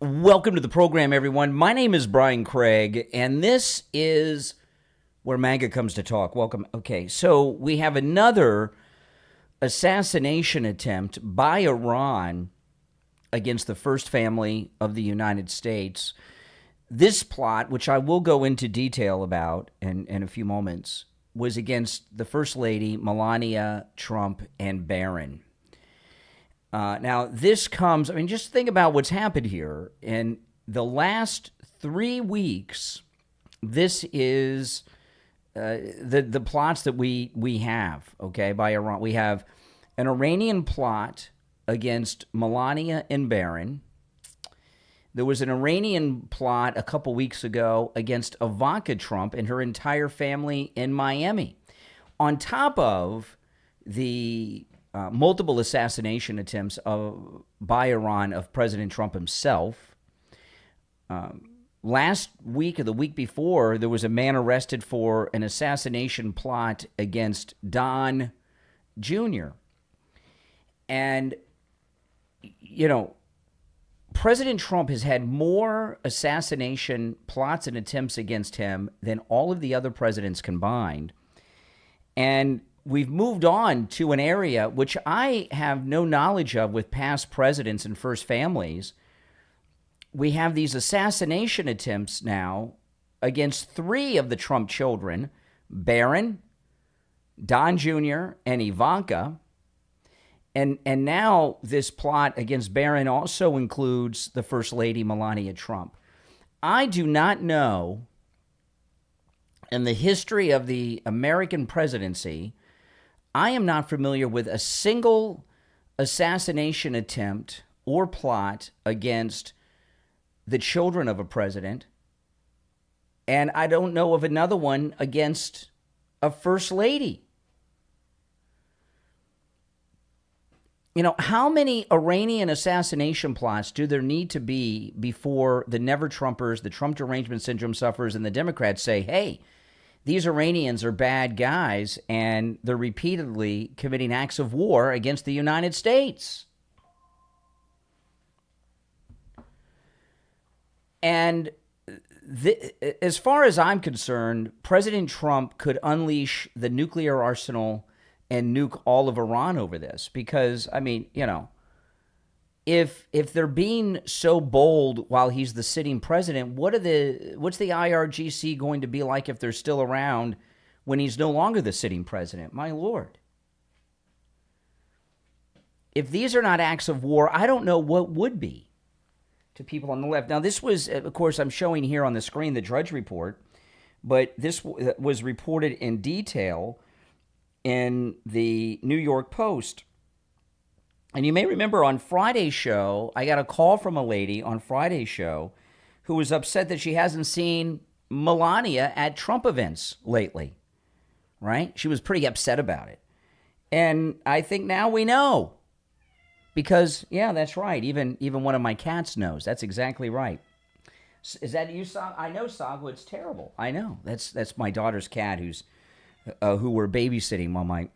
Welcome to the program, everyone. My name is Brian Craig, and this is where MAGA comes to talk. Welcome. Okay, so we have another assassination attempt by Iran against the first family of the United States. This plot, which I will go into detail about in a few moments, was against the First Lady, Melania Trump and Barron. Now, this comes, just think about what's happened here. In the last 3 weeks, this is the plots that we have, okay, by Iran. We have an Iranian plot against Melania and Barron. There was an Iranian plot a couple weeks ago against Ivanka Trump and her entire family in Miami. On top of the multiple assassination attempts by Iran of President Trump himself. Last week or the week before, there was a man arrested for an assassination plot against Don Jr. And, President Trump has had more assassination plots and attempts against him than all of the other presidents combined. And we've moved on to an area which I have no knowledge of with past presidents and first families. We have these assassination attempts now against 3 of the Trump children, Barron, Don Jr., and Ivanka. And now this plot against Barron also includes the First Lady, Melania Trump. I do not know, in the history of the American presidency, I am not familiar with a single assassination attempt or plot against the children of a president, and I don't know of another one against a first lady. How many Iranian assassination plots do there need to be before the never-Trumpers, the Trump derangement syndrome sufferers, and the Democrats say, hey, these Iranians are bad guys, and they're repeatedly committing acts of war against the United States? And as far as I'm concerned, President Trump could unleash the nuclear arsenal and nuke all of Iran over this. Because, if they're being so bold while he's the sitting president, what's the IRGC going to be like if they're still around when he's no longer the sitting president? My Lord. If these are not acts of war, I don't know what would be to people on the left. Now, this was, of course, I'm showing here on the screen the Drudge Report, but this was reported in detail in the New York Post. And you may remember on Friday's show, I got a call from a lady on Friday's show who was upset that she hasn't seen Melania at Trump events lately, right? She was pretty upset about it. And I think now we know. Because, yeah, that's right. Even one of my cats knows. That's exactly right. Is that you, Saga? I know, Saga. It's terrible. I know. That's my daughter's cat who we're babysitting while my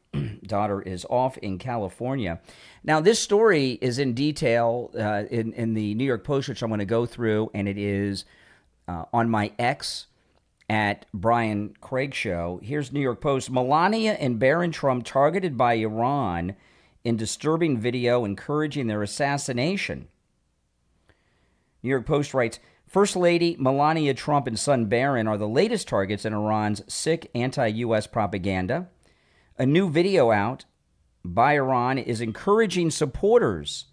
daughter is off in California. Now, this story is in detail in the New York Post, which I'm going to go through, and it is on my X at Brian Craig Show. Here's New York Post. Melania and Barron Trump targeted by Iran in disturbing video encouraging their assassination. New York Post writes, First Lady Melania Trump and son Barron are the latest targets in Iran's sick anti-U.S. propaganda. A new video out by Iran is encouraging supporters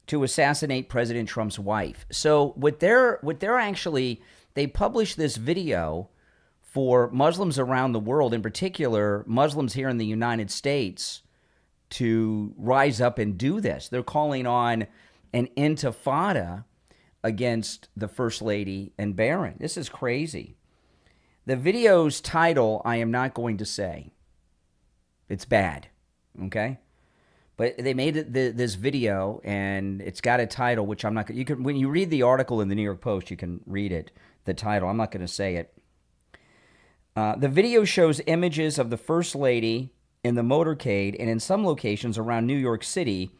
to assassinate President Trump's wife. So what they're actually, they published this video for Muslims around the world, in particular Muslims here in the United States, to rise up and do this. They're calling on an intifada against the First Lady and Barron. This is crazy. The video's title, I am not going to say. It's bad, okay? But they made this video, and it's got a title, which I'm not going to... You can, when you read the article in the New York Post, you can read it, the title. I'm not going to say it. The video shows images of the First Lady in the motorcade and in some locations around New York City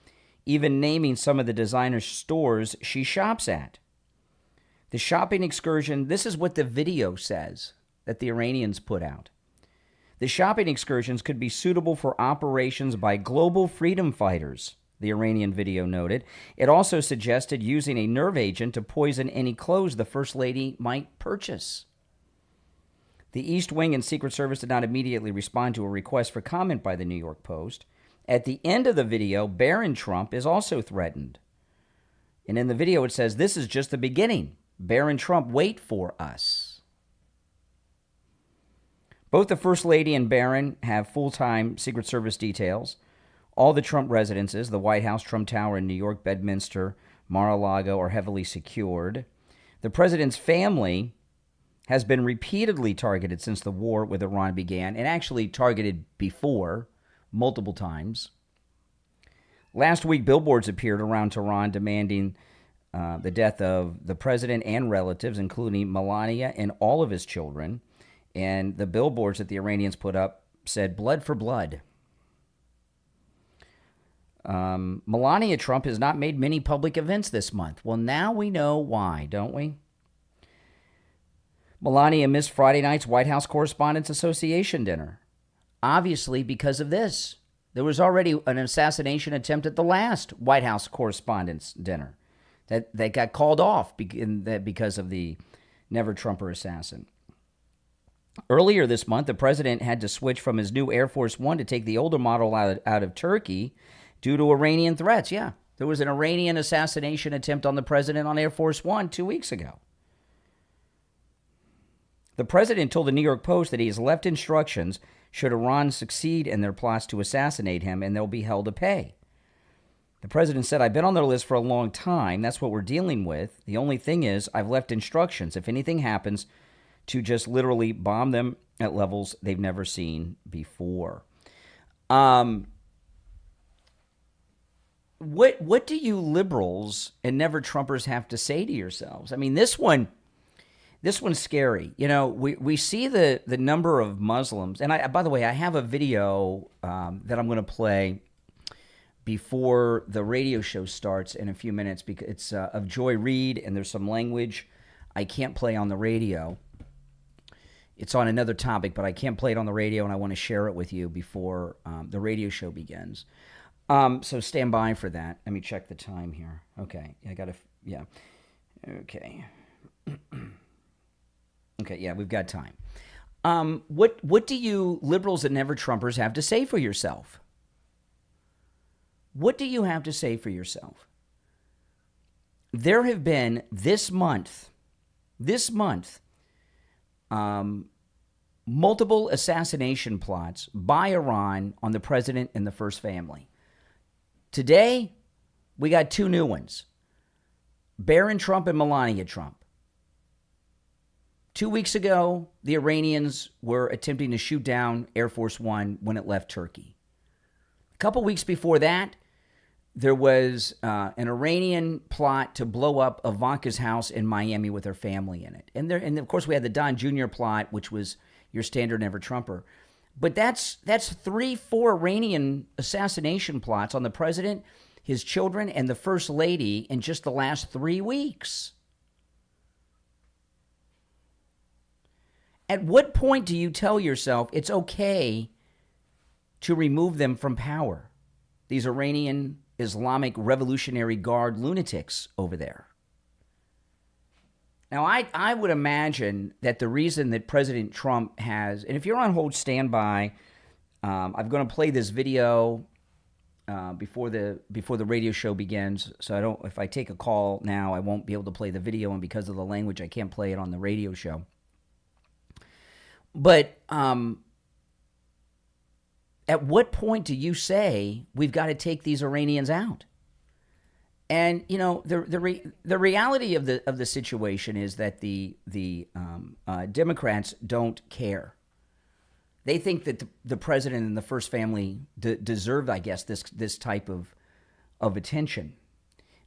even naming some of the designer stores she shops at. The shopping excursion, this is what the video says that the Iranians put out. The shopping excursions could be suitable for operations by global freedom fighters, the Iranian video noted. It also suggested using a nerve agent to poison any clothes the First Lady might purchase. The East Wing and Secret Service did not immediately respond to a request for comment by the New York Post. At the end of the video, Barron Trump is also threatened. And in the video it says, "This is just the beginning. Barron Trump, wait for us." Both the First Lady and Barron have full-time Secret Service details. All the Trump residences, the White House, Trump Tower in New York, Bedminster, Mar-a-Lago, are heavily secured. The president's family has been repeatedly targeted since the war with Iran began, and actually targeted before, multiple times. Last week, billboards appeared around Tehran demanding the death of the president and relatives, including Melania and all of his children. And the billboards that the Iranians put up said, "Blood for blood." Melania Trump has not made many public events this month. Well, now we know why, don't we? Melania missed Friday night's White House Correspondents Association dinner. Obviously, because of this. There was already an assassination attempt at the last White House Correspondents' dinner that got called off because of the never-Trumper assassin. Earlier this month, the president had to switch from his new Air Force One to take the older model out of Turkey due to Iranian threats. Yeah, there was an Iranian assassination attempt on the president on Air Force One 2 weeks ago. The president told the New York Post that he has left instructions should Iran succeed in their plots to assassinate him, and they'll be held to pay. The president said, "I've been on their list for a long time. That's what we're dealing with. The only thing is I've left instructions, if anything happens, to just literally bomb them at levels they've never seen before." What do you liberals and never-Trumpers have to say to yourselves? I mean, this one's scary. You know, we see the number of Muslims, and by the way, I have a video that I'm going to play before the radio show starts in a few minutes, because it's of Joy Reid, and there's some language I can't play on the radio. It's on another topic, but I can't play it on the radio, and I want to share it with you before the radio show begins. So stand by for that. Let me check the time here. Okay, yeah. Okay. Okay, yeah, we've got time. What do you liberals and never-Trumpers have to say for yourself? What do you have to say for yourself? There have been this month, multiple assassination plots by Iran on the president and the first family. Today, we got two new ones. Barron Trump and Melania Trump. 2 weeks ago, the Iranians were attempting to shoot down Air Force One when it left Turkey. A couple weeks before that, there was an Iranian plot to blow up Ivanka's house in Miami with her family in it. And of course, we had the Don Jr. plot, which was your standard never-Trumper. But that's 3-4 Iranian assassination plots on the president, his children, and the first lady in just the last 3 weeks. At what point do you tell yourself it's okay to remove them from power? These Iranian Islamic Revolutionary Guard lunatics over there. Now, I would imagine that the reason that President Trump has, and if you're on hold, stand by. I'm going to play this video before the radio show begins. So if I take a call now, I won't be able to play the video, and because of the language, I can't play it on the radio show. But at what point do you say we've got to take these Iranians out? And you know, the reality of the situation is that the Democrats don't care. They think that the president and the first family deserve, I guess, this type of attention.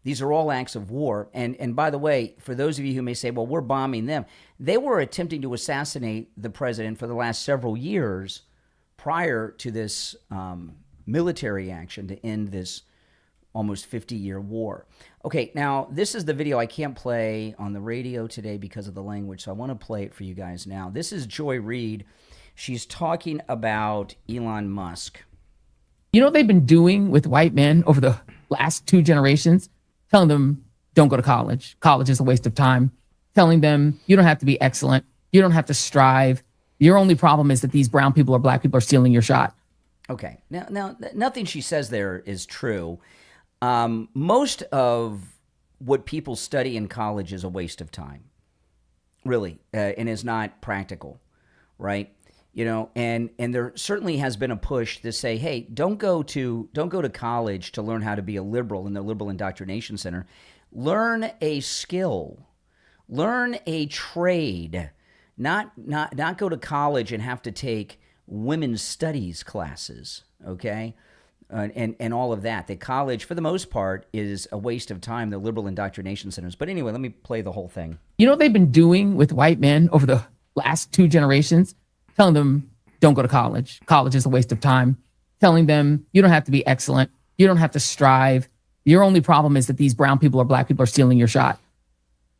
These are all acts of war. And by the way, for those of you who may say, well, we're bombing them, they were attempting to assassinate the president for the last several years prior to this military action to end this almost 50-year war. Okay, now this is the video I can't play on the radio today because of the language, so I want to play it for you guys now. This is Joy Reid. She's talking about Elon Musk. You know what they've been doing with white men over the last 2 generations? Telling them, don't go to college. College is a waste of time. Telling them, you don't have to be excellent. You don't have to strive. Your only problem is that these brown people or black people are stealing your shot. Okay, now nothing she says there is true. Most of what people study in college is a waste of time, really, and is not practical, right? You know, and there certainly has been a push to say, hey, don't go to college to learn how to be a liberal in the liberal indoctrination center. Learn a skill, learn a trade, not go to college and have to take women's studies classes, okay? And all of that. The college, for the most part, is a waste of time, the liberal indoctrination centers. But anyway, let me play the whole thing. You know what they've been doing with white men over the last 2 generations? Telling them, don't go to college. College is a waste of time. Telling them, you don't have to be excellent. You don't have to strive. Your only problem is that these brown people or black people are stealing your shot.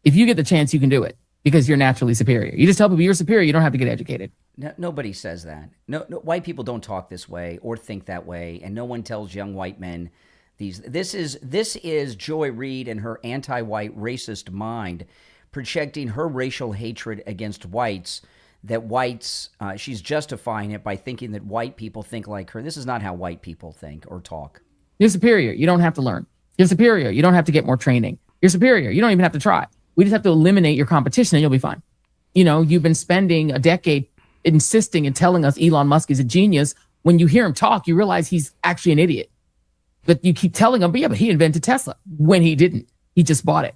If you get the chance, you can do it because you're naturally superior. You just tell people you're superior. You don't have to get educated. No, nobody says that. No, white people don't talk this way or think that way, and no one tells young white men these. This is Joy Reid and her anti-white racist mind projecting her racial hatred against whites. That whites, she's justifying it by thinking that white people think like her. This is not how white people think or talk. You're superior. You don't have to learn. You're superior. You don't have to get more training. You're superior. You don't even have to try. We just have to eliminate your competition and you'll be fine. You know, you've been spending a decade insisting and telling us Elon Musk is a genius. When you hear him talk, you realize he's actually an idiot. But you keep telling him, but he invented Tesla when he didn't. He just bought it.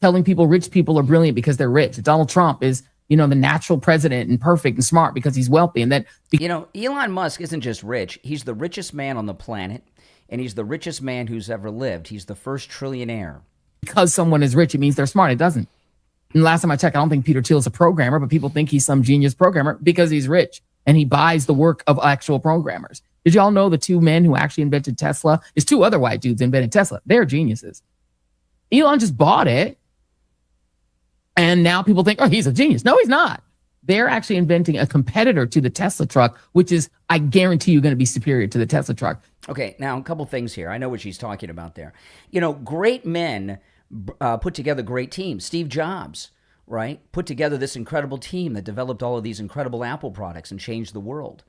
Telling people rich people are brilliant because they're rich. Donald Trump is, you know, the natural president and perfect and smart because he's wealthy. And that, you know, Elon Musk isn't just rich. He's the richest man on the planet, and he's the richest man who's ever lived. He's the first trillionaire. Because someone is rich, it means they're smart. It doesn't. And last time I checked, I don't think Peter Thiel is a programmer, but people think he's some genius programmer because he's rich and he buys the work of actual programmers. Did y'all know the 2 men who actually invented Tesla? There's 2 other white dudes invented Tesla. They're geniuses. Elon just bought it. And now people think, oh, he's a genius. No, he's not. They're actually inventing a competitor to the Tesla truck, which is, I guarantee you, going to be superior to the Tesla truck. Okay, now a couple things here. I know what she's talking about there. You know, great men put together great teams. Steve Jobs, right, put together this incredible team that developed all of these incredible Apple products and changed the world,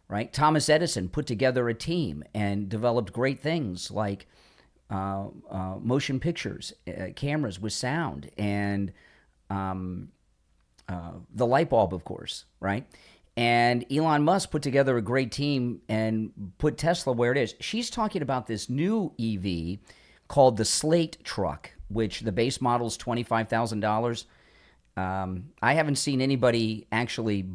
right? Thomas Edison put together a team and developed great things like motion pictures, cameras with sound, and the light bulb, of course, right? And Elon Musk put together a great team and put Tesla where it is. She's talking about this new EV called the Slate truck, which the base model is $25,000. I haven't seen anybody actually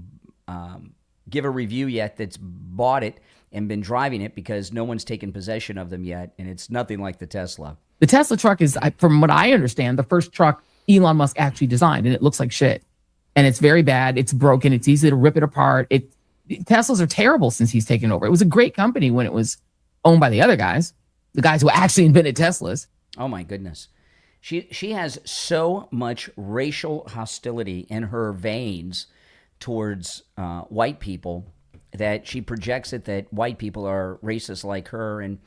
give a review yet that's bought it and been driving it because no one's taken possession of them yet, and it's nothing like the Tesla. The Tesla truck is, from what I understand, the first truck Elon Musk actually designed, and it looks like shit. And it's very bad. It's broken. It's easy to rip it apart. Teslas are terrible since he's taken over. It was a great company when it was owned by the other guys, the guys who actually invented Teslas. Oh my goodness. She has so much racial hostility in her veins towards white people that she projects it that white people are racist like her, and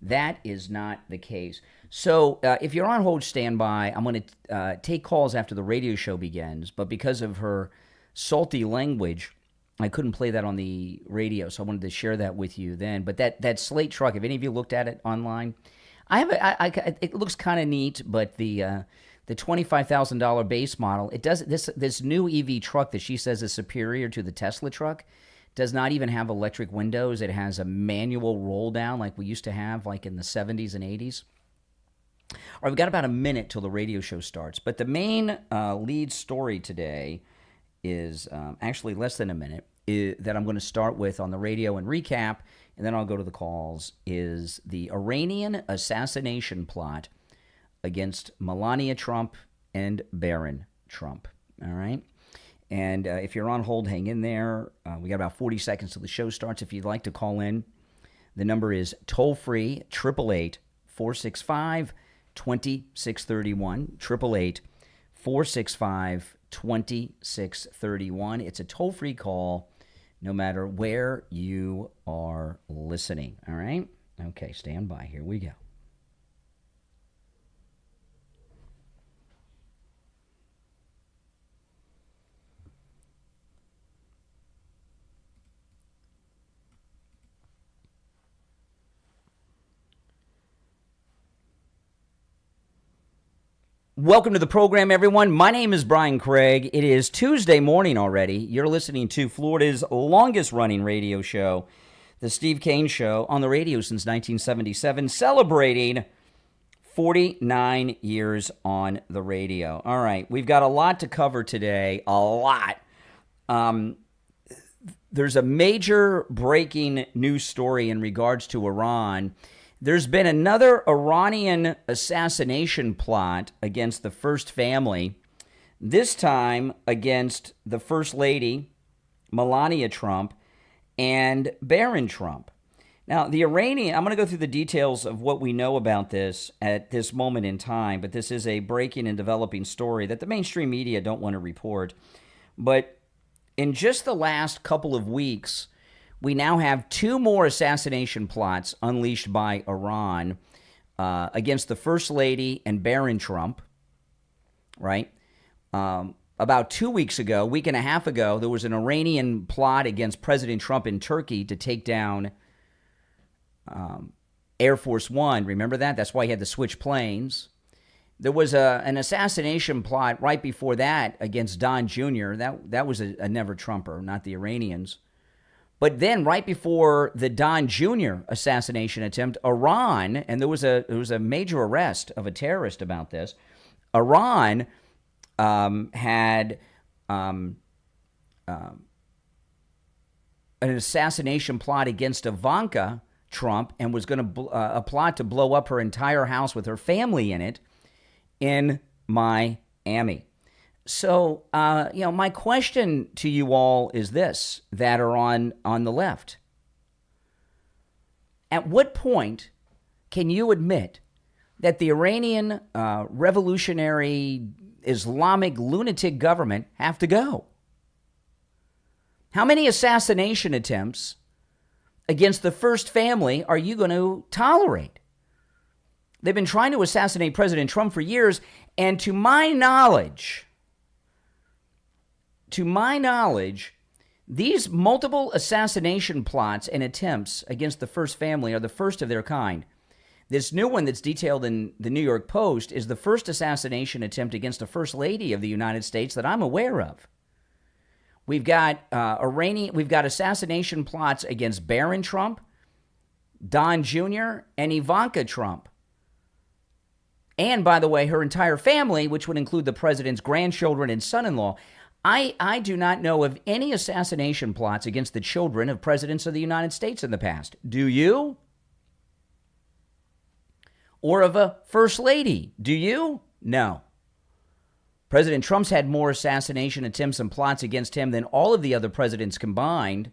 that is not the case. So if you're on hold, stand by. I'm going to take calls after the radio show begins, but because of her salty language, I couldn't play that on the radio, so I wanted to share that with you then. But that Slate truck, if any of you looked at it online, it looks kind of neat, but the $25,000 base model, it does this new EV truck that she says is superior to the Tesla truck, does not even have electric windows. It has a manual roll down like we used to have like in the 70s and 80s. All right, we've got about a minute till the radio show starts, but the main lead story today is actually less than a minute that I'm going to start with on the radio and recap, and then I'll go to the calls, is the Iranian assassination plot against Melania Trump and Barron Trump, all right? And if you're on hold, hang in there. We got about 40 seconds till the show starts. If you'd like to call in, the number is toll-free, 888-465-2631. 888-465-2631. It's a toll-free call no matter where you are listening. All right? Okay, stand by. Here we go. Welcome to the program, everyone. My name is Brian Craig. It is Tuesday morning already. You're listening to Florida's longest-running radio show, The Steve Kane Show, on the radio since 1977, celebrating 49 years on the radio. All right, we've got a lot to cover today, a lot. There's a major breaking news story in regards to Iran. There's been another Iranian assassination plot against the First Family, this time against the First Lady, Melania Trump, and Barron Trump. Now, the Iranian, I'm going to go through the details of what we know about this at this moment in time, but this is a breaking and developing story that the mainstream media don't want to report. But in just the last couple of weeks, we now have two more assassination plots unleashed by Iran against the First Lady and Barron Trump, right? About 2 weeks ago, week and a half ago, there was an Iranian plot against President Trump in Turkey to take down Air Force One. Remember that? That's why he had to switch planes. There was an assassination plot right before that against Don Jr. That was a never-Trumper, not the Iranians. But then, right before the Don Jr. assassination attempt, Iran, and there was a major arrest of a terrorist about this. Iran had an assassination plot against Ivanka Trump, and was going to a plot to blow up her entire house with her family in it in Miami. So, my question to you all is this, that are on the left. At what point can you admit that the Iranian revolutionary Islamic lunatic government have to go? How many assassination attempts against the First Family are you going to tolerate? They've been trying to assassinate President Trump for years, and to my knowledge, these multiple assassination plots and attempts against the First Family are the first of their kind. This new one that's detailed in the New York Post is the first assassination attempt against a First Lady of the United States that I'm aware of. We've got assassination plots against Barron Trump, Don Jr., and Ivanka Trump. And, by the way, her entire family, which would include the president's grandchildren and son-in-law. I do not know of any assassination plots against the children of presidents of the United States in the past. Do you? Or of a First Lady? Do you? No. President Trump's had more assassination attempts and plots against him than all of the other presidents combined.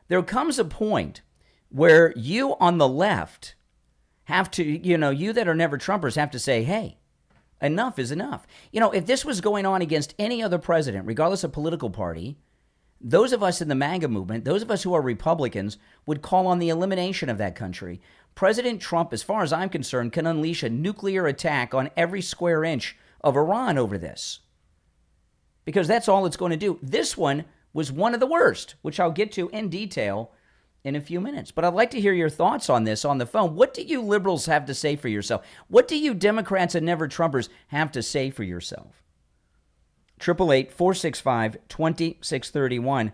There comes a point where you on the left have to, you that are never Trumpers have to say, hey, enough is enough. If this was going on against any other president, regardless of political party, those of us in the MAGA movement, those of us who are Republicans, would call on the elimination of that country. President Trump, as far as I'm concerned, can unleash a nuclear attack on every square inch of Iran over this, because that's all it's going to do. This one was one of the worst, which I'll get to in detail in a few minutes. But I'd like to hear your thoughts on this on the phone. What do you liberals have to say for yourself? What do you Democrats and never Trumpers have to say for yourself? 888-465-2631.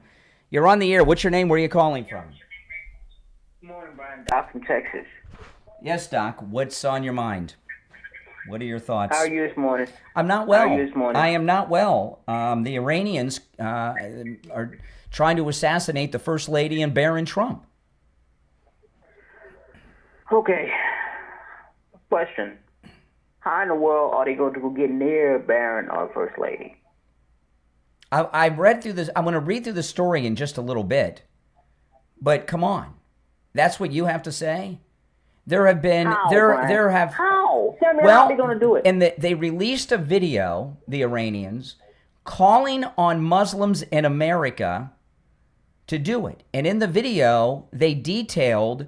You're on the air. What's your name? Where are you calling from? Good morning, Brian. Doc from Texas. Yes, Doc. What's on your mind? What are your thoughts? How are you this morning? I'm not well. How are you this morning? I am not well. The Iranians are trying to assassinate the First Lady and Barron Trump. Okay. Question. How in the world are they going to go get near Barron or First Lady? I read through this. I'm going to read through the story in just a little bit. But come on. That's what you have to say? There have been How, there Brian? there have How? Tell me how well they're going to do it. and they released a video, the Iranians, calling on Muslims in America to do it. And in the video, they detailed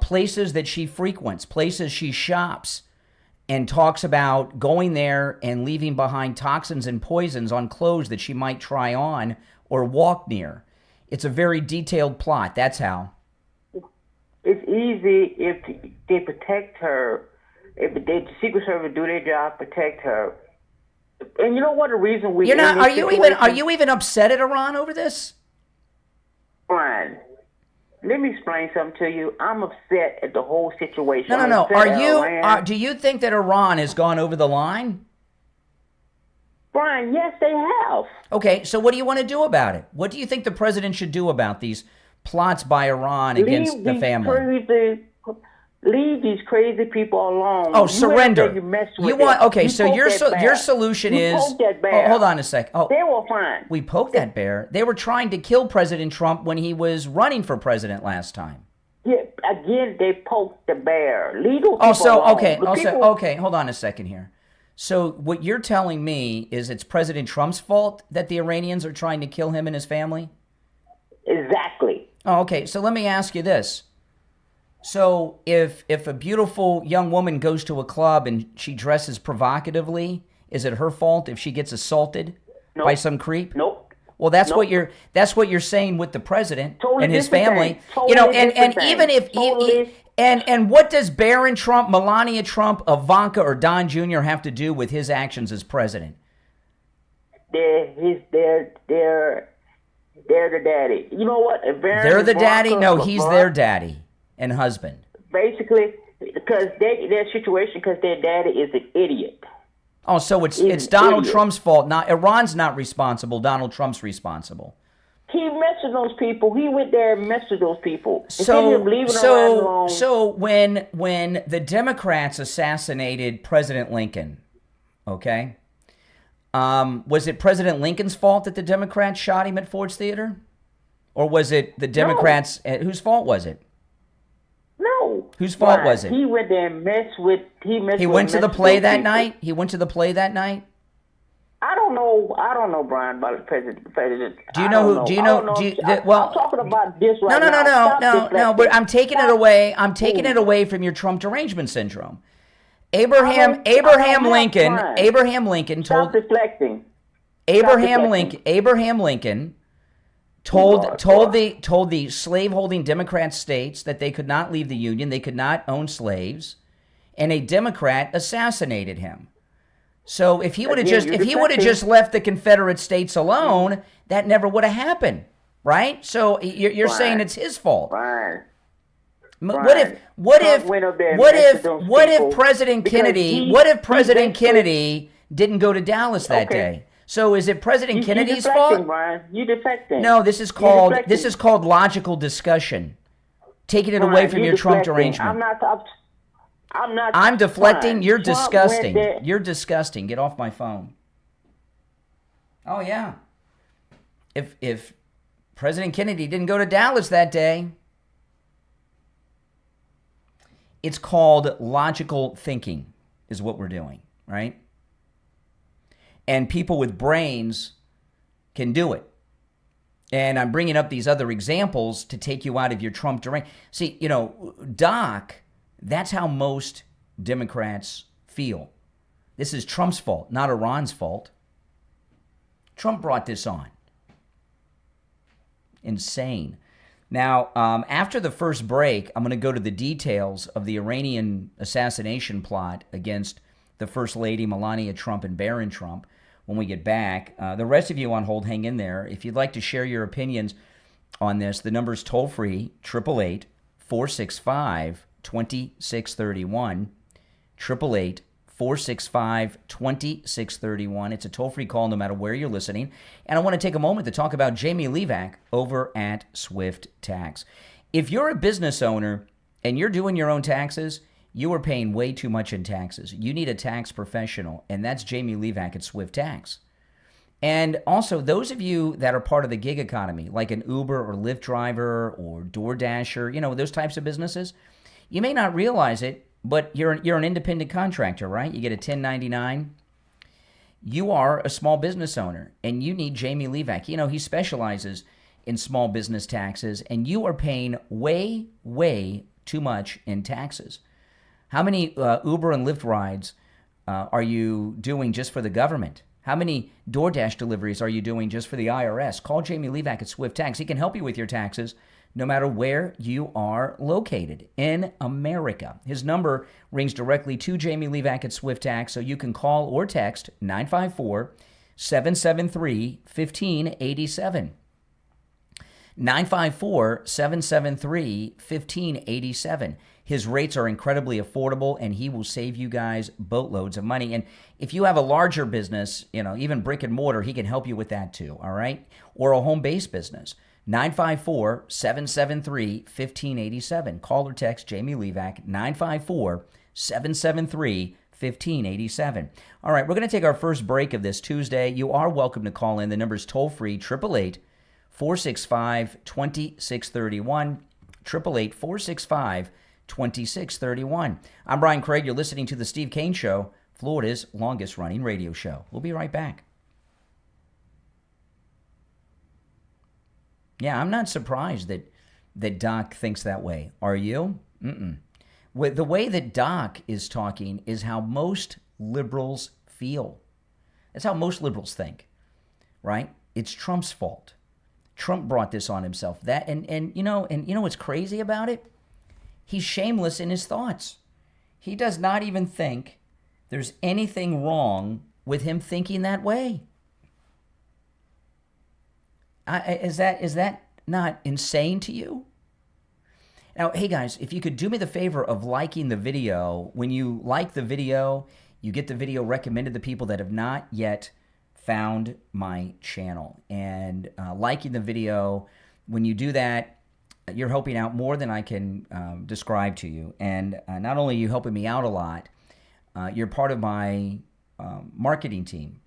places that she frequents, places she shops, and talks about going there and leaving behind toxins and poisons on clothes that she might try on or walk near. It's a very detailed plot. That's how. It's easy if they protect her. If the Secret Service do their job, protect her. And you know what? The reason we You're not. in this situation- Are you even upset at Iran over this? Brian, let me explain something to you. I'm upset at the whole situation. No. I'm upset Are at you? Iran. Do you think that Iran has gone over the line? Brian, yes, they have. Okay, so what do you want to do about it? What do you think the president should do about these plots by Iran against the family? Leave these crazy people alone. Oh, surrender. You mess with You want them. okay? You So poke your that bear. your solution You is poke that bear. hold on a sec. Oh, They were fine. we poked that bear. They were trying to kill President Trump when he was running for president last time. Yeah, again, they poked the bear. Leave those Oh, people so alone. okay. The Also, people- okay. Hold on a second here. So what you're telling me is it's President Trump's fault that the Iranians are trying to kill him and his family? Exactly. Oh, okay. So let me ask you this. So if a beautiful young woman goes to a club and she dresses provocatively, is it her fault if she gets assaulted by some creep? Nope. Well, that's Nope. what you're saying with the president Totally and his different family. thing. Totally You know, and different thing. even if Totally. and what does Barron Trump, Melania Trump, Ivanka, or Don Jr. have to do with his actions as president? They're the daddy. You know what? If Barron They're the and daddy? Ivanka No, were he's brought- their daddy and husband. Basically, because their situation, because their daddy is an idiot. Oh, so He's it's an Donald idiot. Trump's fault. Not Iran's not responsible. Donald Trump's responsible. He messed with those people. He went there and messed with those people. Instead of leaving Iran alone. So when the Democrats assassinated President Lincoln, okay, was it President Lincoln's fault that the Democrats shot him at Ford's Theater, or was it the Democrats? Whose fault was it? No. Whose fault Brian, was it? He went there and messed with. He went to the play that night. He went to the play that night. I don't know, Brian, about the president. Do you know who? Do you know? Well, I'm talking about this right no, now. Stop no. this But I'm taking it Stop. away. I'm taking it away from your Trump derangement syndrome. Abraham I don't have Lincoln. time. Abraham Lincoln Stop told deflecting. Abraham deflecting. Lincoln. Abraham Lincoln Lord, told the slaveholding Democrat states that they could not leave the Union. They could not own slaves, and a Democrat assassinated him. So if he would have Again, just you're if he would have deflecting. just left the Confederate States alone, that never would have happened, right? So you're saying Brian. it's his fault. Brian. What if Trump went up there and messed with those people President because Kennedy he President basically- Kennedy didn't go to Dallas that Okay. day? So is it President You Kennedy's deflecting, fault? Brian. You deflecting. No, this is You called deflecting. logical discussion. Taking it Brian, away from you your Trump deflecting. derangement. I'm not. I'm deflecting. Brian, You're Trump disgusting. went there- You're disgusting. Get off my phone. Oh yeah. If President Kennedy didn't go to Dallas that day, it's called logical thinking is what we're doing, right? And people with brains can do it. And I'm bringing up these other examples to take you out of your Trump derangement. See, Doc, that's how most Democrats feel. This is Trump's fault, not Iran's fault. Trump brought this on. Insane. Now, after the first break, I'm going to go to the details of the Iranian assassination plot against the First Lady, Melania Trump, and Barron Trump when we get back. The rest of you on hold, hang in there. If you'd like to share your opinions on this, the number's toll-free, 888-465-2631, 888-465-2631. It's a toll-free call no matter where you're listening. And I want to take a moment to talk about Jamie Levac over at Swift Tax. If you're a business owner and you're doing your own taxes, you are paying way too much in taxes. You need a tax professional, and that's Jamie Levac at Swift Tax. And also, those of you that are part of the gig economy, like an Uber or Lyft driver or DoorDasher, those types of businesses, you may not realize it, but you're an independent contractor, right? You get a 1099. You are a small business owner, and you need Jamie Levac. He specializes in small business taxes, and you are paying way, way too much in taxes. How many Uber and Lyft rides are you doing just for the government? How many DoorDash deliveries are you doing just for the IRS? Call Jamie Levac at Swift Tax. He can help you with your taxes no matter where you are located in America. His number rings directly to Jamie Levac at Swift Tax, so you can call or text 954-773-1587. 954-773-1587. His rates are incredibly affordable, and he will save you guys boatloads of money. And if you have a larger business, even brick and mortar, he can help you with that too, all right? Or a home-based business. 954-773-1587. Call or text Jamie Levac, 954-773-1587. All right, we're going to take our first break of this Tuesday. You are welcome to call in. The number's toll-free, 888-465-2631, 888-465-2631. I'm Brian Craig. You're listening to The Steve Kane Show, Florida's longest-running radio show. We'll be right back. Yeah, I'm not surprised that Doc thinks that way. Are you? The way that Doc is talking is how most liberals feel. That's how most liberals think, right? It's Trump's fault. Trump brought this on himself. And you know what's crazy about it? He's shameless in his thoughts. He does not even think there's anything wrong with him thinking that way. Is that not insane to you? Now, hey guys, if you could do me the favor of liking the video. When you like the video, you get the video recommended to people that have not yet found my channel. And liking the video, when you do that, you're helping out more than I can describe to you. And not only are you helping me out a lot, you're part of my marketing team.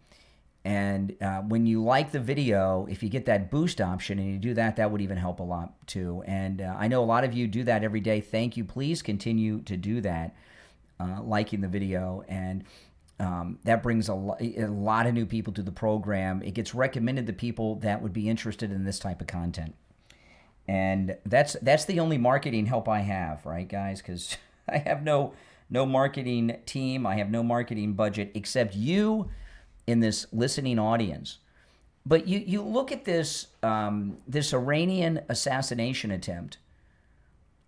And when you like the video, if you get that boost option and you do that, that would even help a lot too. And I know a lot of you do that every day. Thank you. Please continue to do that, liking the video. And that brings a lot of new people to the program. It gets recommended to people that would be interested in this type of content. And that's the only marketing help I have, right, guys? Because I have no marketing team. I have no marketing budget except you in this listening audience. But you look at this this Iranian assassination attempt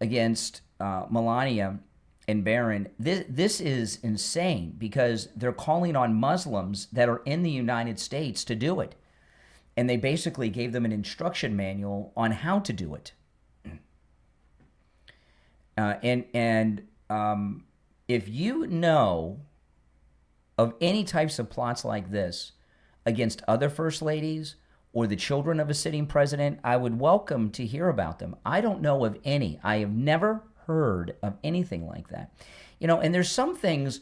against Melania and Barron. This is insane because they're calling on Muslims that are in the United States to do it. And they basically gave them an instruction manual on how to do it. If you know of any types of plots like this against other first ladies or the children of a sitting president, I would welcome to hear about them. I don't know of any. I have never heard of anything like that. And there's some things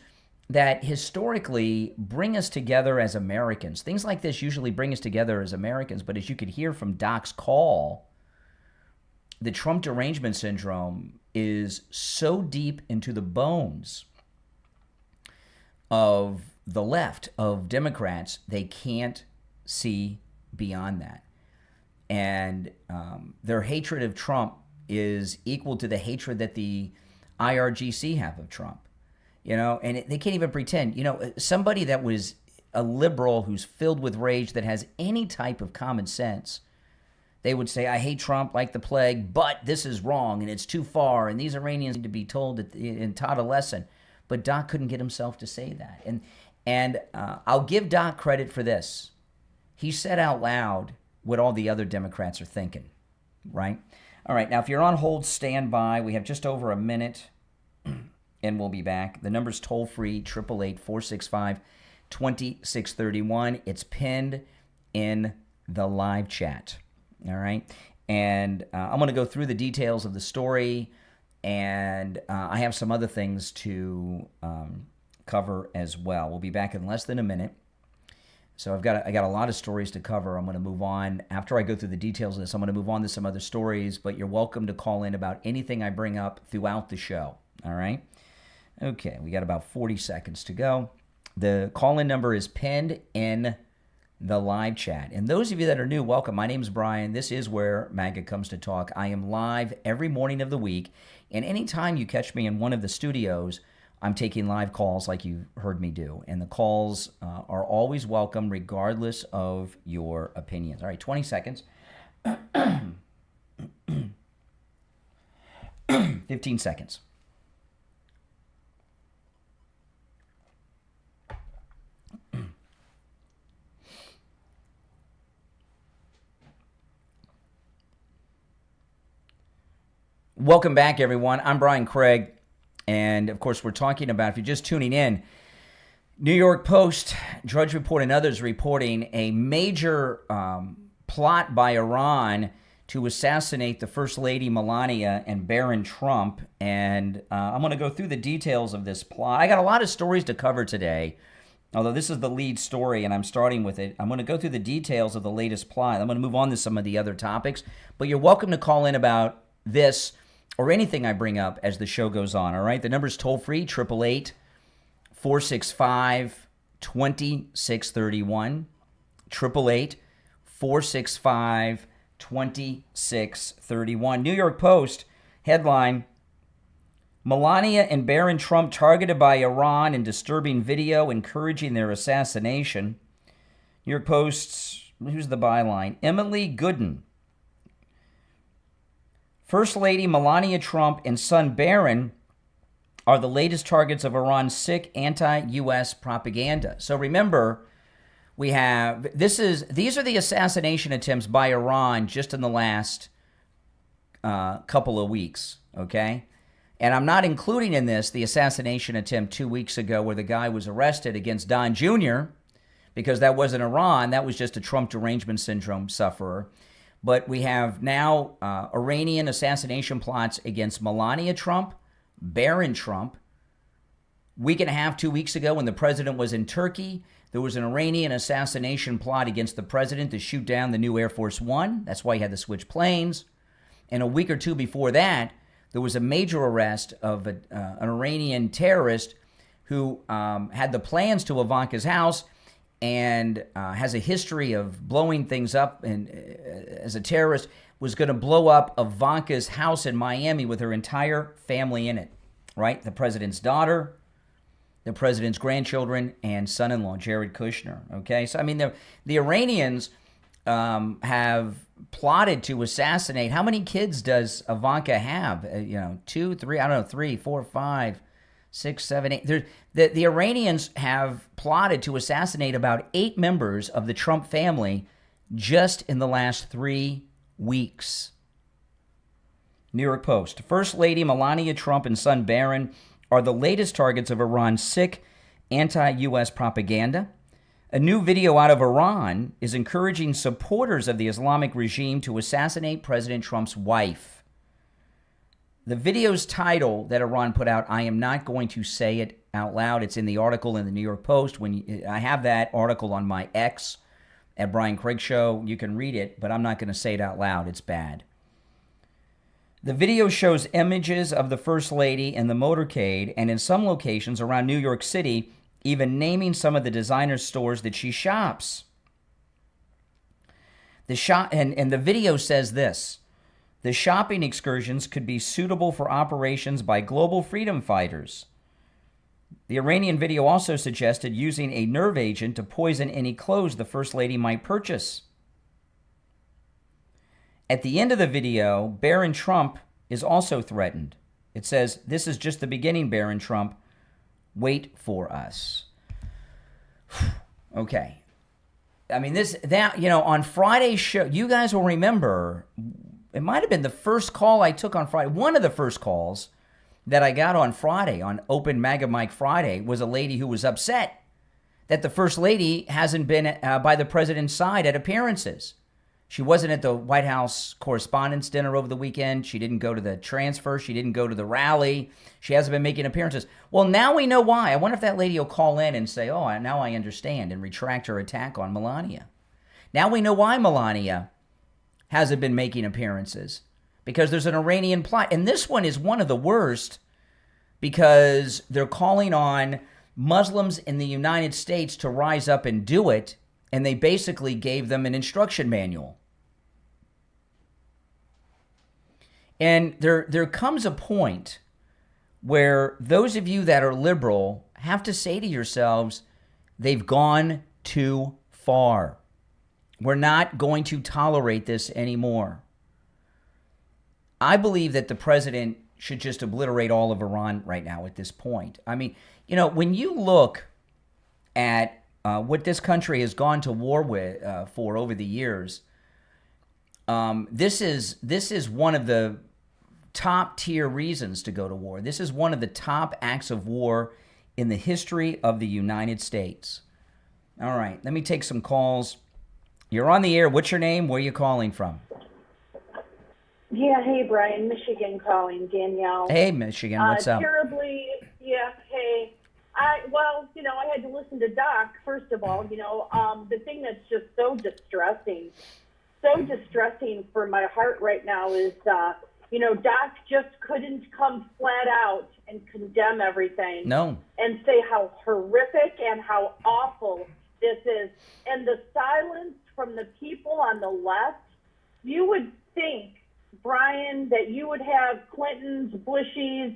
that historically bring us together as Americans. Things like this usually bring us together as Americans, but as you could hear from Doc's call, the Trump derangement syndrome is so deep into the bones of the left, of Democrats, they can't see beyond that. And their hatred of Trump is equal to the hatred that the IRGC have of Trump. And they can't even pretend. Somebody that was a liberal who's filled with rage, that has any type of common sense, they would say, I hate Trump like the plague, but this is wrong and it's too far, and these Iranians need to be told and taught a lesson. But Doc couldn't get himself to say that. And I'll give Doc credit for this. He said out loud what all the other Democrats are thinking, right? All right, now if you're on hold, stand by. We have just over a minute, and we'll be back. The number's toll-free, 888-465-2631. It's pinned in the live chat, all right? And I'm going to go through the details of the story, and I have some other things to cover as well. We'll be back in less than a minute. So I got a lot of stories to cover. I'm going to move on. After I go through the details of this, I'm going to move on to some other stories, but you're welcome to call in about anything I bring up throughout the show. All right? Okay, we got about 40 seconds to go. The call-in number is pinned in the live chat. And those of you that are new, welcome. My name is Brian. This is where MAGA comes to talk. I am live every morning of the week, and anytime you catch me in one of the studios, I'm taking live calls like you heard me do. And the calls are always welcome regardless of your opinions. All right, 20 seconds. 15 seconds. Welcome back, everyone. I'm Brian Craig. And, of course, we're talking about, if you're just tuning in, New York Post, Drudge Report, and others reporting a major plot by Iran to assassinate the First Lady Melania and Barron Trump. And I'm going to go through the details of this plot. I got a lot of stories to cover today, although this is the lead story, and I'm starting with it. I'm going to go through the details of the latest plot. I'm going to move on to some of the other topics. But you're welcome to call in about this or anything I bring up as the show goes on, all right? The number's toll-free, 888-465-2631, 888-465-2631. New York Post headline, Melania and Barron Trump targeted by Iran in disturbing video encouraging their assassination. New York Post's, here's the byline, Emily Gooden. First Lady Melania Trump and son Barron are the latest targets of Iran's sick anti-U.S. propaganda. So remember, we have these are the assassination attempts by Iran just in the last couple of weeks, okay? And I'm not including in this the assassination attempt 2 weeks ago where the guy was arrested against Don Jr., because that wasn't Iran, that was just a Trump derangement syndrome sufferer. But we have now Iranian assassination plots against Melania Trump, Barron Trump. Week and a half, 2 weeks ago, when the president was in Turkey, there was an Iranian assassination plot against the president to shoot down the new Air Force One. That's why he had to switch planes. And a week or two before that, there was a major arrest of an Iranian terrorist who had the plans to Ivanka's house and has a history of blowing things up, and as a terrorist was going to blow up Ivanka's house in Miami with her entire family in it, right? The president's daughter, the president's grandchildren, and son-in-law, Jared Kushner, okay? So, I mean, the Iranians have plotted to assassinate. How many kids does Ivanka have? 2, 3, I don't know, 3, 4, 5, 6, 7, 8. The Iranians have plotted to assassinate about 8 members of the Trump family just in the last 3 weeks. New York Post. First Lady Melania Trump and son Barron are the latest targets of Iran's sick anti-U.S. propaganda. A new video out of Iran is encouraging supporters of the Islamic regime to assassinate President Trump's wife. The video's title that Iran put out, I am not going to say it out loud. It's in the article in the New York Post. I have that article on my X at Brian Craig Show. You can read it, but I'm not going to say it out loud. It's bad. The video shows images of the First Lady in the motorcade, and in some locations around New York City, even naming some of the designer stores that she shops. And the video says this: the shopping excursions could be suitable for operations by global freedom fighters. The Iranian video also suggested using a nerve agent to poison any clothes the First Lady might purchase. At the end of the video, Barron Trump is also threatened. It says, "This is just the beginning, Barron Trump. Wait for us." Okay. I mean, on Friday's show, you guys will remember, it might have been the first call I took on Friday. One of the first calls that I got on Friday, on Open MAGA Mike Friday, was a lady who was upset that the First Lady hasn't been by the president's side at appearances. She wasn't at the White House Correspondents' Dinner over the weekend. She didn't go to the transfer. She didn't go to the rally. She hasn't been making appearances. Well, now we know why. I wonder if that lady will call in and say, oh, now I understand, and retract her attack on Melania. Now we know why Melania hasn't been making appearances, because there's an Iranian plot. And this one is one of the worst, because they're calling on Muslims in the United States to rise up and do it, and they basically gave them an instruction manual. And there comes a point where those of you that are liberal have to say to yourselves, they've gone too far. We're not going to tolerate this anymore. I believe that the president should just obliterate all of Iran right now at this point. I mean, you know, when you look at what this country has gone to war with for over the years, this is one of the top tier reasons to go to war. This is one of the top acts of war in the history of the United States. All right, let me take some calls. You're on the air. What's your name? Where are you calling from? Yeah, hey, Brian, Michigan calling, Danielle. Hey, Michigan, what's up? Terribly, yeah, hey. Well, you know, I had to listen to Doc, first of all. You know, the thing that's just so distressing for my heart right now is, you know, Doc just couldn't come flat out and condemn everything. No. And say how horrific and how awful this is. And the silence from the people on the left, you would think, Brian, that you would have Clinton's, Bush's,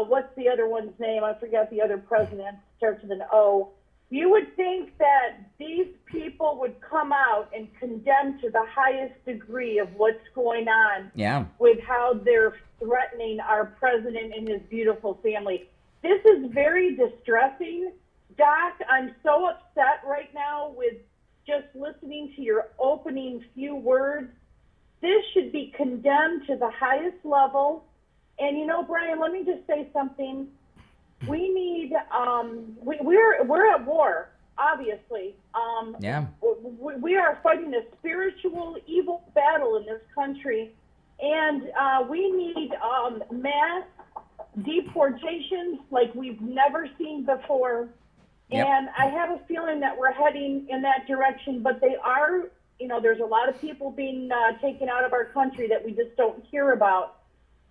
what's the other one's name? I forgot the other president, starts with an O. You would think that these people would come out and condemn to the highest degree of what's going on with how they're threatening our president and his beautiful family. This is very distressing. Doc, I'm so upset right now with just listening to your opening few words. This should be condemned to the highest level. And, you know, Brian, let me just say something. We need, we're at war, obviously. We are fighting a spiritual evil battle in this country. And we need mass deportations like we've never seen before. Yep. And I have a feeling that we're heading in that direction, but they are, you know, there's a lot of people being taken out of our country that we just don't hear about.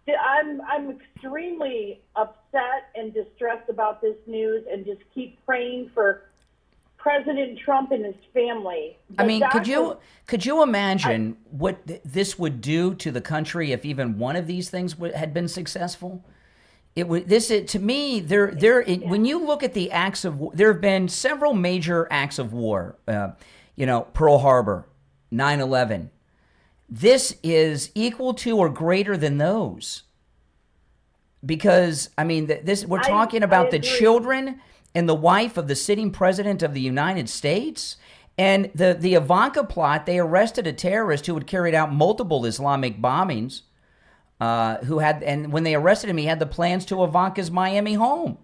I'm extremely upset and distressed about this news, and just keep praying for President Trump and his family. I mean, could you imagine what this would do to the country if even one of these things had been successful? It would. To me, when you look at the acts of war, there have been several major acts of war. You know, Pearl Harbor, 9/11. This is equal to or greater than those. Because I mean, we're talking about the children and the wife of the sitting president of the United States, and the Ivanka plot. They arrested a terrorist who had carried out multiple Islamic bombings. And when they arrested him, he had the plans to Ivanka's Miami home.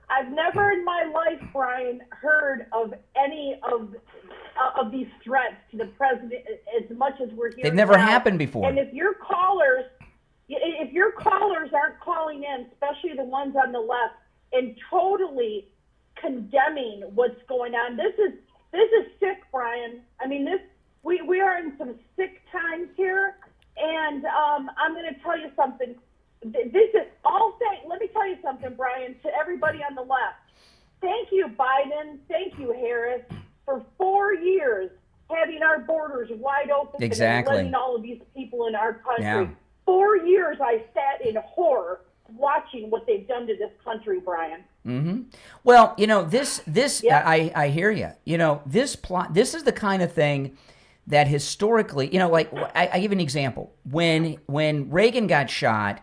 I've never in my life, Brian, heard of any of these threats to the president as much as we're hearing. They've never now. happened before. And if your callers aren't calling in, especially the ones on the left, and totally condemning what's going on, this is sick, Brian. I mean, we are in some sick times here. And I'm going to tell you something. This is all thing. Let me tell you something, Brian, to everybody on the left. Thank you, Biden. Thank you, Harris, for 4 years having our borders wide open and letting all of these people in our country. Yeah. 4 years I sat in horror watching what they've done to this country, Brian. Mm-hmm. Well, you know, this Yep. I hear you. You know, this is the kind of thing that historically, you know, like I give an example. When Reagan got shot,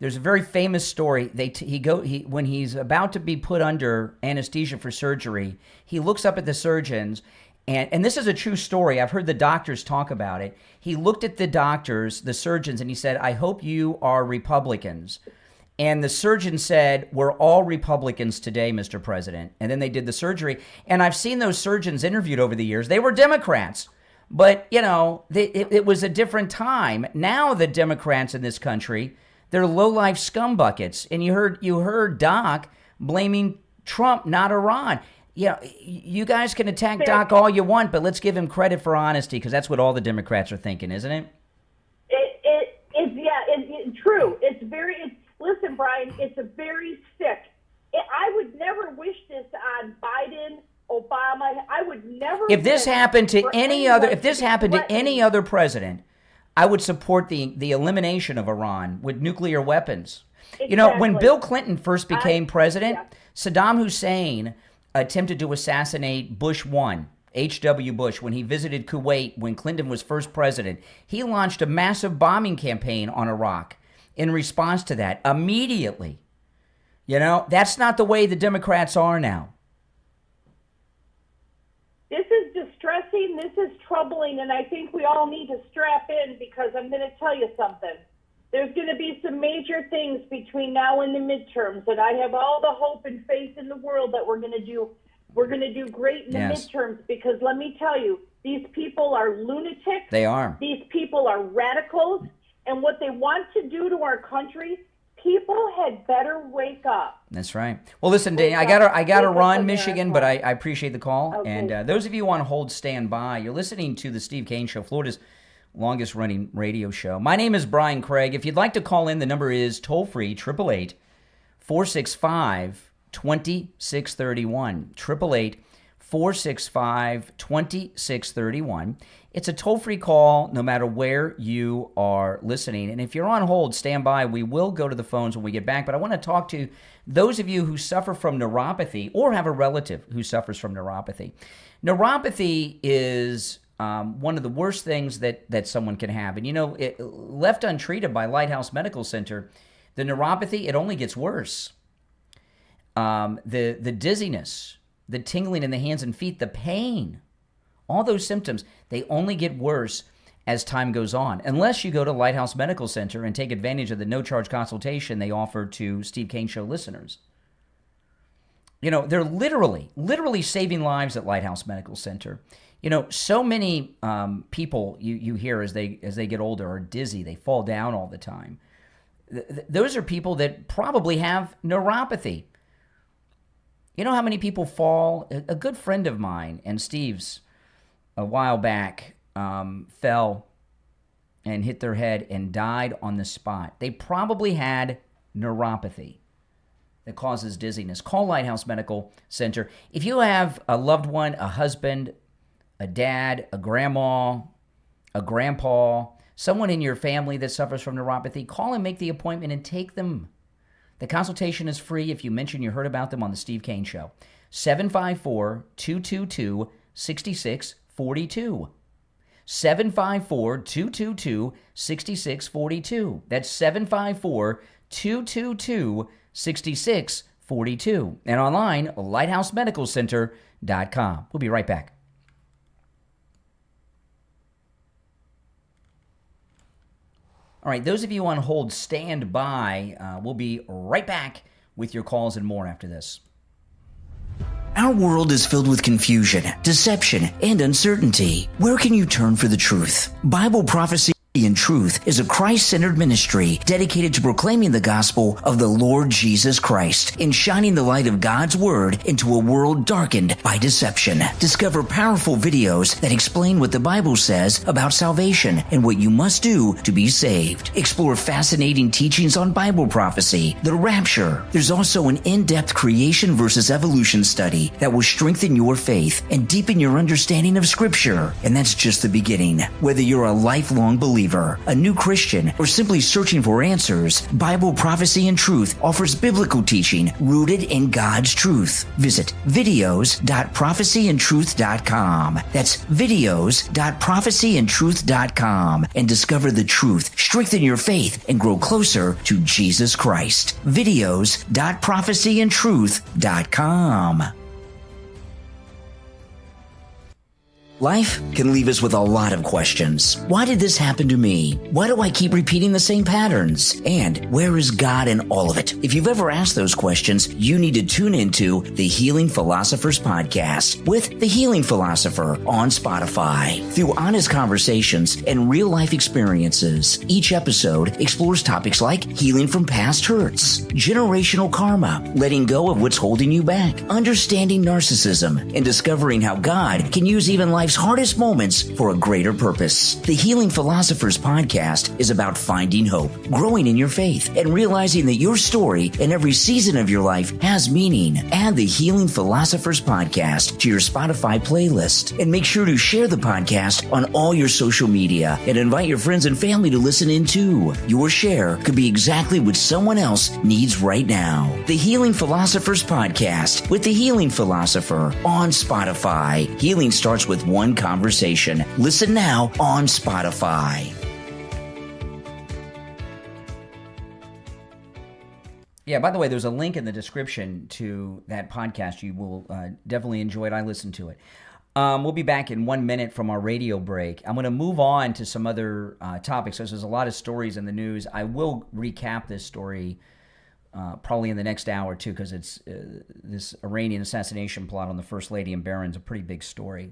there's a very famous story. When he's about to be put under anesthesia for surgery, he looks up at the surgeons, and this is a true story. I've heard the doctors talk about it. He looked at the doctors, the surgeons, and he said, "I hope you are Republicans." And the surgeon said, we're all Republicans today, Mr. President. And then they did the surgery. And I've seen those surgeons interviewed over the years. They were Democrats. But, you know, it was a different time. Now the Democrats in this country, they're low-life scumbuckets. And you heard Doc blaming Trump, not Iran. Yeah, you guys can attack Doc all you want, but let's give him credit for honesty, because that's what all the Democrats are thinking, isn't it? It's true. Listen, Brian, it's a very sick. I would never wish this on Biden, Obama. I would never. If this happened to any other president, I would support the elimination of Iran with nuclear weapons. Exactly. You know, when Bill Clinton first became president, Saddam Hussein attempted to assassinate Bush 1. H.W. Bush, when he visited Kuwait when Clinton was first president. He launched a massive bombing campaign on Iraq in response to that immediately. You know, that's not the way the Democrats are now. This is distressing. This is troubling. And I think we all need to strap in, because I'm going to tell you something. There's going to be some major things between now and the midterms, and I have all the hope and faith in the world that we're going to do great in the midterms, because let me tell you, these people are lunatics. They are. These people are radicals, and what they want to do to our country, people had better wake up. That's right. Well, listen, Dana, I gotta run, Michigan, but I appreciate the call. Okay. And those of you on hold, stand by. You're listening to the Steve Kane Show, Florida's longest running radio show. My name is Brian Craig. If you'd like to call in, the number is toll free, 888-465-2631. 888-465-2631. It's a toll-free call no matter where you are listening. And if you're on hold, stand by. We will go to the phones when we get back. But I want to talk to those of you who suffer from neuropathy or have a relative who suffers from neuropathy. Neuropathy is one of the worst things that someone can have. And, you know, left untreated by Lighthouse Medical Center, the neuropathy, it only gets worse. The dizziness, the tingling in the hands and feet, the pain, all those symptoms, they only get worse as time goes on, unless you go to Lighthouse Medical Center and take advantage of the no-charge consultation they offer to Steve Kane Show listeners. You know, they're literally saving lives at Lighthouse Medical Center. You know, so many people you hear as they get older are dizzy. They fall down all the time. Those are people that probably have neuropathy. You know how many people fall? A good friend of mine and Steve's a while back fell and hit their head and died on the spot. They probably had neuropathy that causes dizziness. Call Lighthouse Medical Center. If you have a loved one, a husband, a dad, a grandma, a grandpa, someone in your family that suffers from neuropathy, call and make the appointment and take them. The consultation is free if you mention you heard about them on the Steve Kane Show. 754-222-6642. 754-222-6642. That's 754-222-6642. And online, lighthousemedicalcenter.com. We'll be right back. All right, those of you on hold, stand by. We'll be right back with your calls and more after this. Our world is filled with confusion, deception, and uncertainty. Where can you turn for the truth? Bible Prophecy and Truth is a Christ-centered ministry dedicated to proclaiming the gospel of the Lord Jesus Christ and shining the light of God's Word into a world darkened by deception. Discover powerful videos that explain what the Bible says about salvation and what you must do to be saved. Explore fascinating teachings on Bible prophecy, the rapture. There's also an in-depth creation versus evolution study that will strengthen your faith and deepen your understanding of Scripture. And that's just the beginning. Whether you're a lifelong believer, a new Christian, or simply searching for answers, Bible Prophecy and Truth offers biblical teaching rooted in God's truth. Visit videos.prophecyandtruth.com. That's videos.prophecyandtruth.com and discover the truth, strengthen your faith, and grow closer to Jesus Christ. Videos.prophecyandtruth.com. Life can leave us with a lot of questions. Why did this happen to me? Why do I keep repeating the same patterns? And where is God in all of it? If you've ever asked those questions, you need to tune into the Healing Philosophers Podcast with The Healing Philosopher on Spotify. Through honest conversations and real-life experiences, each episode explores topics like healing from past hurts, generational karma, letting go of what's holding you back, understanding narcissism, and discovering how God can use even life's hardest moments for a greater purpose. The Healing Philosophers Podcast is about finding hope, growing in your faith, and realizing that your story and every season of your life has meaning. Add the Healing Philosophers Podcast to your Spotify playlist, and make sure to share the podcast on all your social media and invite your friends and family to listen in too. Your share could be exactly what someone else needs right now. The Healing Philosophers Podcast with the Healing Philosopher on Spotify. Healing starts with one conversation. Listen now on Spotify. Yeah, by the way, there's a link in the description to that podcast. You will definitely enjoy it. I listened to it. We'll be back in 1 minute from our radio break. I'm going to move on to some other topics. There's a lot of stories in the news. I will recap this story probably in the next hour or two, because it's this Iranian assassination plot on the First Lady and Barron's a pretty big story.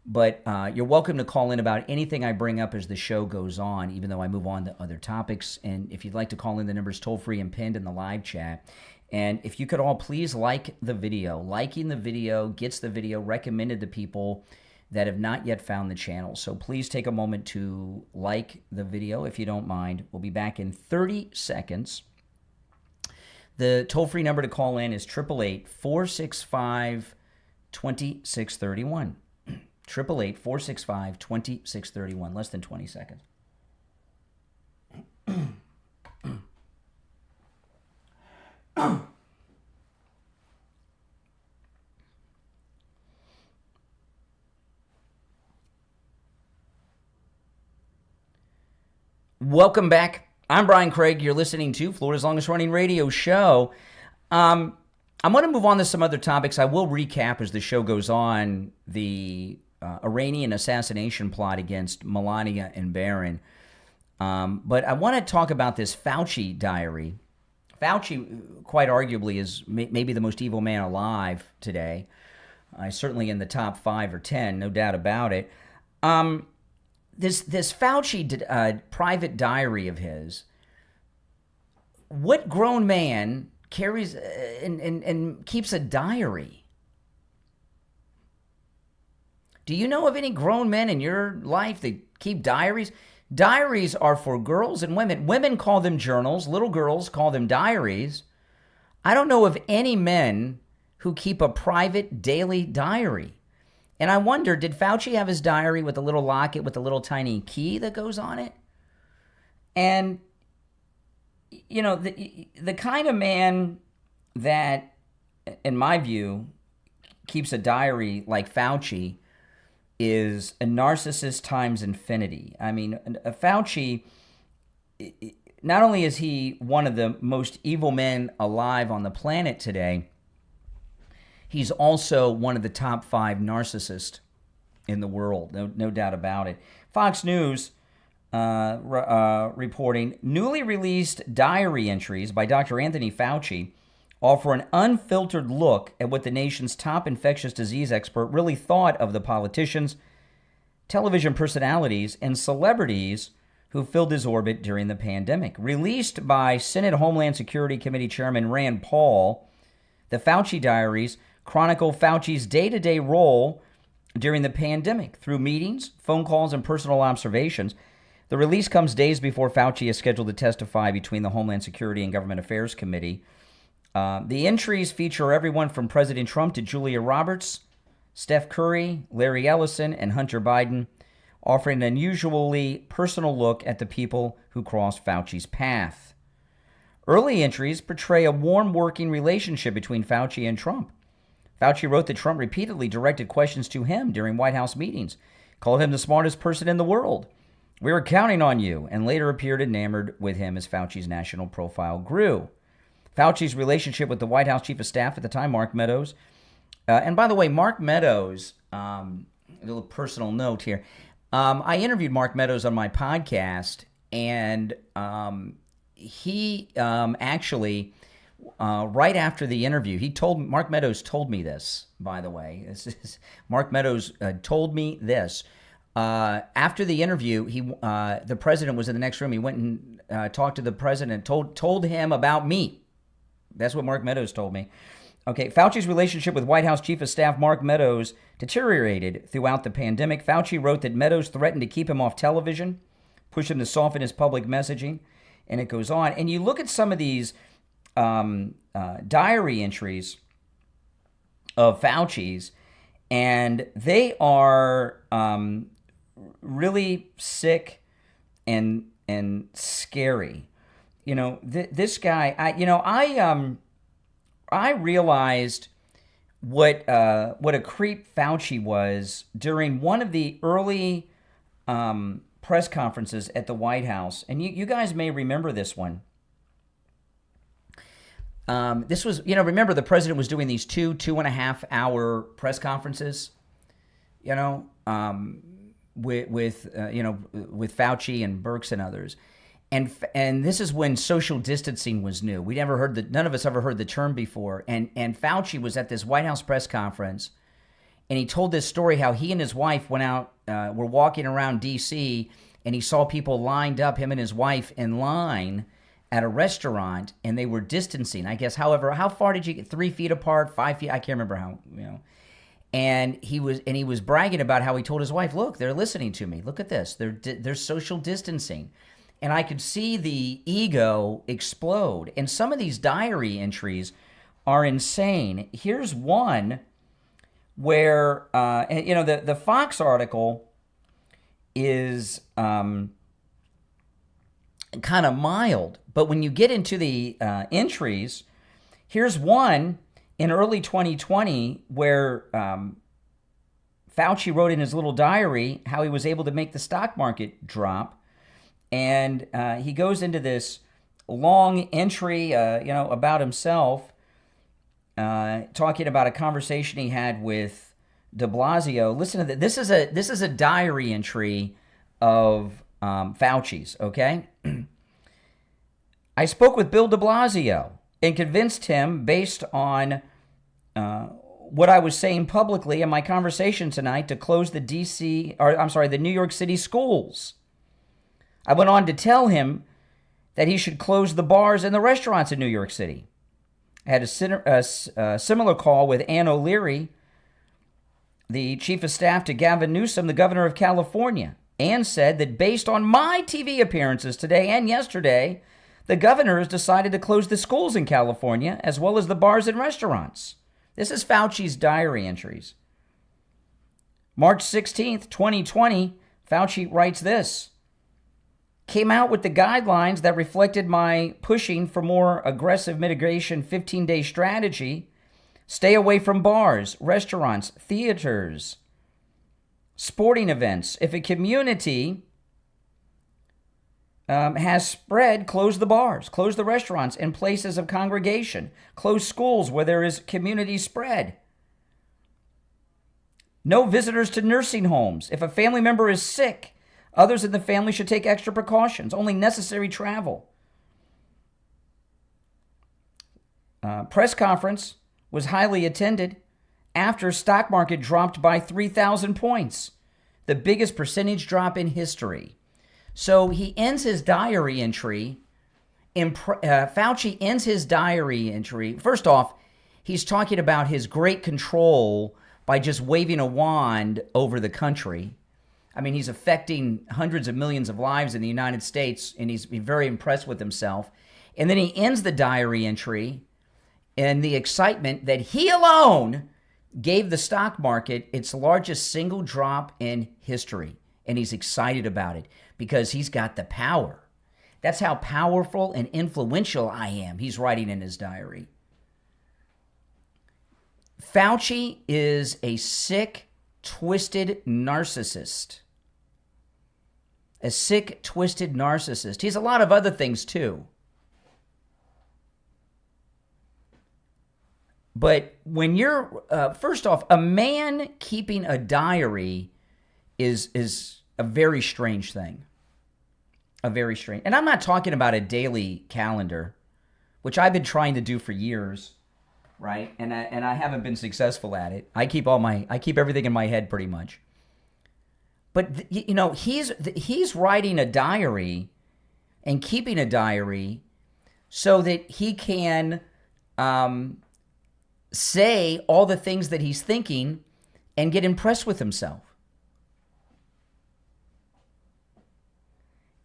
But you're welcome to call in about anything I bring up as the show goes on, even though I move on to other topics. And if you'd like to call in, the number's toll-free and pinned in the live chat. And if you could all please like the video. Liking the video gets the video recommended to people that have not yet found the channel. So please take a moment to like the video if you don't mind. We'll be back in 30 seconds. The toll-free number to call in is 888-465-2631. 888-465-2631. Less than 20 seconds. Welcome back. I'm Brian Craig. You're listening to Florida's longest running radio show. I'm going to move on to some other topics. I will recap as the show goes on the Iranian assassination plot against Melania and Barron. But I want to talk about this Fauci diary. Fauci, quite arguably, is maybe the most evil man alive today. Certainly in the top 5 or 10, no doubt about it. This Fauci private diary of his, what grown man carries and keeps a diary? Do you know of any grown men in your life that keep diaries? Diaries are for girls and women. Women call them journals. Little girls call them diaries. I don't know of any men who keep a private daily diary. And I wonder, did Fauci have his diary with a little locket with a little tiny key that goes on it? And, you know, the kind of man that, in my view, keeps a diary like Fauci is a narcissist times infinity. I mean, Fauci, not only is he one of the most evil men alive on the planet today, he's also one of the top 5 narcissists in the world, no doubt about it. Fox News reporting, newly released diary entries by Dr. Anthony Fauci offer an unfiltered look at what the nation's top infectious disease expert really thought of the politicians, television personalities, and celebrities who filled his orbit during the pandemic. Released by Senate Homeland Security Committee Chairman Rand Paul, the Fauci diaries chronicle Fauci's day-to-day role during the pandemic through meetings, phone calls, and personal observations. The release comes days before Fauci is scheduled to testify between the Homeland Security and Government Affairs Committee. The entries feature everyone from President Trump to Julia Roberts, Steph Curry, Larry Ellison, and Hunter Biden, offering an unusually personal look at the people who crossed Fauci's path. Early entries portray a warm working relationship between Fauci and Trump. Fauci wrote that Trump repeatedly directed questions to him during White House meetings, called him the smartest person in the world. We were counting on you, and later appeared enamored with him as Fauci's national profile grew. Fauci's relationship with the White House Chief of Staff at the time, Mark Meadows. And by the way, Mark Meadows, a little personal note here. I interviewed Mark Meadows on my podcast, and he actually, right after the interview, Mark Meadows told me this, by the way. Mark Meadows told me this. After the interview, the president was in the next room. He went and talked to the president, told him about me. That's what Mark Meadows told me. Okay, Fauci's relationship with White House Chief of Staff Mark Meadows deteriorated throughout the pandemic. Fauci wrote that Meadows threatened to keep him off television, push him to soften his public messaging, and it goes on. And you look at some of these diary entries of Fauci's, and they are really sick and scary. You know, this guy. I realized what a creep Fauci was during one of the early press conferences at the White House, and you guys may remember this one. This was, remember the president was doing these 2.5 hour press conferences, with Fauci and Birx and others. And this is when social distancing was new. None of us ever heard the term before. And Fauci was at this White House press conference, and he told this story how he and his wife went out, were walking around D.C., and he saw people lined up, him and his wife in line at a restaurant, and they were distancing. I guess, however, how far did you get? 3 feet apart, 5 feet? I can't remember how. And he was bragging about how he told his wife, "Look, they're listening to me. Look at this. They're social distancing." And I could see the ego explode. And some of these diary entries are insane. Here's one where, the Fox article is kind of mild. But when you get into the entries, here's one in early 2020 where Fauci wrote in his little diary how he was able to make the stock market drop. And he goes into this long entry, about himself, talking about a conversation he had with de Blasio. Listen to this. This is a diary entry of Fauci's, okay? I spoke with Bill de Blasio and convinced him, based on what I was saying publicly in my conversation tonight, to close the New York City schools. I went on to tell him that he should close the bars and the restaurants in New York City. I had a similar call with Ann O'Leary, the chief of staff to Gavin Newsom, the governor of California. Ann said that based on my TV appearances today and yesterday, the governor has decided to close the schools in California as well as the bars and restaurants. This is Fauci's diary entries. March 16th, 2020, Fauci writes this. Came out with the guidelines that reflected my pushing for more aggressive mitigation 15-day strategy. Stay away from bars, restaurants, theaters, sporting events. If a community has spread, close the bars, close the restaurants and places of congregation, close schools where there is community spread. No visitors to nursing homes. If a family member is sick, others in the family should take extra precautions. Only necessary travel. Press conference was highly attended after stock market dropped by 3,000 points, the biggest percentage drop in history. So he ends his diary entry. Fauci ends his diary entry. First off, he's talking about his great control by just waving a wand over the country. I mean, he's affecting hundreds of millions of lives in the United States, and he's very impressed with himself. And then he ends the diary entry in the excitement that he alone gave the stock market its largest single drop in history. And he's excited about it because he's got the power. That's how powerful and influential I am, he's writing in his diary. Fauci is a sick, twisted narcissist. A sick, twisted narcissist. He's a lot of other things too. But when you're, first off, a man keeping a diary is a very strange thing. A very strange. And I'm not talking about a daily calendar, which I've been trying to do for years, right? And I haven't been successful at it. I keep everything in my head pretty much. But he's writing a diary and keeping a diary so that he can say all the things that he's thinking and get impressed with himself.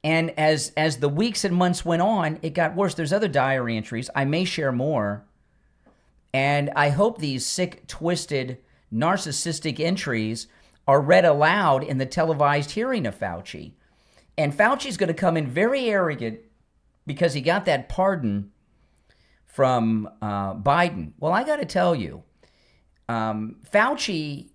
And as the weeks and months went on, it got worse. There's other diary entries. I may share more. And I hope these sick, twisted, narcissistic entries are read aloud in the televised hearing of Fauci. And Fauci's going to come in very arrogant because he got that pardon from Biden. Well, I got to tell you, Fauci,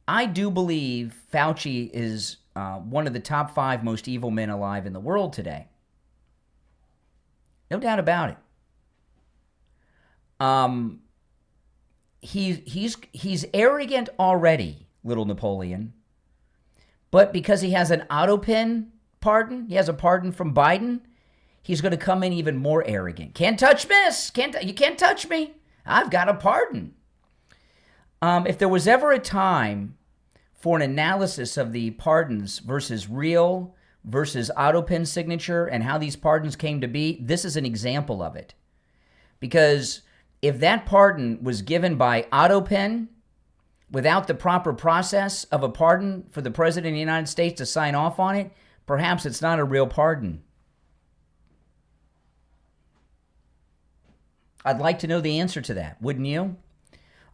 I do believe Fauci is one of the top 5 most evil men alive in the world today. No doubt about it. He's arrogant already, little Napoleon. But because he has an autopin pardon, he has a pardon from Biden, he's going to come in even more arrogant. Can't touch this. You can't touch me. I've got a pardon. If there was ever a time for an analysis of the pardons versus real versus autopin signature and how these pardons came to be, this is an example of it. Because if that pardon was given by autopin without the proper process of a pardon for the President of the United States to sign off on it, perhaps it's not a real pardon. I'd like to know the answer to that, wouldn't you?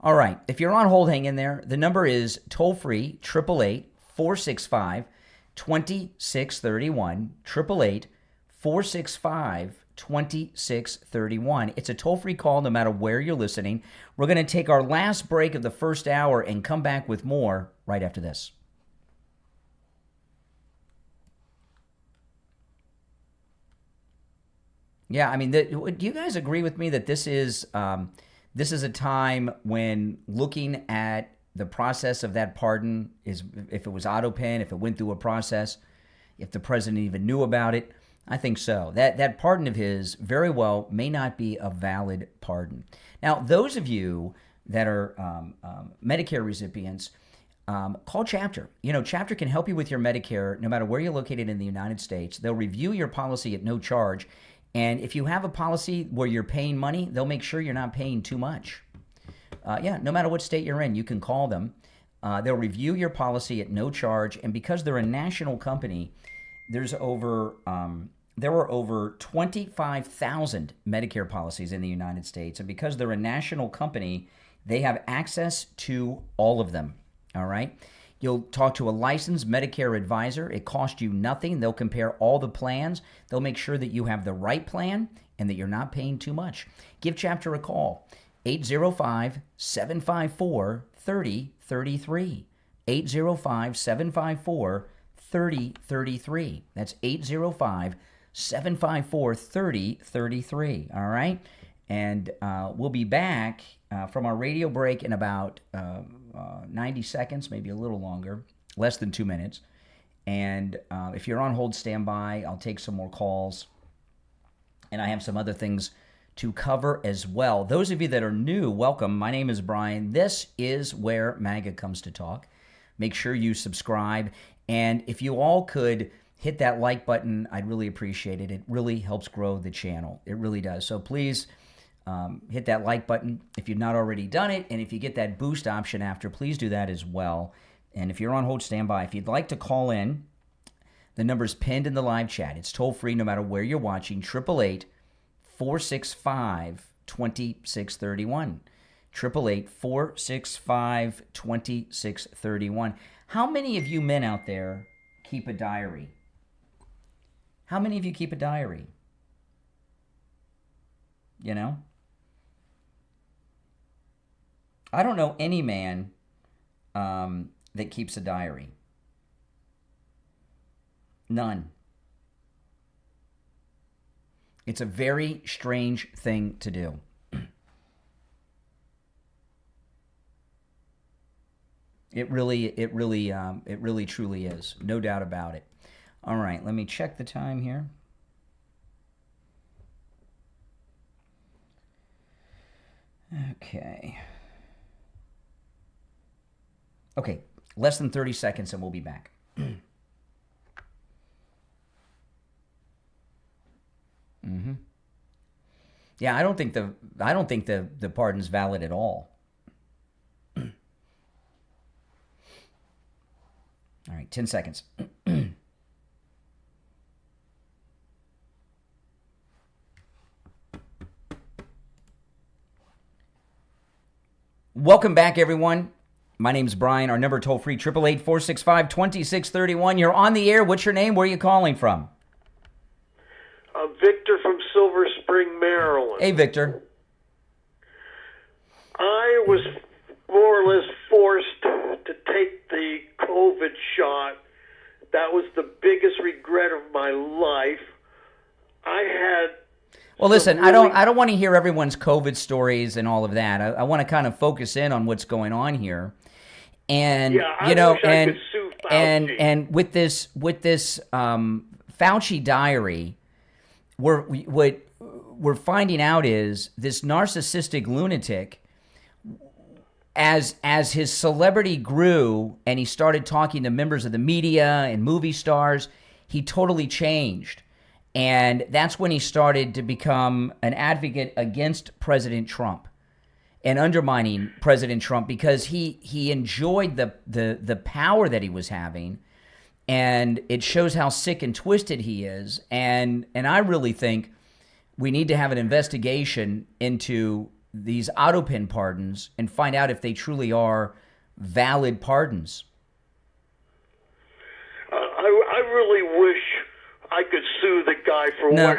All right, if you're on hold, hang in there. The number is toll-free, 888-465-2631, 888-465-2631. It's a toll-free call no matter where you're listening. We're going to take our last break of the first hour and come back with more right after this. Yeah, I mean, do you guys agree with me that this is a time when looking at the process of that pardon, is if it was autopin, if it went through a process, if the president even knew about it? I think so. That pardon of his very well may not be a valid pardon. Now, those of you that are Medicare recipients, call Chapter. Chapter can help you with your Medicare no matter where you're located in the United States. They'll review your policy at no charge. And if you have a policy where you're paying money, they'll make sure you're not paying too much. No matter what state you're in, you can call them. They'll review your policy at no charge. And because they're a national company, there are over 25,000 Medicare policies in the United States. And because they're a national company, they have access to all of them. All right? You'll talk to a licensed Medicare advisor. It costs you nothing. They'll compare all the plans. They'll make sure that you have the right plan and that you're not paying too much. Give Chapter a call, 805-754-3033, 805-754-3033. That's 805-754-3033, all right? And we'll be back from our radio break in about 90 seconds, maybe a little longer, less than 2 minutes. And if you're on hold, stand by. I'll take some more calls. And I have some other things to cover as well. Those of you that are new, welcome. My name is Brian. This is where MAGA comes to talk. Make sure you subscribe. And if you all could hit that like button, I'd really appreciate it. It really helps grow the channel. It really does. So please hit that like button if you've not already done it. And if you get that boost option after, please do that as well. And if you're on hold, stand by. If you'd like to call in, the number's pinned in the live chat. It's toll free no matter where you're watching, 888-465-2631. 888-465-2631. How many of you men out there keep a diary? How many of you keep a diary? You know? I don't know any man that keeps a diary. None. It's a very strange thing to do. It really truly is. No doubt about it. All right, let me check the time here. Okay, less than 30 seconds and we'll be back. Yeah, I don't think the pardon's valid at all. All right, 10 seconds. Welcome back, everyone. My name's Brian. Our number toll-free, 888-465-2631. You're on the air. What's your name? Where are you calling from? Victor from Silver Spring, Maryland. Hey, Victor. I was more or less forced to take the COVID shot. That was the biggest regret of my life. I had... Well, listen, I don't want to hear everyone's COVID stories and all of that. I want to kind of focus in on what's going on here. And yeah, I wish I could sue Fauci. And with this Fauci diary, what we're finding out is this narcissistic lunatic, as his celebrity grew and he started talking to members of the media and movie stars, he totally changed. And that's when he started to become an advocate against President Trump and undermining President Trump because he enjoyed the power that he was having. And it shows how sick and twisted he is. And I really think we need to have an investigation into these autopin pardons and find out if they truly are valid pardons. I really wish I could sue the guy for no, what.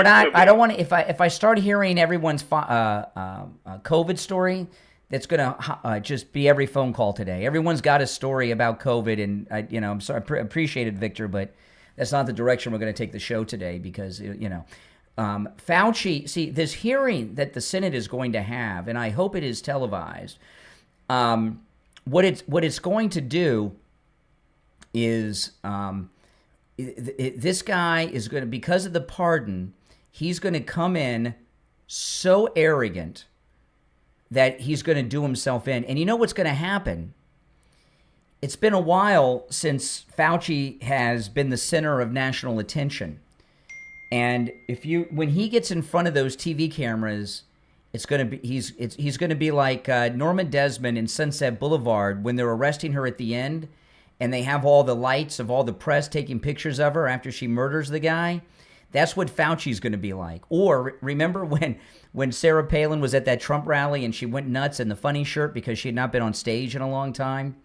I don't want to. If I start hearing everyone's COVID story, that's gonna just be every phone call today. Everyone's got a story about COVID, and I'm sorry, I appreciate it, Victor, but that's not the direction we're going to take the show today because Fauci. See, this hearing that the Senate is going to have, and I hope it is televised. What it's going to do is. This guy is going to, because of the pardon, he's going to come in so arrogant that he's going to do himself in. And you know what's going to happen? It's been a while since Fauci has been the center of national attention. And when he gets in front of those TV cameras, it's going to be he's going to be like Norma Desmond in Sunset Boulevard when they're arresting her at the end. And they have all the lights of all the press taking pictures of her after she murders the guy. That's what Fauci's going to be like. Or remember when Sarah Palin was at that Trump rally and she went nuts in the funny shirt because she had not been on stage in a long time?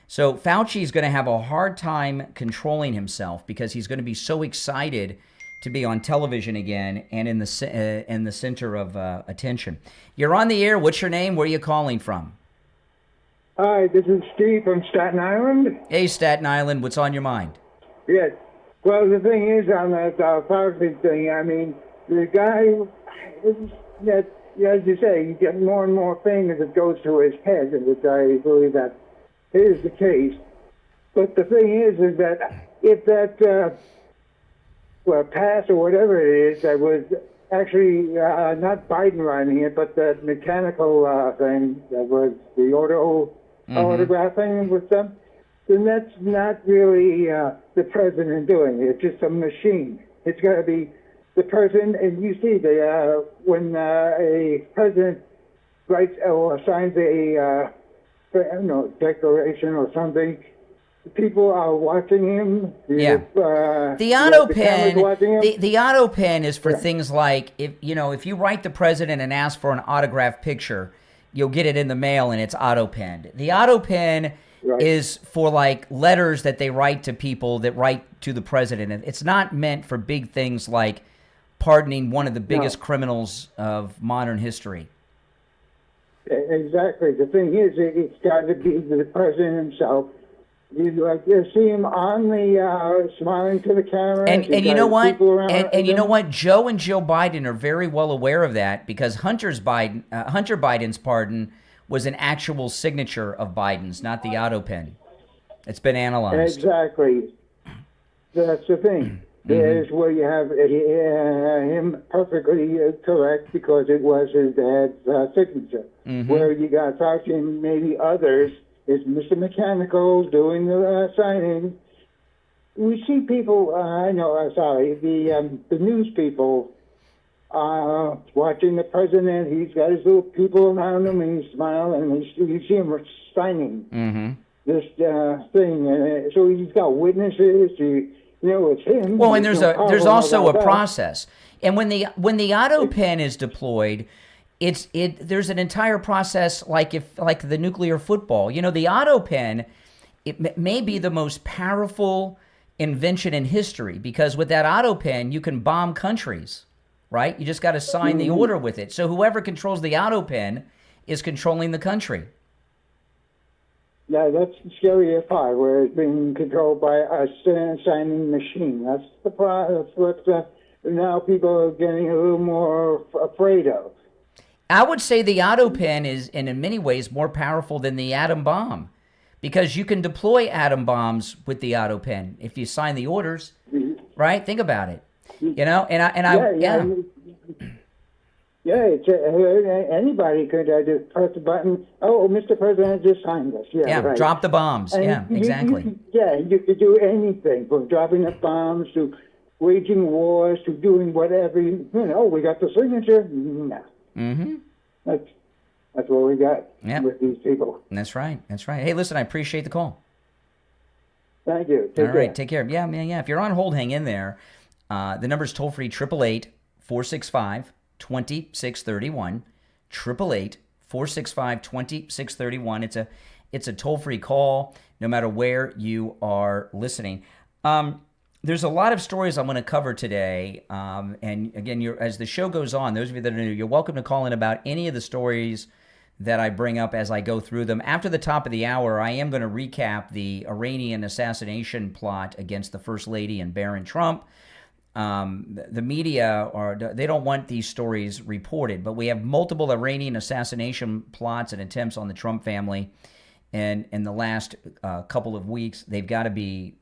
So Fauci's going to have a hard time controlling himself because he's going to be so excited to be on television again and in the center of attention. You're on the air. What's your name? Where are you calling from? Hi, this is Steve from Staten Island. Hey, Staten Island, what's on your mind? Yes. Well, the thing is on that Fauci thing, I mean, the guy, as you say, you get more and more famous it goes to his head, which I believe that is the case. But the thing is that if that, pass or whatever it is, that was actually not Biden writing it, but the mechanical thing that was the autographing with them, then that's not really the president doing it. It's just a machine. It's got to be the person, and you see when a president writes or signs a declaration or something, people are watching him. Yeah. The auto pen. The auto pen is for things like if you write the president and ask for an autographed picture, you'll get it in the mail and it's auto penned. The auto pen is for like letters that they write to people that write to the president. And it's not meant for big things like pardoning one of the biggest criminals of modern history. Exactly. The thing is, it's got to be the president himself. You see him on the smiling to the camera. And you know what? And you know what? Joe and Jill Biden are very well aware of that because Hunter Biden's pardon was an actual signature of Biden's, not the auto pen. It's been analyzed. Exactly. That's the thing. There's where you have him perfectly correct because it was his dad's signature. Where you got Fauci and maybe others is Mr. Mechanical doing the signing. We see people, the news people watching the president. He's got his little people around him, and he's smiling, and you see him signing this thing. And so he's got witnesses. It's him. Well, and there's also a process. And when the auto pen is deployed, there's an entire process like the nuclear football. The auto pen, it may be the most powerful invention in history, because with that auto pen you can bomb countries, right? You just got to sign the order with it. So whoever controls the auto pen is controlling the country. Yeah, that's the scarier part, where it's being controlled by a signing machine. That's what now people are getting a little more afraid of. I would say the auto pen is, and in many ways, more powerful than the atom bomb, because you can deploy atom bombs with the auto pen if you sign the orders, right? Think about it. It's anybody could just press the button. Oh, Mr. President just signed this. Yeah, right. Drop the bombs. And exactly. You could do anything from dropping the bombs to waging wars to doing whatever. We got the signature. No. That's what we got with these people. That's right. Hey, listen, I appreciate the call. Thank you. All right, take care. Yeah. If you're on hold, hang in there. The number's toll free, 888-465-2631. 888-465-2631. It's a toll free call, no matter where you are listening. There's a lot of stories I'm going to cover today. And again, as the show goes on, those of you that are new, you're welcome to call in about any of the stories that I bring up as I go through them. After the top of the hour, I am going to recap the Iranian assassination plot against the First Lady and Barron Trump. The media they don't want these stories reported, but we have multiple Iranian assassination plots and attempts on the Trump family, and in the last couple of weeks, they've got to be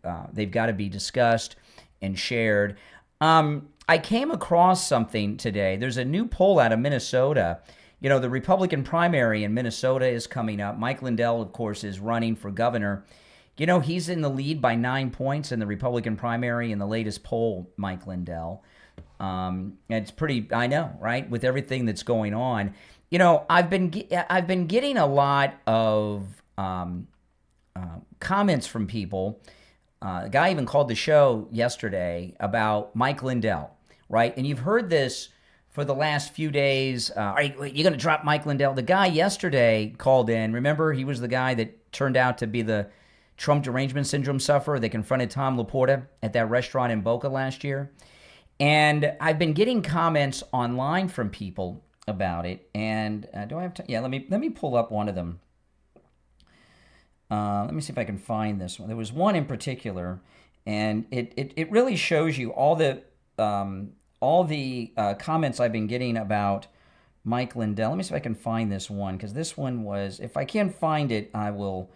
discussed and shared. I came across something today. There's a new poll out of Minnesota. The Republican primary in Minnesota is coming up. Mike Lindell, of course, is running for governor. He's in the lead by 9 points in the Republican primary in the latest poll, Mike Lindell. It's pretty, I know, right? With everything that's going on. I've been getting a lot of comments from people. A guy even called the show yesterday about Mike Lindell, right? And you've heard this for the last few days. Are you going to drop Mike Lindell? The guy yesterday called in. Remember, he was the guy that turned out to be the Trump derangement syndrome sufferer that confronted Tom Laporta at that restaurant in Boca last year. And I've been getting comments online from people about it. And do I have time? Yeah, let me pull up one of them. Let me see if I can find this one. There was one in particular, and it really shows you all the comments I've been getting about Mike Lindell. Let me see if I can find this one, because this one was, if I can't find it, I will.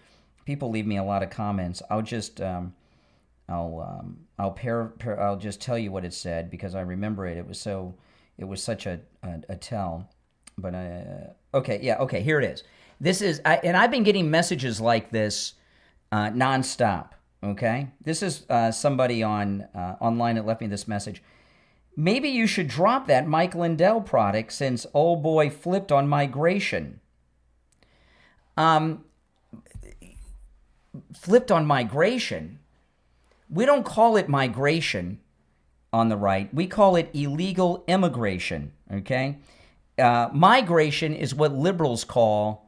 People leave me a lot of comments. I'll just I'll just tell you what it said, because I remember it. It was such a tell. But okay, here it is. This is and I've been getting messages like this nonstop. Okay, this is somebody online that left me this message. Maybe you should drop that Mike Lindell product since old boy flipped on migration. Flipped on migration. We don't call it migration on the right. We call it illegal immigration, okay? Migration is what liberals call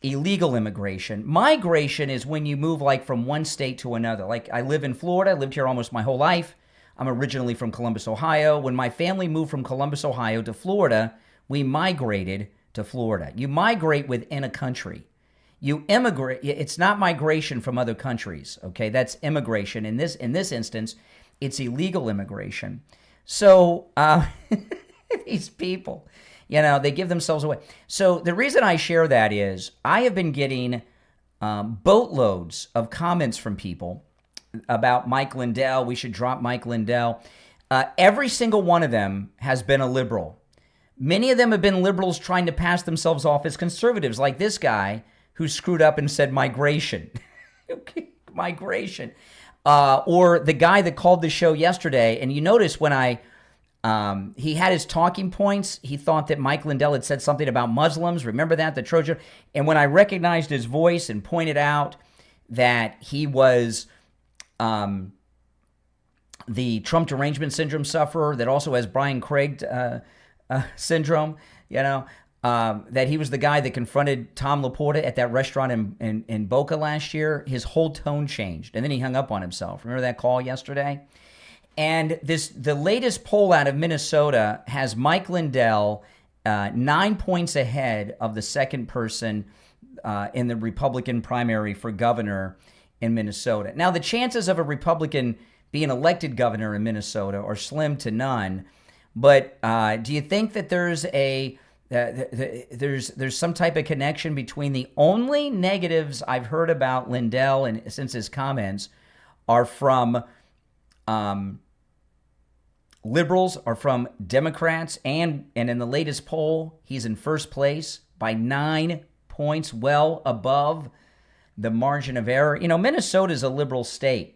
illegal immigration. Migration is when you move like from one state to another. Like I live in Florida. I lived here almost my whole life. I'm originally from Columbus, Ohio. When my family moved from Columbus, Ohio to Florida, we migrated to Florida. You migrate within a country. You immigrate. It's not migration from other countries, okay? That's immigration. In this instance, it's illegal immigration. So these people, They give themselves away. So the reason I share that is I have been getting boatloads of comments from people about Mike Lindell. We should drop Mike Lindell. Every single one of them has been a liberal. Many of them have been liberals trying to pass themselves off as conservatives, like this guy who screwed up and said migration. Migration. Or the guy that called the show yesterday, and you notice when he had his talking points, he thought that Mike Lindell had said something about Muslims. Remember that, the Trojan? And when I recognized his voice and pointed out that he was the Trump derangement syndrome sufferer that also has Brian Craig syndrome, that he was the guy that confronted Tom Laporta at that restaurant in Boca last year, his whole tone changed, and then he hung up on himself. Remember that call yesterday? And the latest poll out of Minnesota has Mike Lindell 9 points ahead of the second person in the Republican primary for governor in Minnesota. Now, the chances of a Republican being elected governor in Minnesota are slim to none. But do you think that there's there's some type of connection between the only negatives I've heard about Lindell and since his comments are from liberals, are from Democrats, and in the latest poll, he's in first place by 9 points, well above the margin of error. Minnesota is a liberal state.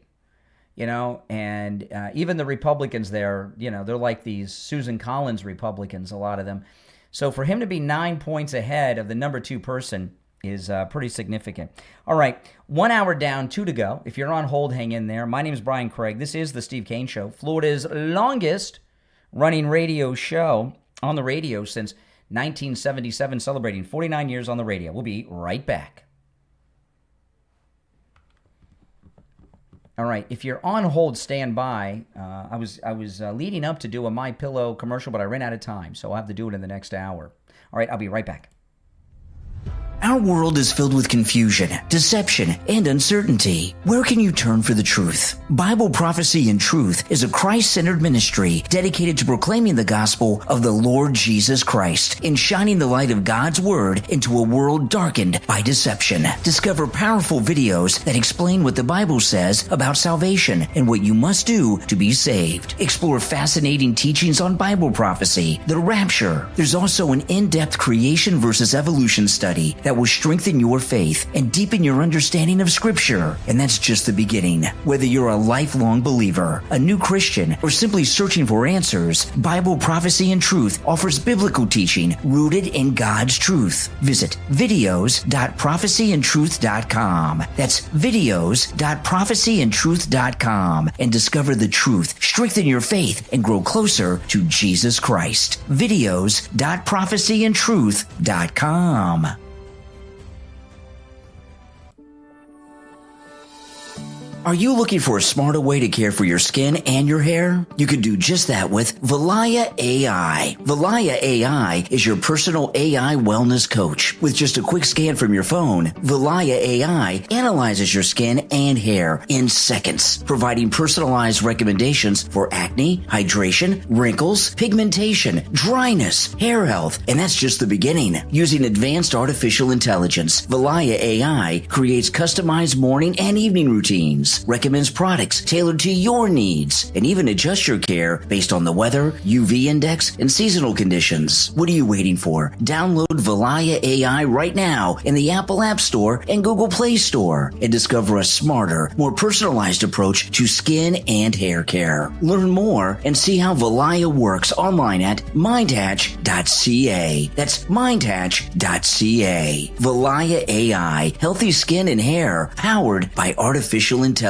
And even the Republicans there, they're like these Susan Collins Republicans, a lot of them. So for him to be 9 points ahead of the number two person is pretty significant. All right, 1 hour down, 2 to go. If you're on hold, hang in there. My name is Brian Craig. This is The Steve Kane Show, Florida's longest running radio show on the radio since 1977, celebrating 49 years on the radio. We'll be right back. All right, if you're on hold, stand by. I was leading up to do a MyPillow commercial, but I ran out of time, so I'll have to do it in the next hour. All right, I'll be right back. Our world is filled with confusion, deception, and uncertainty. Where can you turn for the truth? Bible Prophecy and Truth is a Christ-centered ministry dedicated to proclaiming the gospel of the Lord Jesus Christ and shining the light of God's Word into a world darkened by deception. Discover powerful videos that explain what the Bible says about salvation and what you must do to be saved. Explore fascinating teachings on Bible prophecy, the rapture. There's also an in-depth creation versus evolution study that will strengthen your faith and deepen your understanding of Scripture. And that's just the beginning. Whether you're a lifelong believer, a new Christian, or simply searching for answers, Bible Prophecy and Truth offers biblical teaching rooted in God's truth. Visit videos.prophecyandtruth.com. That's videos.prophecyandtruth.com and discover the truth, strengthen your faith, and grow closer to Jesus Christ. Videos.prophecyandtruth.com. Are you looking for a smarter way to care for your skin and your hair? You can do just that with Valaya AI. Valaya AI is your personal AI wellness coach. With just a quick scan from your phone, Valaya AI analyzes your skin and hair in seconds, providing personalized recommendations for acne, hydration, wrinkles, pigmentation, dryness, hair health, and that's just the beginning. Using advanced artificial intelligence, Valaya AI creates customized morning and evening routines, recommends products tailored to your needs, and even adjusts your care based on the weather, UV index, and seasonal conditions. What are you waiting for? Download Valaya AI right now in the Apple App Store and Google Play Store and discover a smarter, more personalized approach to skin and hair care. Learn more and see how Valaya works online at mindhatch.ca. That's mindhatch.ca. Valaya AI, healthy skin and hair powered by artificial intelligence.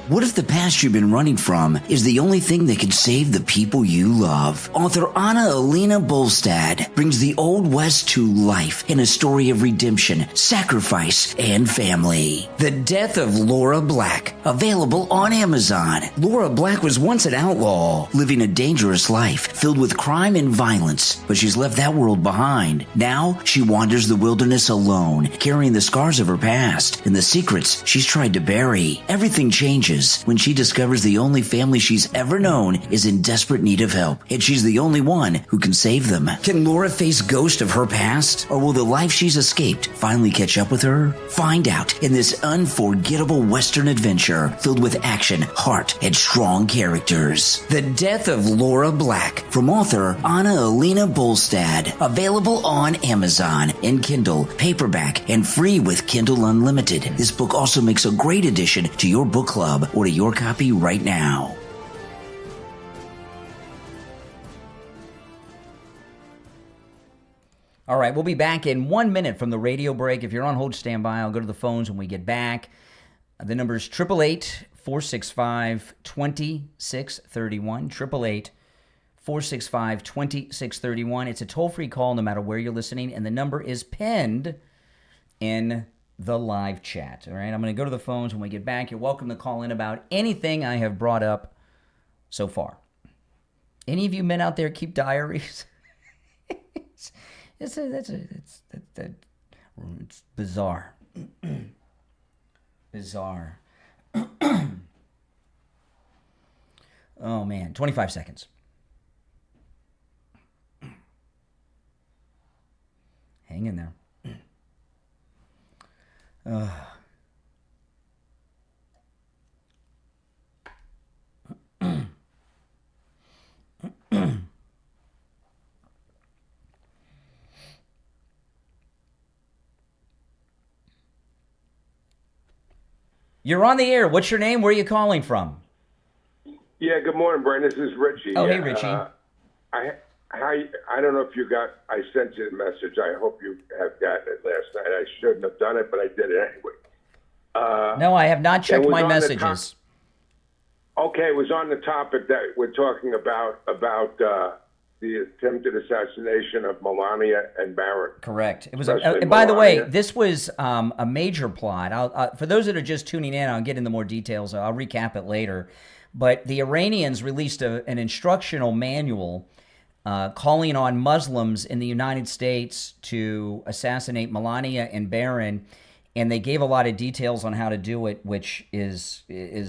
What if the past you've been running from is the only thing that can save the people you love? Author Anna Alina Bolstad brings the Old West to life in a story of redemption, sacrifice, and family. The Death of Laura Black, available on Amazon. Laura Black was once an outlaw, living a dangerous life filled with crime and violence, but she's left that world behind. Now, she wanders the wilderness alone, carrying the scars of her past and the secrets she's tried to bury. Everything changes vanishes when she discovers the only family she's ever known is in desperate need of help, and she's the only one who can save them. Can Laura face ghosts of her past, or will the life she's escaped finally catch up with her? Find out in this unforgettable Western adventure filled with action, heart, and strong characters. The Death of Laura Black, from author Anna Alina Bolstad. Available on Amazon in Kindle, paperback, and free with Kindle Unlimited. This book also makes a great addition to your book club. Order your copy right now. All right, we'll be back in 1 minute from the radio break. If you're on hold, stand by. I'll go to the phones when we get back. The number is 888-465-2631. 888-465-2631. It's a toll-free call no matter where you're listening, and the number is pinned in the live chat. All right, I'm going to go to the phones when we get back. You're welcome to call in about anything I have brought up so far. Any of you men out there keep diaries? It's bizarre. Bizarre. Oh, man. 25 seconds. Hang in there. You're on the air. What's your name? Where are you calling from? Yeah, good morning, Brian. This is Richie. Oh, hey, Richie. I don't know if you got, I sent you a message. I hope you have gotten it last night. I shouldn't have done it, but I did it anyway. No, I have not checked my messages. Okay, it was on the topic that we're talking about the attempted assassination of Melania and Barron. Correct. It was. And by the way, this was a major plot. For those that are just tuning in, I'll get into more details. I'll recap it later. But the Iranians released an instructional manual calling on Muslims in the United States to assassinate Melania and Barron, and they gave a lot of details on how to do it, which is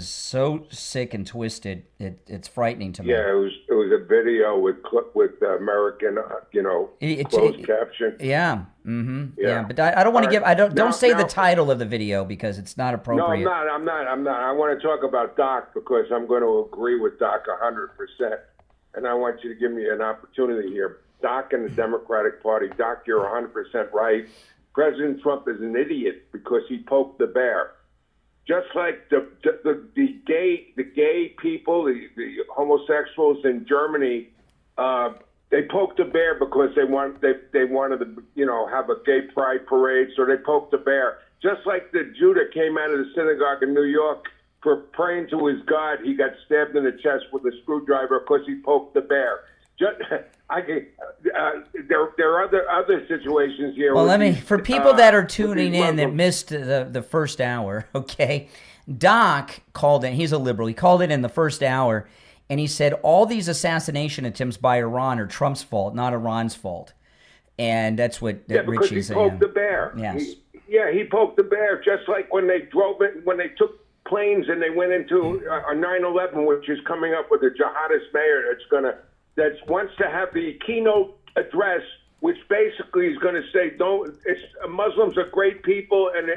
so sick and twisted. It's frightening to me. Yeah, it was a video with American, closed caption. Yeah. Mm-hmm. Yeah. But I don't want to give. Don't say the title of the video because it's not appropriate. No, I'm not. I want to talk about Doc because I'm going to agree with Doc 100%, and I want you to give me an opportunity here. Doc and the Democratic Party. Doc, you're 100% right. President Trump is an idiot because he poked the bear. Just like the gay people, the homosexuals in Germany, they poked the bear because they wanted to, have a gay pride parade, so they poked the bear. Just like the Jew that came out of the synagogue in New York for praying to his God, he got stabbed in the chest with a screwdriver because he poked the bear. There are other situations here. Well, for people that are tuning in that missed the first hour, okay, Doc called in. He's a liberal. He called in the first hour, and he said all these assassination attempts by Iran are Trump's fault, not Iran's fault. And that's what Richie's saying. Because he poked the bear. Yes. He poked the bear, just like when they took planes and they went into a 9/11, which is coming up with a jihadist mayor that wants to have the keynote address, which basically is going to say, Muslims are great people and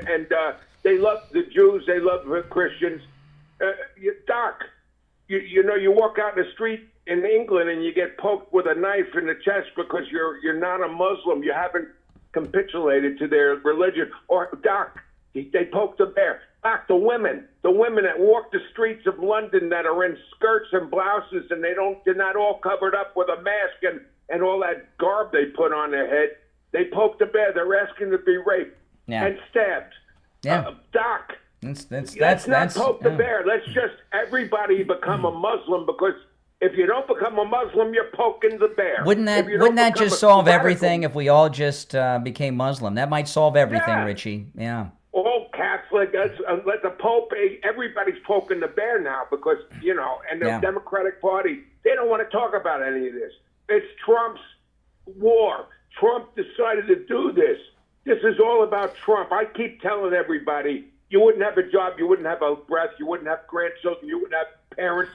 they love the Jews, they love the Christians. Doc, you walk out in the street in England and you get poked with a knife in the chest because you're not a Muslim, you haven't capitulated to their religion. Or Doc, they poked the bear. Doc, the women that walk the streets of London that are in skirts and blouses and they're not all covered up with a mask and all that garb they put on their head, they poked the bear. They're asking to be raped and stabbed. Yeah. Doc, let's not poke the bear. Let's just everybody become a Muslim, because if you don't become a Muslim, you're poking the bear. Wouldn't that just solve everything if we all just became Muslim? That might solve everything, Richie. Yeah. All Catholic, let the Pope, everybody's poking the bear now because, and the Democratic Party, they don't want to talk about any of this. It's Trump's war. Trump decided to do this. This is all about Trump. I keep telling everybody, you wouldn't have a job, you wouldn't have a breast, you wouldn't have grandchildren, you wouldn't have parents.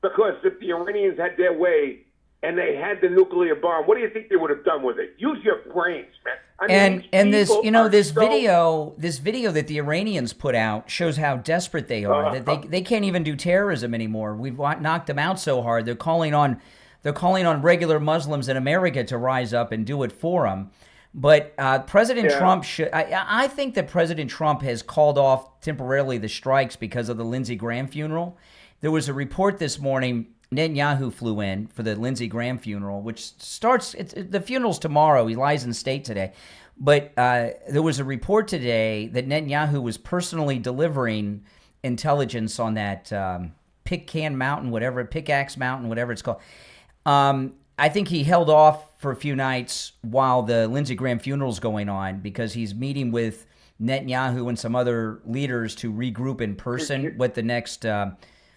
Because if the Iranians had their way and they had the nuclear bomb, what do you think they would have done with it? Use your brains, man. I mean, And this, people you know, are this so- video that the Iranians put out shows how desperate they are. That they can't even do terrorism anymore. We've knocked them out so hard. They're calling on regular Muslims in America to rise up and do it for them. But President Trump should. I think that President Trump has called off temporarily the strikes because of the Lindsey Graham funeral. There was a report this morning. Netanyahu flew in for the Lindsey Graham funeral, which starts. The funeral's tomorrow. He lies in state today. But there was a report today that Netanyahu was personally delivering intelligence on that Pickaxe Mountain, whatever it's called. I think he held off for a few nights while the Lindsey Graham funeral's going on because he's meeting with Netanyahu and some other leaders to regroup in person what the next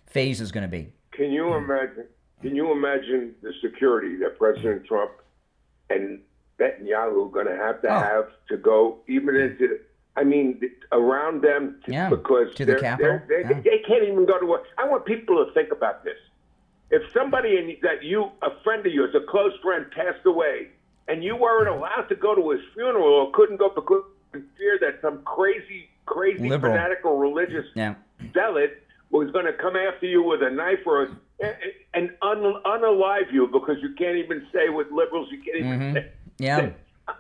phase is going to be. Can you imagine? Can you imagine the security that President Trump and Netanyahu are going to have to go even into? I mean, around them because to the Capitol. They can't even go to work. I want people to think about this. If somebody a friend of yours, a close friend, passed away, and you weren't allowed to go to his funeral or couldn't go because of fear that some crazy Liberal, fanatical religious zealot was going to come after you with a knife and unalive you because you can't even say with liberals you can't even say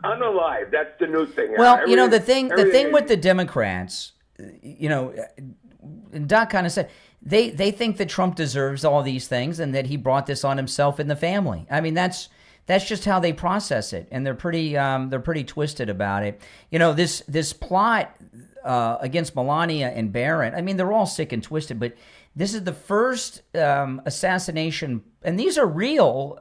unalive. That's the new thing. Well, you know the thing with the Democrats, you know, and Doc kind of said they think that Trump deserves all these things and that he brought this on himself and the family. I mean that's just how they process it, and they're pretty twisted about it. You know, this plot against Melania and Barron. I mean, they're all sick and twisted, but this is the first assassination, and these are real.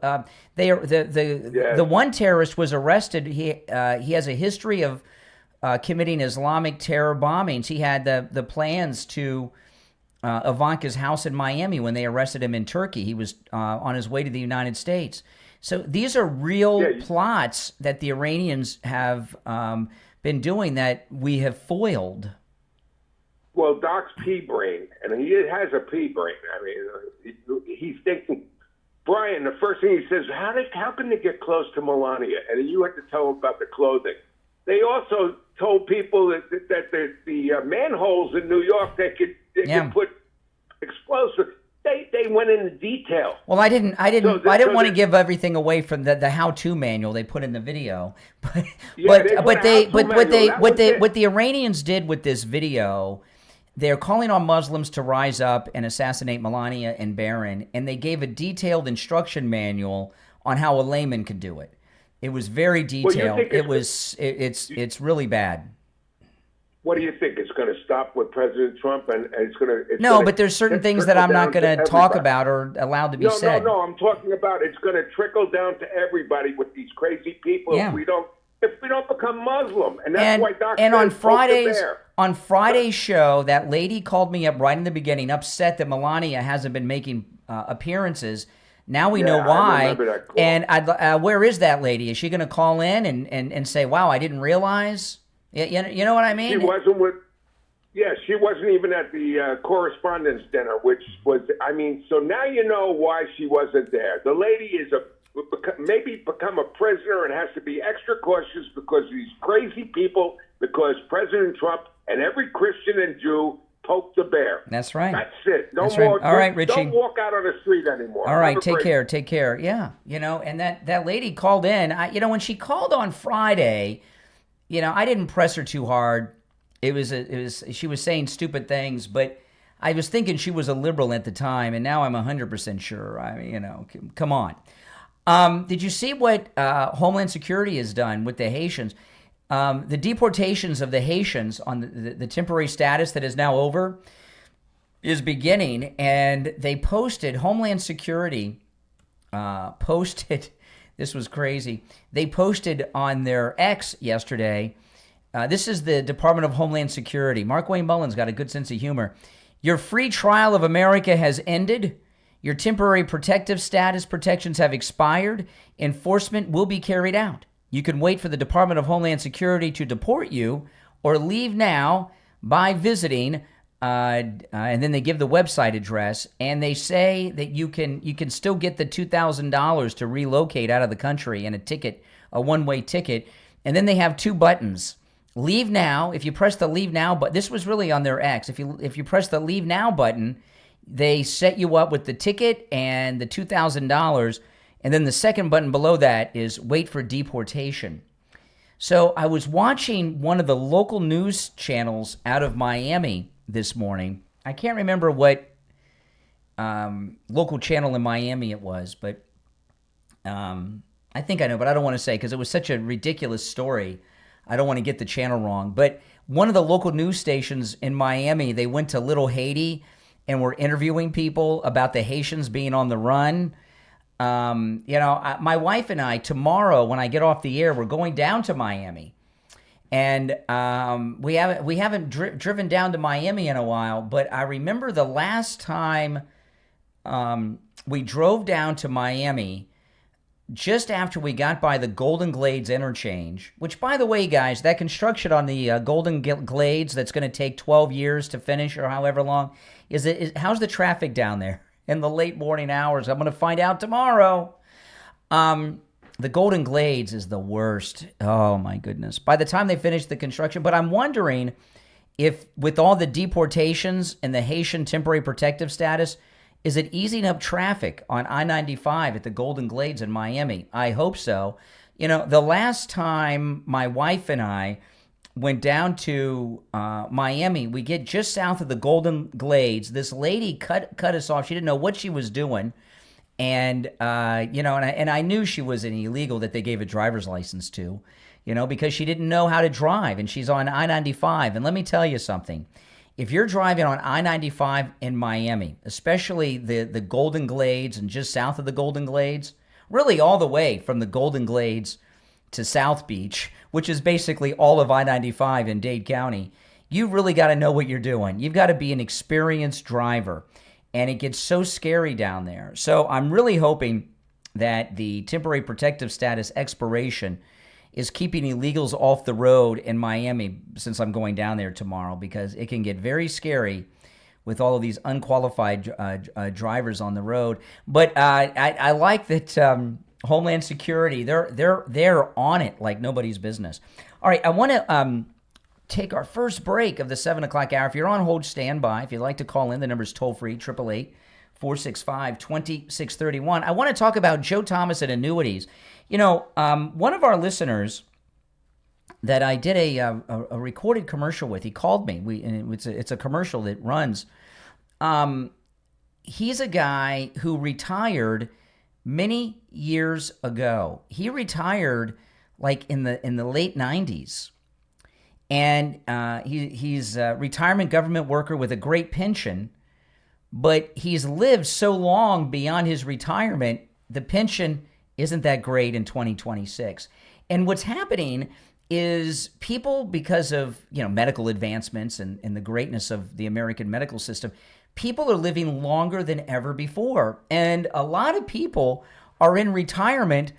They are the one terrorist was arrested. He has a history of committing Islamic terror bombings. He had the plans to Ivanka's house in Miami when they arrested him in Turkey. He was on his way to the United States. So these are real plots that the Iranians have been doing that we have foiled. Well, Doc's pea brain, and he has a pea brain. I mean, he's thinking, Brian, the first thing he says, how can they get close to Melania? And then you have to tell them about the clothing. They also told people that the manholes in New York, they could put explosives. They went into detail. Well, I didn't want to give everything away from the how-to manual they put in the video, but what the Iranians did with this video, they're calling on Muslims to rise up and assassinate Melania and Barron, and they gave a detailed instruction manual on how a layman could do it. It was very detailed. It's really bad. What do you think? It's going to stop with President Trump, and it's going to... No, but there's certain things that I'm not going to talk about or allowed to be said. No, I'm talking about it's going to trickle down to everybody with these crazy people if we don't become Muslim, and that's why Dr. And on Friday's show, that lady called me up right in the beginning, upset that Melania hasn't been making appearances. Now we know why. And where is that lady? Is she going to call in and say, "Wow, I didn't realize"? You know what I mean? She wasn't even at the correspondence dinner, which was, I mean, so now you know why she wasn't there. The lady is maybe become a prisoner and has to be extra cautious because of these crazy people, because President Trump and every Christian and Jew poke the bear. That's right. That's it. No That's more. Right. All right, Richie. Don't walk out on the street anymore. All right, take care. Yeah, you know, and that lady called in. When she called on Friday, you know, I didn't press her too hard. She was saying stupid things, but I was thinking she was a liberal at the time, and now I'm 100% sure. I mean, you know, come on. Did you see what Homeland Security has done with the Haitians? The deportations of the Haitians on the temporary status that is now over is beginning, and they posted, Homeland Security posted, this was crazy, they posted on their X yesterday, this is the Department of Homeland Security. Mark Wayne Mullins got a good sense of humor. Your free trial of America has ended. Your temporary protective status protections have expired. Enforcement will be carried out. You can wait for the Department of Homeland Security to deport you or leave now by visiting, and then they give the website address, and they say that you can still get the $2,000 to relocate out of the country and a one-way ticket. And then they have two buttons. Leave now. If you press the leave now, but this was really on their X. If you press the leave now button, they set you up with the ticket and the $2,000. And then the second button below that is wait for deportation. So I was watching one of the local news channels out of Miami this morning. I can't remember what local channel in Miami it was, but I think I know, but I don't want to say because it was such a ridiculous story. I don't want to get the channel wrong. But one of the local news stations in Miami, they went to Little Haiti and were interviewing people about the Haitians being on the run. My wife and I, tomorrow when I get off the air, we're going down to Miami. And we haven't driven down to Miami in a while, but I remember the last time we drove down to Miami, just after we got by the Golden Glades interchange, which, by the way, guys, that construction on the Golden Glades that's going to take 12 years to finish or however long, how's the traffic down there in the late morning hours? I'm going to find out tomorrow. The Golden Glades is the worst. Oh, my goodness. By the time they finish the construction, but I'm wondering if with all the deportations and the Haitian temporary protective status, is it easing up traffic on I-95 at the Golden Glades in Miami? I hope so. The last time my wife and I went down to Miami, we get just south of the Golden Glades. This lady cut us off. She didn't know what she was doing. And, I knew she was an illegal that they gave a driver's license to, because she didn't know how to drive. And she's on I-95. And let me tell you something. If you're driving on I-95 in Miami, especially the Golden Glades and just south of the Golden Glades, really all the way from the Golden Glades to South Beach, which is basically all of I-95 in Dade County, you've really got to know what you're doing. You've got to be an experienced driver, and it gets so scary down there. So I'm really hoping that the temporary protective status expiration is keeping illegals off the road in Miami since I'm going down there tomorrow, because it can get very scary with all of these unqualified drivers on the road. But I like that Homeland Security, they're on it like nobody's business. All right, I want to take our first break of the 7 o'clock hour. If you're on hold, stand by. If you'd like to call in, the number's toll-free, 888-465-2631. I want to talk about Joe Thomas and annuities. One of our listeners that I did a recorded commercial with, he called me. It's a commercial that runs. He's a guy who retired many years ago. He retired like in the late 90s. And he's a retirement government worker with a great pension, but he's lived so long beyond his retirement, the pension isn't that great in 2026. And what's happening is people, because of medical advancements and the greatness of the American medical system, people are living longer than ever before. And a lot of people are in retirement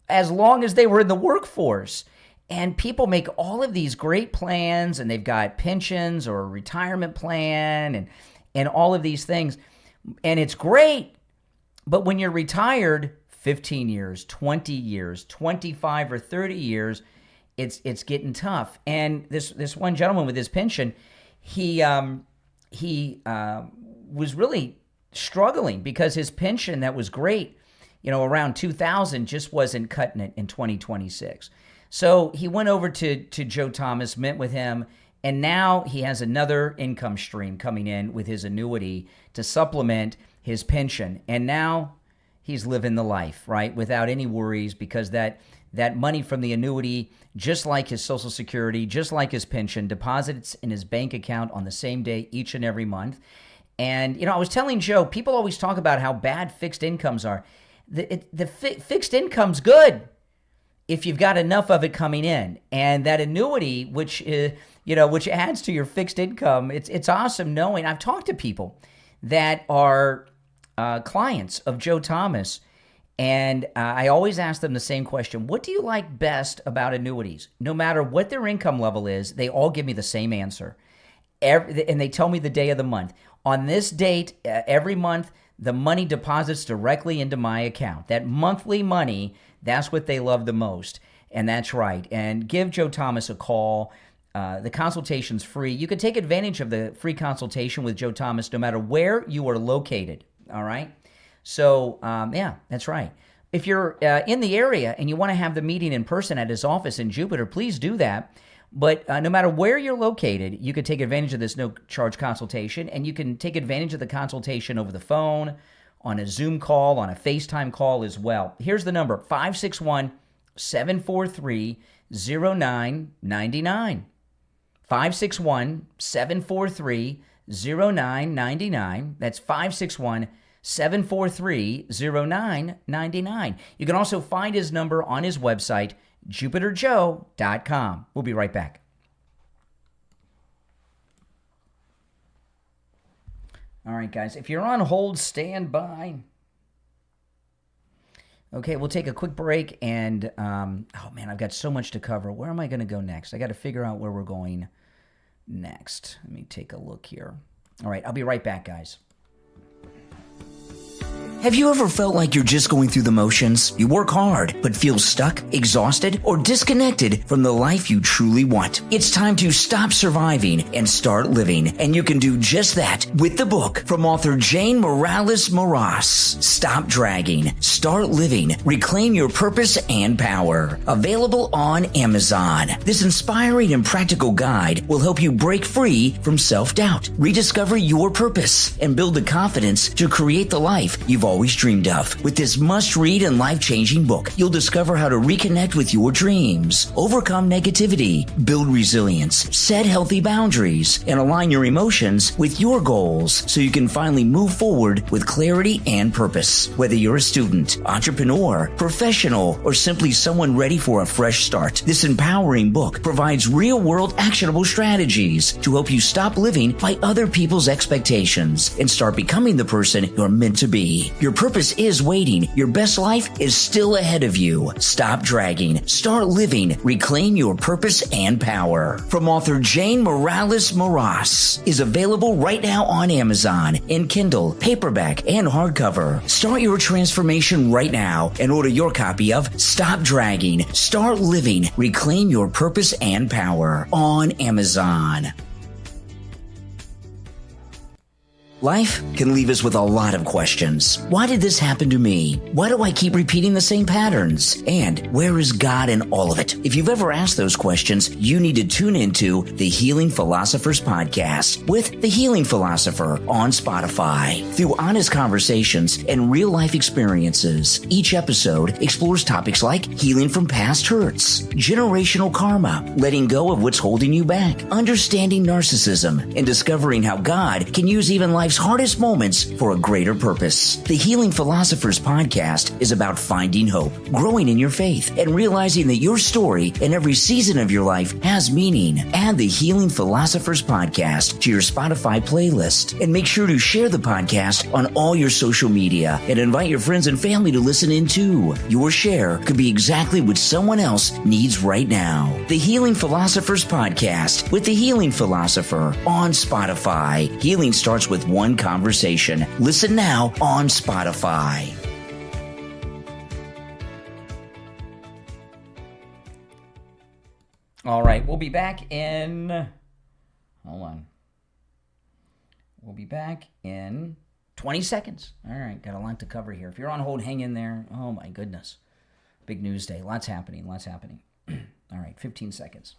as long as they were in the workforce. And people make all of these great plans, and they've got pensions or a retirement plan and all of these things. And it's great. But when you're retired 15 years, 20 years, 25 or 30 years, it's getting tough. And this one gentleman with his pension, he was really struggling because his pension that was great, around 2000, just wasn't cutting it in 2026. So he went over to Joe Thomas, met with him, and now he has another income stream coming in with his annuity to supplement his pension. And now he's living the life, right, without any worries, because that money from the annuity, just like his Social Security, just like his pension, deposits in his bank account on the same day each and every month. And, I was telling Joe, people always talk about how bad fixed incomes are. Fixed income's good if you've got enough of it coming in. And that annuity, which adds to your fixed income, it's awesome knowing. I've talked to people that are clients of Joe Thomas, and I always ask them the same question. What do you like best about annuities? No matter what their income level is, they all give me the same answer. and they tell me the day of the month. On this date, every month, the money deposits directly into my account. That monthly money, that's what they love the most. And that's right. And give Joe Thomas a call. The consultation's free. You can take advantage of the free consultation with Joe Thomas no matter where you are located. All right? So, yeah, that's right. If you're in the area and you want to have the meeting in person at his office in Jupiter, please do that. But no matter where you're located, you can take advantage of this no-charge consultation, and you can take advantage of the consultation over the phone, on a Zoom call, on a FaceTime call as well. Here's the number, 561-743-0999. 561-743-0999. That's 561-743-0999. You can also find his number on his website, JupiterJoe.com. We'll be right back. All right, guys, if you're on hold, stand by. Okay, we'll take a quick break, and, oh, man, I've got so much to cover. Where am I going to go next? I got to figure out where we're going next. Let me take a look here. All right, I'll be right back, guys. Have you ever felt like you're just going through the motions? You work hard, but feel stuck, exhausted, or disconnected from the life you truly want? It's time to stop surviving and start living. And you can do just that with the book from author Jane Morales Moras. Stop Dragging, Start Living, Reclaim Your Purpose and Power. Available on Amazon. This inspiring and practical guide will help you break free from self-doubt, rediscover your purpose, and build the confidence to create the life you've always dreamed of. With this must-read and life-changing book, you'll discover how to reconnect with your dreams, overcome negativity, build resilience, set healthy boundaries, and align your emotions with your goals so you can finally move forward with clarity and purpose. Whether you're a student, entrepreneur, professional, or simply someone ready for a fresh start, this empowering book provides real-world actionable strategies to help you stop living by other people's expectations and start becoming the person you're meant to be. Your purpose is waiting. Your best life is still ahead of you. Stop dragging. Start living. Reclaim your purpose and power. From author Jane Morales Moras is available right now on Amazon in Kindle, paperback, and hardcover. Start your transformation right now and order your copy of Stop Dragging. Start Living. Reclaim your purpose and power on Amazon. Life can leave us with a lot of questions. Why did this happen to me? Why do I keep repeating the same patterns? And where is God in all of it? If you've ever asked those questions, you need to tune into the Healing Philosophers podcast with The Healing Philosopher on Spotify. Through honest conversations and real-life experiences, each episode explores topics like healing from past hurts, generational karma, letting go of what's holding you back, understanding narcissism, and discovering how God can use even life's hardest moments for a greater purpose. The Healing Philosophers podcast is about finding hope, growing in your faith, and realizing that your story and every season of your life has meaning. Add the Healing Philosophers podcast to your Spotify playlist and make sure to share the podcast on all your social media and invite your friends and family to listen in too. Your share could be exactly what someone else needs right now. The Healing Philosophers podcast with the Healing Philosopher on Spotify. Healing starts with one conversation. Listen now on Spotify. All right, we'll be back in... Hold on. We'll be back in 20 seconds. All right, got a lot to cover here. If you're on hold, hang in there. Oh, my goodness. Big news day. Lots happening, lots happening. All right, 15 seconds.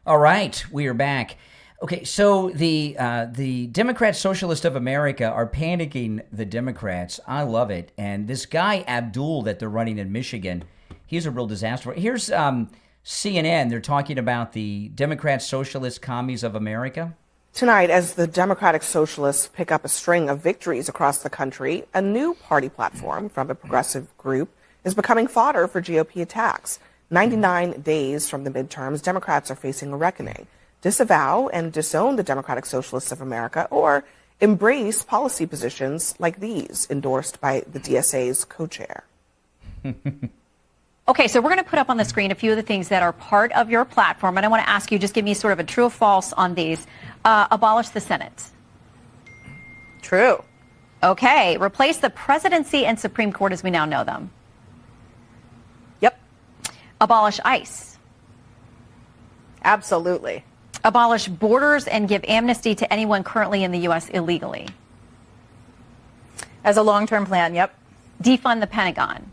All right, we are back. Okay, so the Democrat Socialists of America are panicking the Democrats. I love it. And this guy, Abdul, that they're running in Michigan, he's a real disaster. Here's CNN. They're talking about the Democrat Socialist Commies of America. Tonight, as the Democratic Socialists pick up a string of victories across the country, a new party platform from a progressive group is becoming fodder for GOP attacks. 99 days from the midterms, Democrats are facing a reckoning. disavow and disown the Democratic Socialists of America, or embrace policy positions like these endorsed by the DSA's co-chair. Okay, so we're going to put up on the screen a few of the things that are part of your platform, and I want to ask you, just give me sort of a true or false on these. Abolish the Senate. True. Okay, replace the presidency and Supreme Court as we now know them. Yep. Abolish ICE. Absolutely. Abolish borders and give amnesty to anyone currently in the U.S. illegally. As a long-term plan, yep. Defund the Pentagon.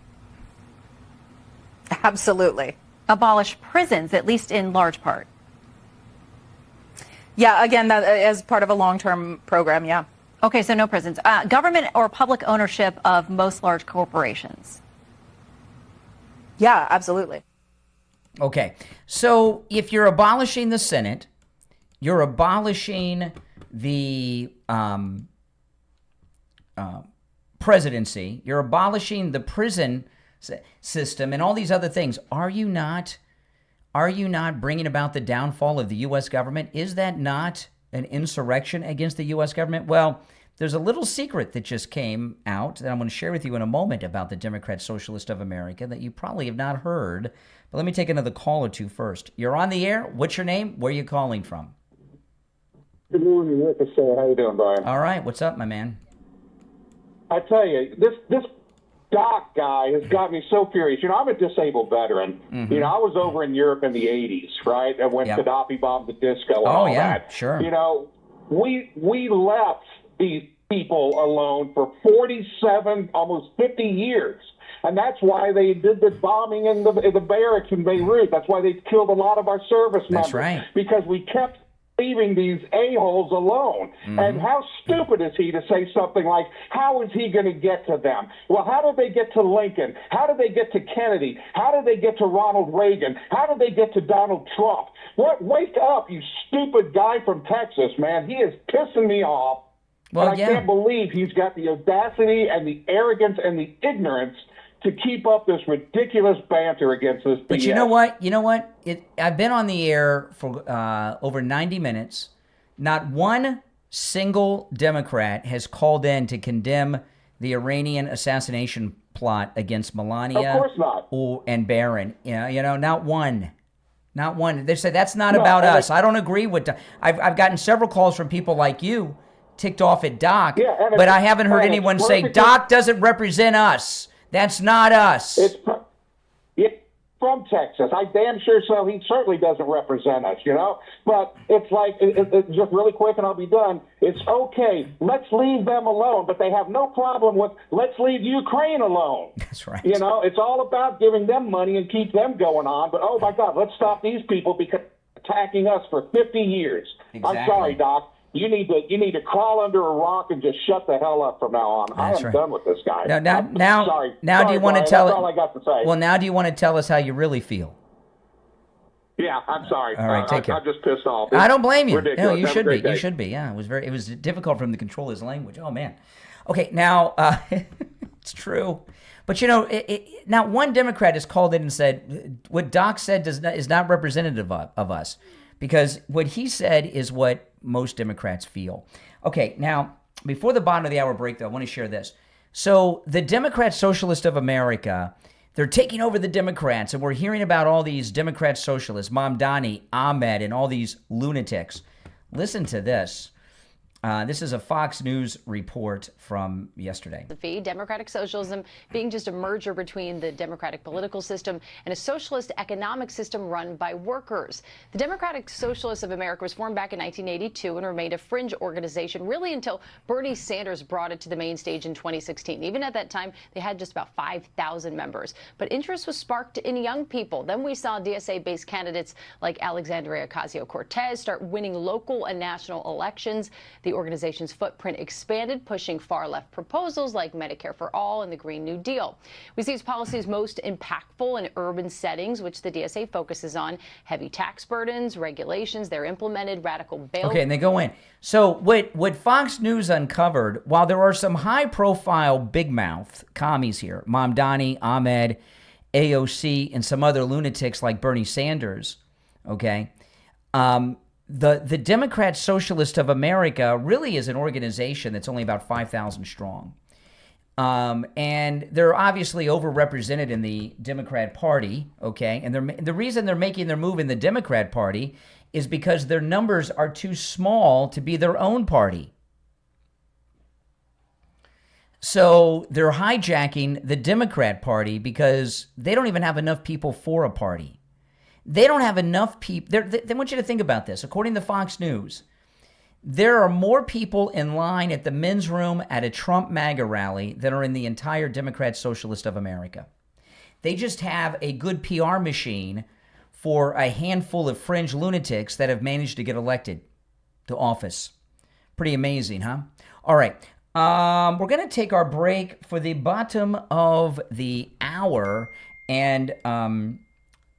Absolutely. Abolish prisons, at least in large part. Yeah, again, that as part of a long-term program, yeah. Okay, so no prisons. Government or public ownership of most large corporations. Yeah, absolutely. Okay, so if you're abolishing the Senate, you're abolishing the presidency, you're abolishing the prison system, and all these other things. Are you not bringing about the downfall of the U.S. government? Is that not an insurrection against the U.S. government? Well, there's a little secret that just came out that I'm going to share with you in a moment about the Democrat Socialist of America that you probably have not heard. But let me take another call or two first. You're on the air. What's your name? Where are you calling from? Good morning, Rick. How you doing, Brian? All right. What's up, my man? I tell you, this Doc guy has got me so furious. You know, I'm a disabled veteran. Mm-hmm. You know, I was over in Europe in the 80s, right? And when Gaddafi bombed the disco and all that. Sure. You know, we left these people alone for 47, almost 50 years. And that's why they did the bombing in the barracks in Beirut. That's why they killed a lot of our service members. That's right. Because we kept leaving these a-holes alone. Mm-hmm. And how stupid is he to say something like, how is he going to get to them? Well, how did they get to Lincoln? How did they get to Kennedy? How did they get to Ronald Reagan? How did they get to Donald Trump? What? Wake up, you stupid guy from Texas, man. He is pissing me off. Well, and I can't believe he's got the audacity and the arrogance and the ignorance to keep up this ridiculous banter against this BS. But you know what? I've been on the air for over 90 minutes. Not one single Democrat has called in to condemn the Iranian assassination plot against Melania of course not. And Barron. You know, not one. Not one. They say that's not about us. I don't agree with. I've gotten several calls from people like you, ticked off at Doc, but I haven't heard anyone say Doc doesn't represent us. That's not us. It's from Texas. I damn sure so. He certainly doesn't represent us, you know? But it's like, it's just really quick and I'll be done. It's okay. Let's leave them alone. But they have no problem with let's leave Ukraine alone. That's right. You know, it's all about giving them money and keep them going on. But, oh, my God, let's stop these people because attacking us for 50 years. Exactly. I'm sorry, Doc. You need to crawl under a rock and just shut the hell up from now on. That's I am done with this guy. Now, sorry. Do you want to tell? That's all I got to say. Well, now do you want to tell us how you really feel? Yeah, I'm sorry. All right, take care. I'm just pissed off. I don't blame you. Ridiculous. No, you Have should a great be. day. You should be. Yeah, it was difficult for him to control his language. Oh man. Okay, now it's true, but you know, now one Democrat has called in and said what Doc said is not representative of us, because what he said is what most Democrats feel. Okay, now, before the bottom of the hour break, though, I want to share this. So the Democrat Socialist of America, they're taking over the Democrats, and we're hearing about all these Democrat socialists, Mamdani, Ahmed, and all these lunatics. Listen to this. This is a Fox News report from yesterday. Democratic socialism being just a merger between the democratic political system and a socialist economic system run by workers. The Democratic Socialists of America was formed back in 1982 and remained a fringe organization really until Bernie Sanders brought it to the main stage in 2016. Even at that time, they had just about 5,000 members. But interest was sparked in young people. Then we saw DSA-based candidates like Alexandria Ocasio-Cortez start winning local and national elections. The organization's footprint expanded, pushing far-left proposals like Medicare for All and the Green New Deal. We see these policies most impactful in urban settings, which the DSA focuses on. Heavy tax burdens, regulations, they're implemented, radical bail. Okay, and they go in. So what Fox News uncovered, while there are some high-profile big mouth commies here, Mamdani, Ahmed, AOC, and some other lunatics like Bernie Sanders, okay, the Democrat Socialist of America really is an organization that's only about 5,000 strong. And they're obviously overrepresented in the Democrat Party, okay? And the reason they're making their move in the Democrat Party is because their numbers are too small to be their own party. So they're hijacking the Democrat Party because they don't even have enough people for a party. They don't have enough people. They want you to think about this. According to Fox News, there are more people in line at the men's room at a Trump MAGA rally than are in the entire Democrat Socialist of America. They just have a good PR machine for a handful of fringe lunatics that have managed to get elected to office. Pretty amazing, huh? All right. We're going to take our break for the bottom of the hour. And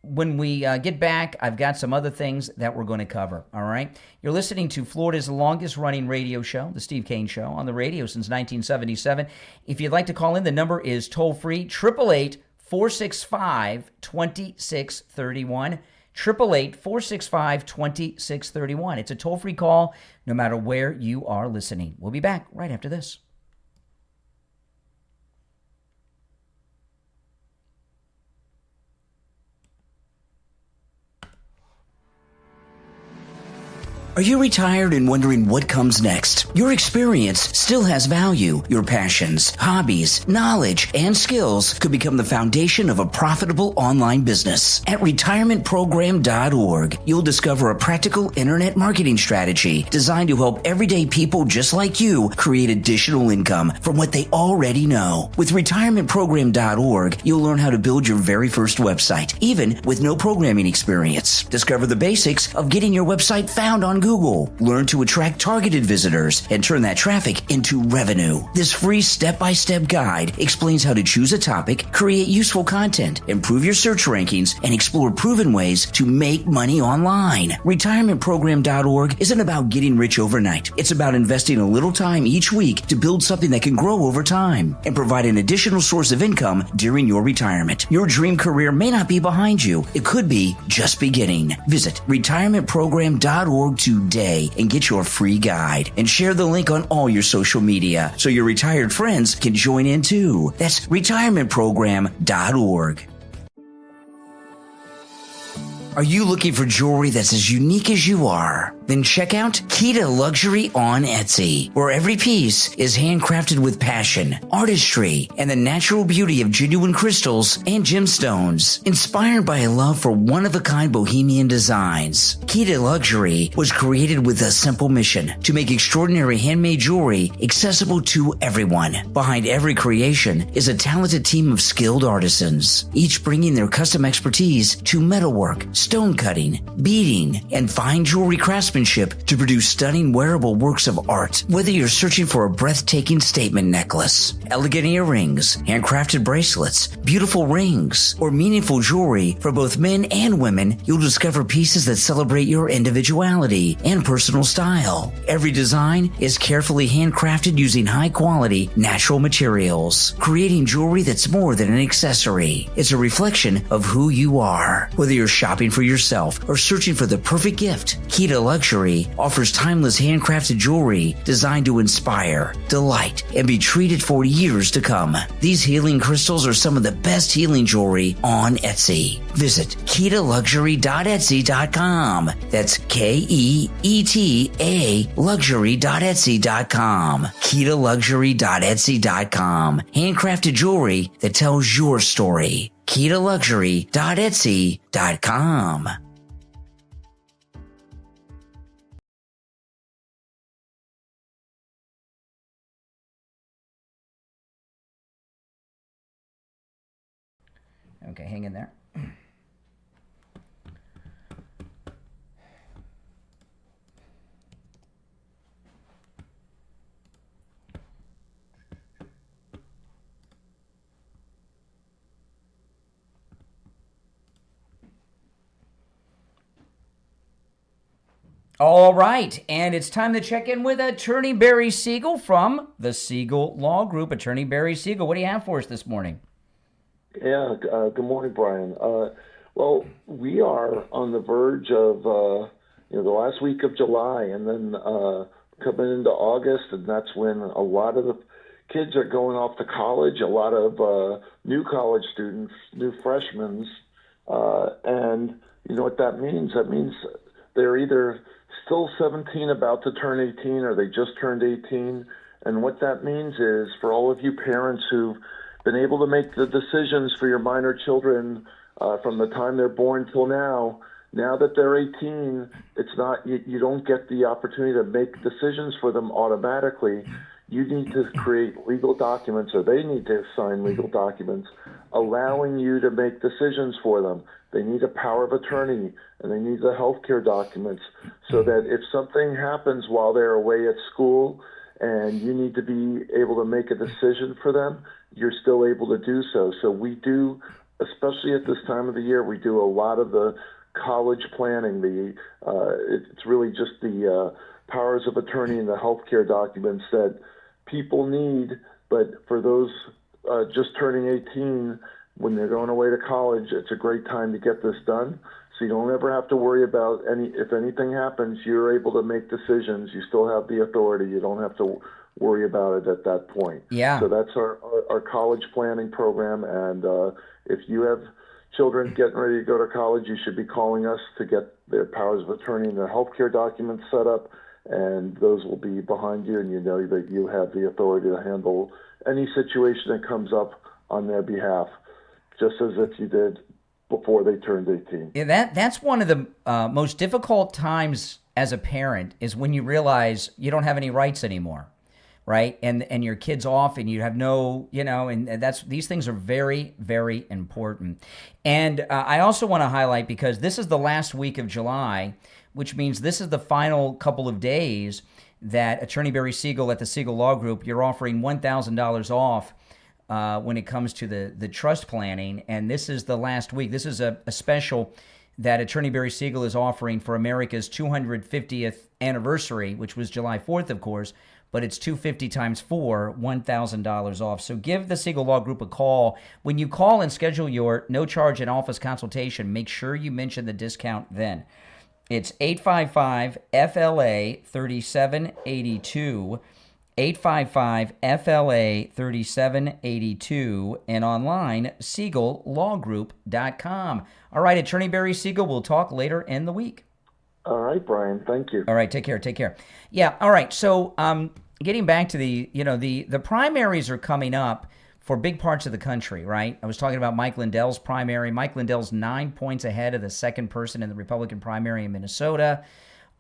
when we get back, I've got some other things that we're going to cover. All right. You're listening to Florida's longest running radio show, The Steve Kane Show, on the radio since 1977. If you'd like to call in, the number is toll free, 888-465-2631. 888-465-2631. It's a toll-free call no matter where you are listening. We'll be back right after this. Are you retired and wondering what comes next? Your experience still has value. Your passions, hobbies, knowledge, and skills could become the foundation of a profitable online business. At retirementprogram.org, you'll discover a practical internet marketing strategy designed to help everyday people just like you create additional income from what they already know. With retirementprogram.org, you'll learn how to build your very first website, even with no programming experience. Discover the basics of getting your website found on Google. Learn to attract targeted visitors and turn that traffic into revenue. This free step-by-step guide explains how to choose a topic, create useful content, improve your search rankings, and explore proven ways to make money online. Retirementprogram.org isn't about getting rich overnight. It's about investing a little time each week to build something that can grow over time and provide an additional source of income during your retirement. Your dream career may not be behind you. It could be just beginning. Visit retirementprogram.org today and get your free guide, and share the link on all your social media so your retired friends can join in too. That's retirementprogram.org. Are you looking for jewelry that's as unique as you are? Then check out Kita Luxury on Etsy, where every piece is handcrafted with passion, artistry, and the natural beauty of genuine crystals and gemstones, inspired by a love for one-of-a-kind bohemian designs. Kita Luxury was created with a simple mission to make extraordinary handmade jewelry accessible to everyone. Behind every creation is a talented team of skilled artisans, each bringing their custom expertise to metalwork, stone cutting, beading, and fine jewelry craftsmanship to produce stunning wearable works of art. Whether you're searching for a breathtaking statement necklace, elegant earrings, handcrafted bracelets, beautiful rings, or meaningful jewelry for both men and women, you'll discover pieces that celebrate your individuality and personal style. Every design is carefully handcrafted using high-quality, natural materials, creating jewelry that's more than an accessory. It's a reflection of who you are. Whether you're shopping for yourself or searching for the perfect gift, Kita Luxury offers timeless handcrafted jewelry designed to inspire, delight, and be treated for years to come. These healing crystals are some of the best healing jewelry on Etsy. Visit KetaLuxury.etsy.com. That's KEETA luxury.etsy.com. KetaLuxury.etsy.com. Handcrafted jewelry that tells your story. KetaLuxury.etsy.com. Okay, hang in there. All right, and it's time to check in with Attorney Barry Siegel from the Siegel Law Group. Attorney Barry Siegel, what do you have for us this morning? Yeah, good morning, Brian. Well, we are on the verge of, the last week of July, and then coming into August, and that's when a lot of the kids are going off to college. A lot of new college students, new freshmen, and you know what that means? That means they're either still 17, about to turn 18, or they just turned 18. And what that means is, for all of you parents who've been able to make the decisions for your minor children from the time they're born till now that they're 18, it's not, you don't get the opportunity to make decisions for them automatically. You need to create legal documents, or they need to sign legal documents allowing you to make decisions for them. They need a power of attorney, and they need the healthcare documents, so that if something happens while they're away at school and you need to be able to make a decision for them, you're still able to do so. So we do, especially at this time of the year, we do a lot of the college planning. It's really just the powers of attorney and the healthcare documents that people need. But for those just turning 18, when they're going away to college, it's a great time to get this done. So you don't ever have to worry about if anything happens, you're able to make decisions. You still have the authority. You don't have to worry about it at that point. Yeah. So that's our college planning program. And if you have children getting ready to go to college, you should be calling us to get their powers of attorney and their healthcare documents set up. And those will be behind you, and you know that you have the authority to handle any situation that comes up on their behalf, just as if you did before they turned 18. Yeah, that's one of the most difficult times as a parent, is when you realize you don't have any rights anymore, right? And your kid's off, and you have no, and these things are very, very important. And I also want to highlight, because this is the last week of July, which means this is the final couple of days that Attorney Barry Siegel at the Siegel Law Group, you're offering $1,000 off when it comes to the trust planning. And this is the last week. This is a special that Attorney Barry Siegel is offering for America's 250th anniversary, which was July 4th, of course, but it's 250 times 4, $1,000 off. So give the Siegel Law Group a call. When you call and schedule your no-charge in-office consultation, make sure you mention the discount then. It's 855-FLA-3782, 855-FLA-3782, and online, SiegelLawGroup.com. All right, Attorney Barry Siegel, we'll talk later in the week. All right, Brian, thank you. All right, take care. Yeah, all right, so getting back to the primaries are coming up for big parts of the country, right? I was talking about Mike Lindell's primary. Mike Lindell's 9 points ahead of the second person in the Republican primary in Minnesota.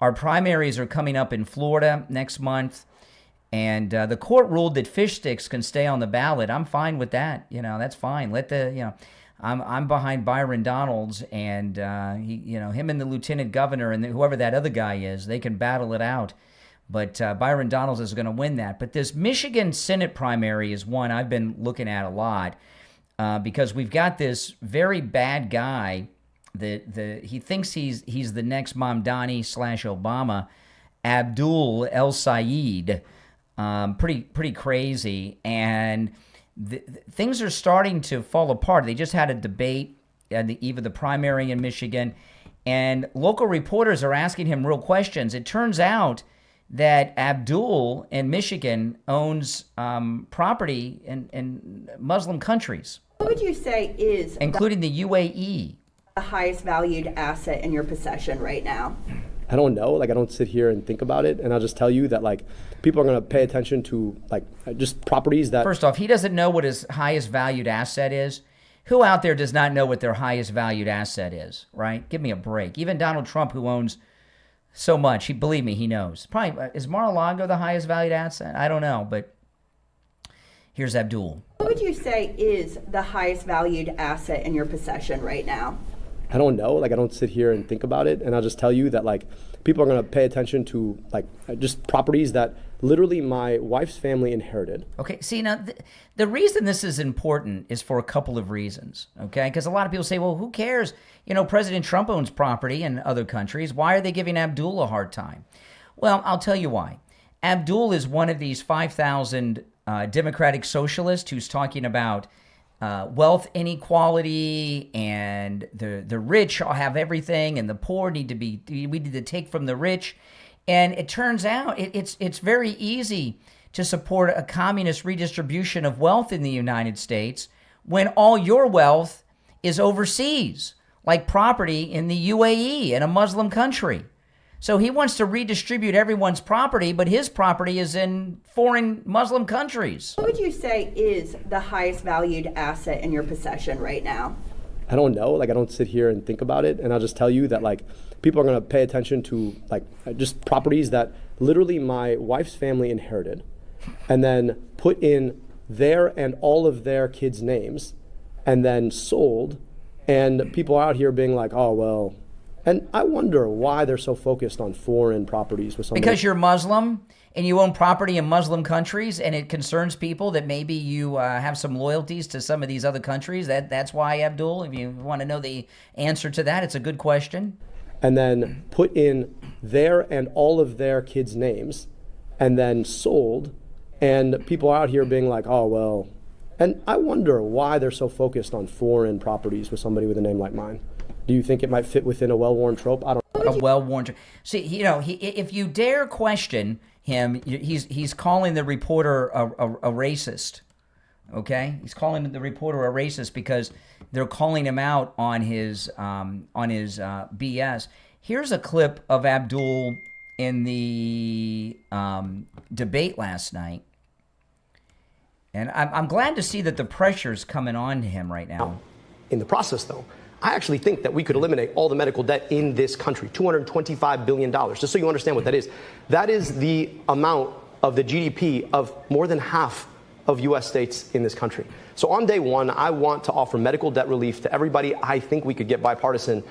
Our primaries are coming up in Florida next month. And the court ruled that fish sticks can stay on the ballot. I'm fine with that. That's fine. I'm behind Byron Donalds, and him and the lieutenant governor and whoever that other guy is, they can battle it out. But Byron Donalds is going to win that. But this Michigan Senate primary is one I've been looking at a lot because we've got this very bad guy that he thinks he's the next Mamdani / Obama, Abdul El Sayed. Pretty crazy, and things are starting to fall apart. They just had a debate at the eve of the primary in Michigan, and local reporters are asking him real questions. It turns out that Abdul in Michigan owns property in Muslim countries. What would you say is, including the UAE, the highest valued asset in your possession right now? I don't know. I don't sit here and think about it. And I'll just tell you that, people are going to pay attention to, just properties that... First off, he doesn't know what his highest valued asset is. Who out there does not know what their highest valued asset is, right? Give me a break. Even Donald Trump, who owns so much, believe me, he knows. Probably, is Mar-a-Lago the highest valued asset? I don't know, but here's Abdul. What would you say is the highest valued asset in your possession right now? I don't know. I don't sit here and think about it. And I'll just tell you that, people are going to pay attention to, just properties that literally my wife's family inherited. Okay, see, now, the reason this is important is for a couple of reasons, okay? Because a lot of people say, well, who cares? President Trump owns property in other countries. Why are they giving Abdul a hard time? Well, I'll tell you why. Abdul is one of these 5,000 Democratic socialists who's talking about wealth inequality, and the rich have everything, and the poor we need to take from the rich. And it turns out it's very easy to support a communist redistribution of wealth in the United States when all your wealth is overseas, like property in the UAE, in a Muslim country. So he wants to redistribute everyone's property, but his property is in foreign Muslim countries. What would you say is the highest valued asset in your possession right now? I don't know. Like, I don't sit here and think about it. And I'll just tell you that, like, people are going to pay attention to, like, just properties that literally my wife's family inherited and then put in their and all of their kids' names and then sold. And people are out here being like, oh, well. And I wonder why they're so focused on foreign properties with somebody. Because you're Muslim and you own property in Muslim countries, and it concerns people that maybe you have some loyalties to some of these other countries. That's why, Abdul, if you want to know the answer to that, it's a good question. And then put in their and all of their kids' names and then sold. And people are out here being like, oh, well. And I wonder why they're so focused on foreign properties with somebody with a name like mine. Do you think it might fit within a well-worn trope? I don't know. A well-worn trope. See, if you dare question him, he's calling the reporter a racist. Okay? He's calling the reporter a racist because they're calling him out on his BS. Here's a clip of Abdul in the debate last night. And I'm glad to see that the pressure's coming on to him right now. In the process, though, I actually think that we could eliminate all the medical debt in this country, $225 billion. Just so you understand what that is the amount of the GDP of more than half of U.S. states in this country. So on day one, I want to offer medical debt relief to everybody. I think we could get bipartisan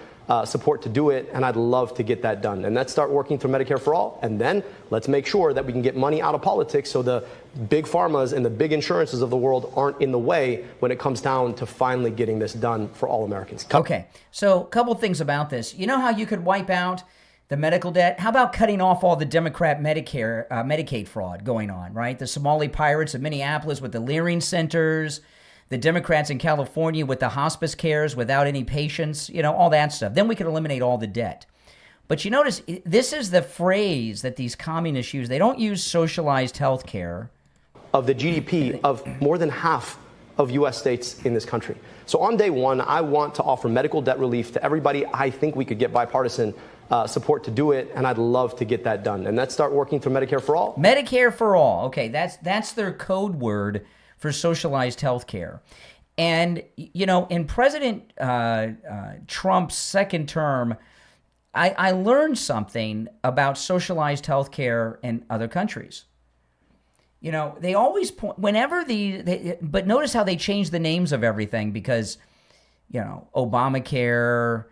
support to do it, and I'd love to get that done. And let's start working through Medicare for All, and then let's make sure that we can get money out of politics so the big pharmas and the big insurances of the world aren't in the way when it comes down to finally getting this done for all Americans. Okay, so a couple things about this. You know how you could wipe out the medical debt? How about cutting off all the Democrat Medicaid fraud going on, right? The Somali pirates of Minneapolis with the Leering centers, the Democrats in California with the hospice cares without any patients, all that stuff. Then we could eliminate all the debt. But you notice, this is the phrase that these communists use. They don't use socialized health care. Of the GDP of more than half of U.S. states in this country. So on day one, I want to offer medical debt relief to everybody. I think we could get bipartisan support to do it, and I'd love to get that done. And let's start working through Medicare for All. Medicare for All. Okay, that's their code word for socialized health care. And, in President Trump's second term, I learned something about socialized health care in other countries. They always point, whenever but notice how they change the names of everything because, Obamacare,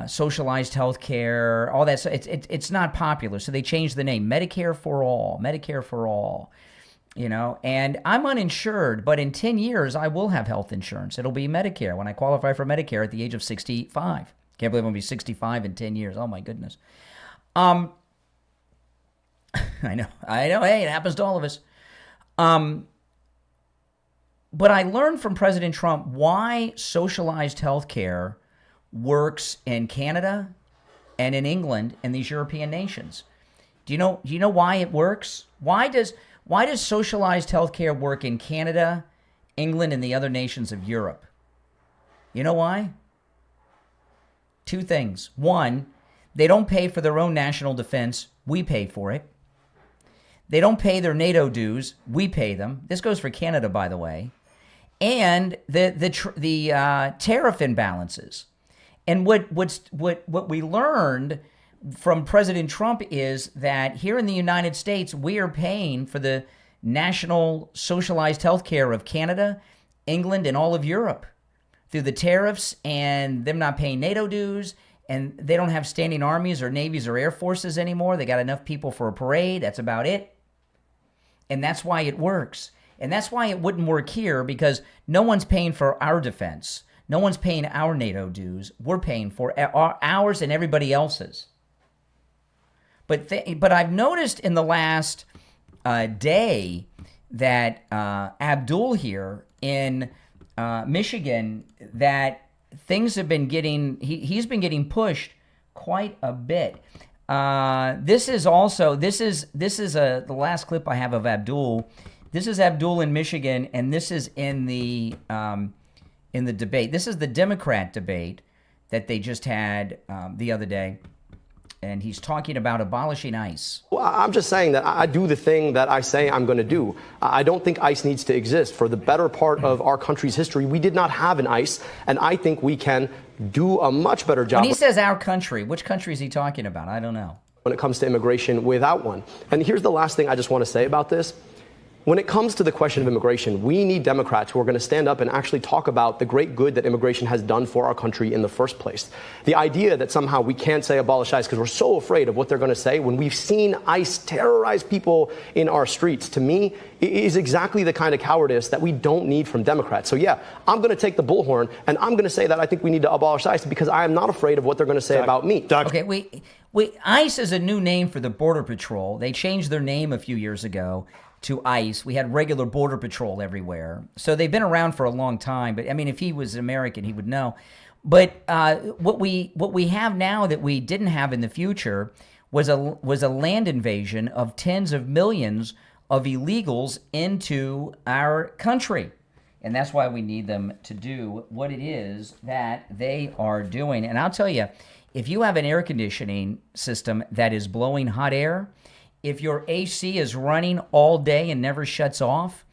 socialized health care, all that. So it's not popular. So they changed the name, Medicare for All, Medicare for All. And I'm uninsured, but in 10 years, I will have health insurance. It'll be Medicare when I qualify for Medicare at the age of 65. Can't believe I'm going to be 65 in 10 years. Oh, my goodness. I know. Hey, it happens to all of us. But I learned from President Trump why socialized health care works in Canada and in England and these European nations. Do you know why it works? Why does socialized health care work in Canada, England, and the other nations of Europe? You know why? Two things. One, they don't pay for their own national defense. We pay for it. They don't pay their NATO dues. We pay them. This goes for Canada, by the way. And the tariff imbalances. And what we learned from President Trump is that here in the United States, we are paying for the national socialized health care of Canada, England, and all of Europe through the tariffs and them not paying NATO dues. And they don't have standing armies or navies or air forces anymore. They got enough people for a parade. That's about it. And that's why it works. And that's why it wouldn't work here, because no one's paying for our defense. No one's paying our NATO dues. We're paying for ours and everybody else's. But I've noticed in the last day that Abdul here in Michigan that things have been getting, he's been getting pushed quite a bit. This is the last clip I have of Abdul. This is Abdul in Michigan, and this is in the debate. This is the Democrat debate that they just had the other day. And he's talking about abolishing ICE. Well, I'm just saying that I do the thing that I say I'm going to do. I don't think ICE needs to exist. For the better part of our country's history, we did not have an ICE, and I think we can do a much better job. When he says our country, which country is he talking about? I don't know. When it comes to immigration without one. And here's the last thing I just want to say about this. When it comes to the question of immigration, we need Democrats who are going to stand up and actually talk about the great good that immigration has done for our country in the first place. The idea that somehow we can't say abolish ICE because we're so afraid of what they're going to say when we've seen ICE terrorize people in our streets, to me, is exactly the kind of cowardice that we don't need from Democrats. So yeah, I'm going to take the bullhorn and I'm going to say that I think we need to abolish ICE because I am not afraid of what they're going to say about me. Okay, ICE is a new name for the Border Patrol. They changed their name a few years ago to ICE. We had regular Border Patrol everywhere. So they've been around for a long time. But I mean, if he was American, he would know. But what we have now that we didn't have in the future was a land invasion of tens of millions of illegals into our country. And that's why we need them to do what it is that they are doing. And I'll tell you, if you have an air conditioning system that is blowing hot air, if your AC is running all day and never shuts off,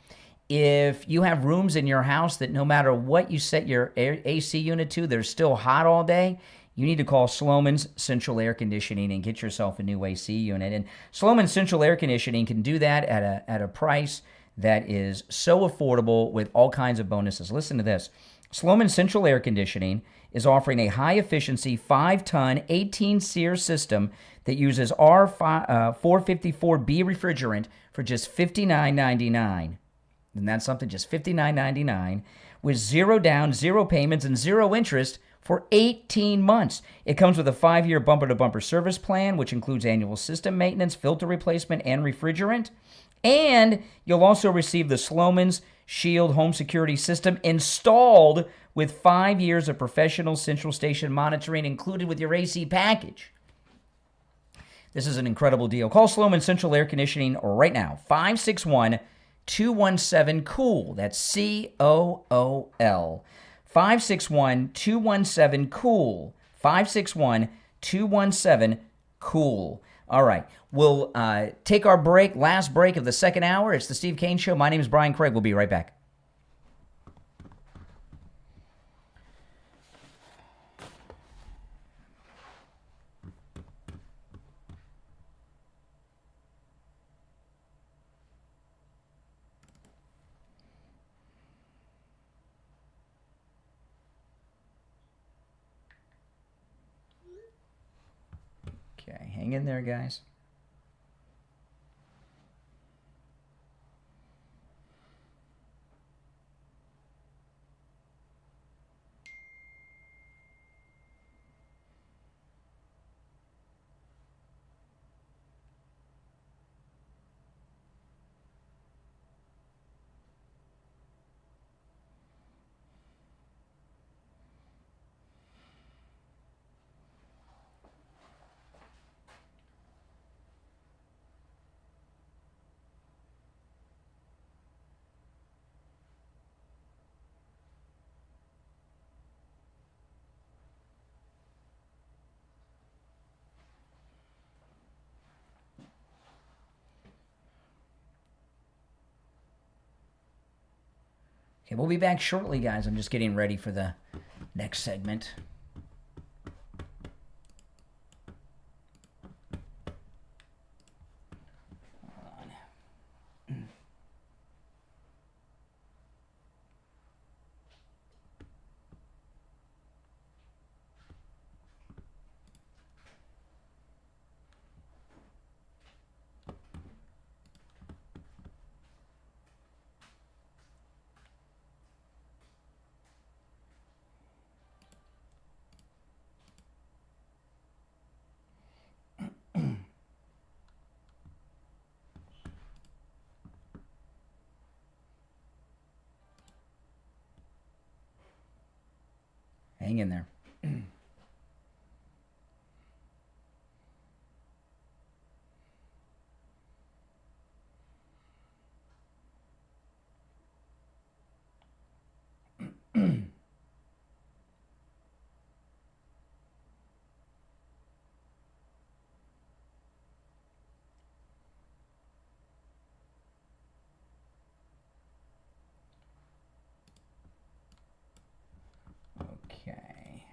if you have rooms in your house that no matter what you set your AC unit to, they're still hot all day, you need to call Sloman's Central Air Conditioning and get yourself a new AC unit. And Sloman's Central Air Conditioning can do that at a price that is so affordable with all kinds of bonuses. Listen to this. Sloman Central Air Conditioning is offering a high-efficiency 5-ton 18-SEER system that uses R454B refrigerant for just $59.99. And that's something, just $59.99, with zero down, zero payments, and zero interest for 18 months. It comes with a 5-year bumper-to-bumper service plan, which includes annual system maintenance, filter replacement, and refrigerant. And you'll also receive the Sloman's Shield home security system installed with 5 years of professional central station monitoring included with your AC package. This is an incredible deal. Call Sloman Central Air Conditioning right now. 561-217-COOL. That's COOL. 561-217-COOL. 561-217-COOL. All right. We'll take our break, last break of the second hour. It's the Steve Kane Show. My name is Brian Craig. We'll be right back. Okay, hang in there, guys. Okay, we'll be back shortly, guys. I'm just getting ready for the next segment. Hang in there. Okay.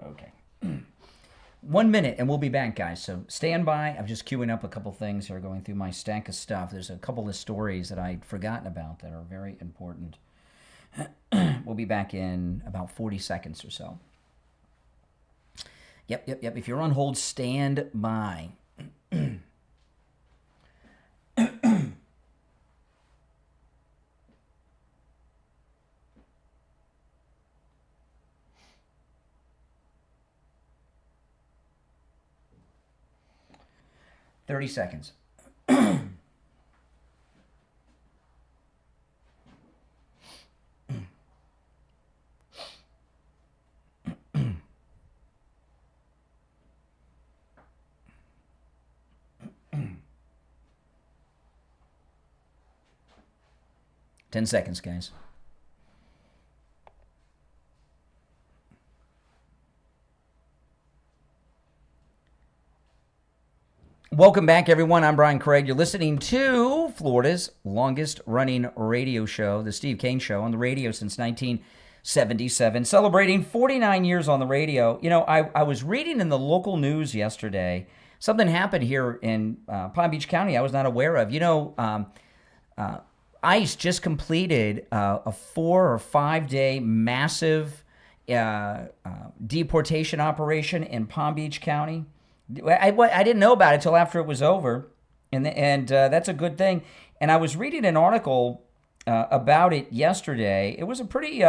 Okay. 1 minute and we'll be back, guys. So stand by. I'm just queuing up a couple things here, going through my stack of stuff. There's a couple of stories that I'd forgotten about that are very important. We'll be back in about 40 seconds or so. Yep. If you're on hold, stand by. 30 seconds. 10 seconds, guys. Welcome back, everyone. I'm Brian Craig. You're listening to Florida's longest-running radio show, The Steve Kane Show, on the radio since 1977, celebrating 49 years on the radio. You know, I was reading in the local news yesterday, something happened here in Palm Beach County I was not aware of. You know, ICE just completed a 4 or 5 day massive deportation operation in Palm Beach County. I didn't know about it till after it was over, and that's a good thing. And I was reading an article about it yesterday. It was a pretty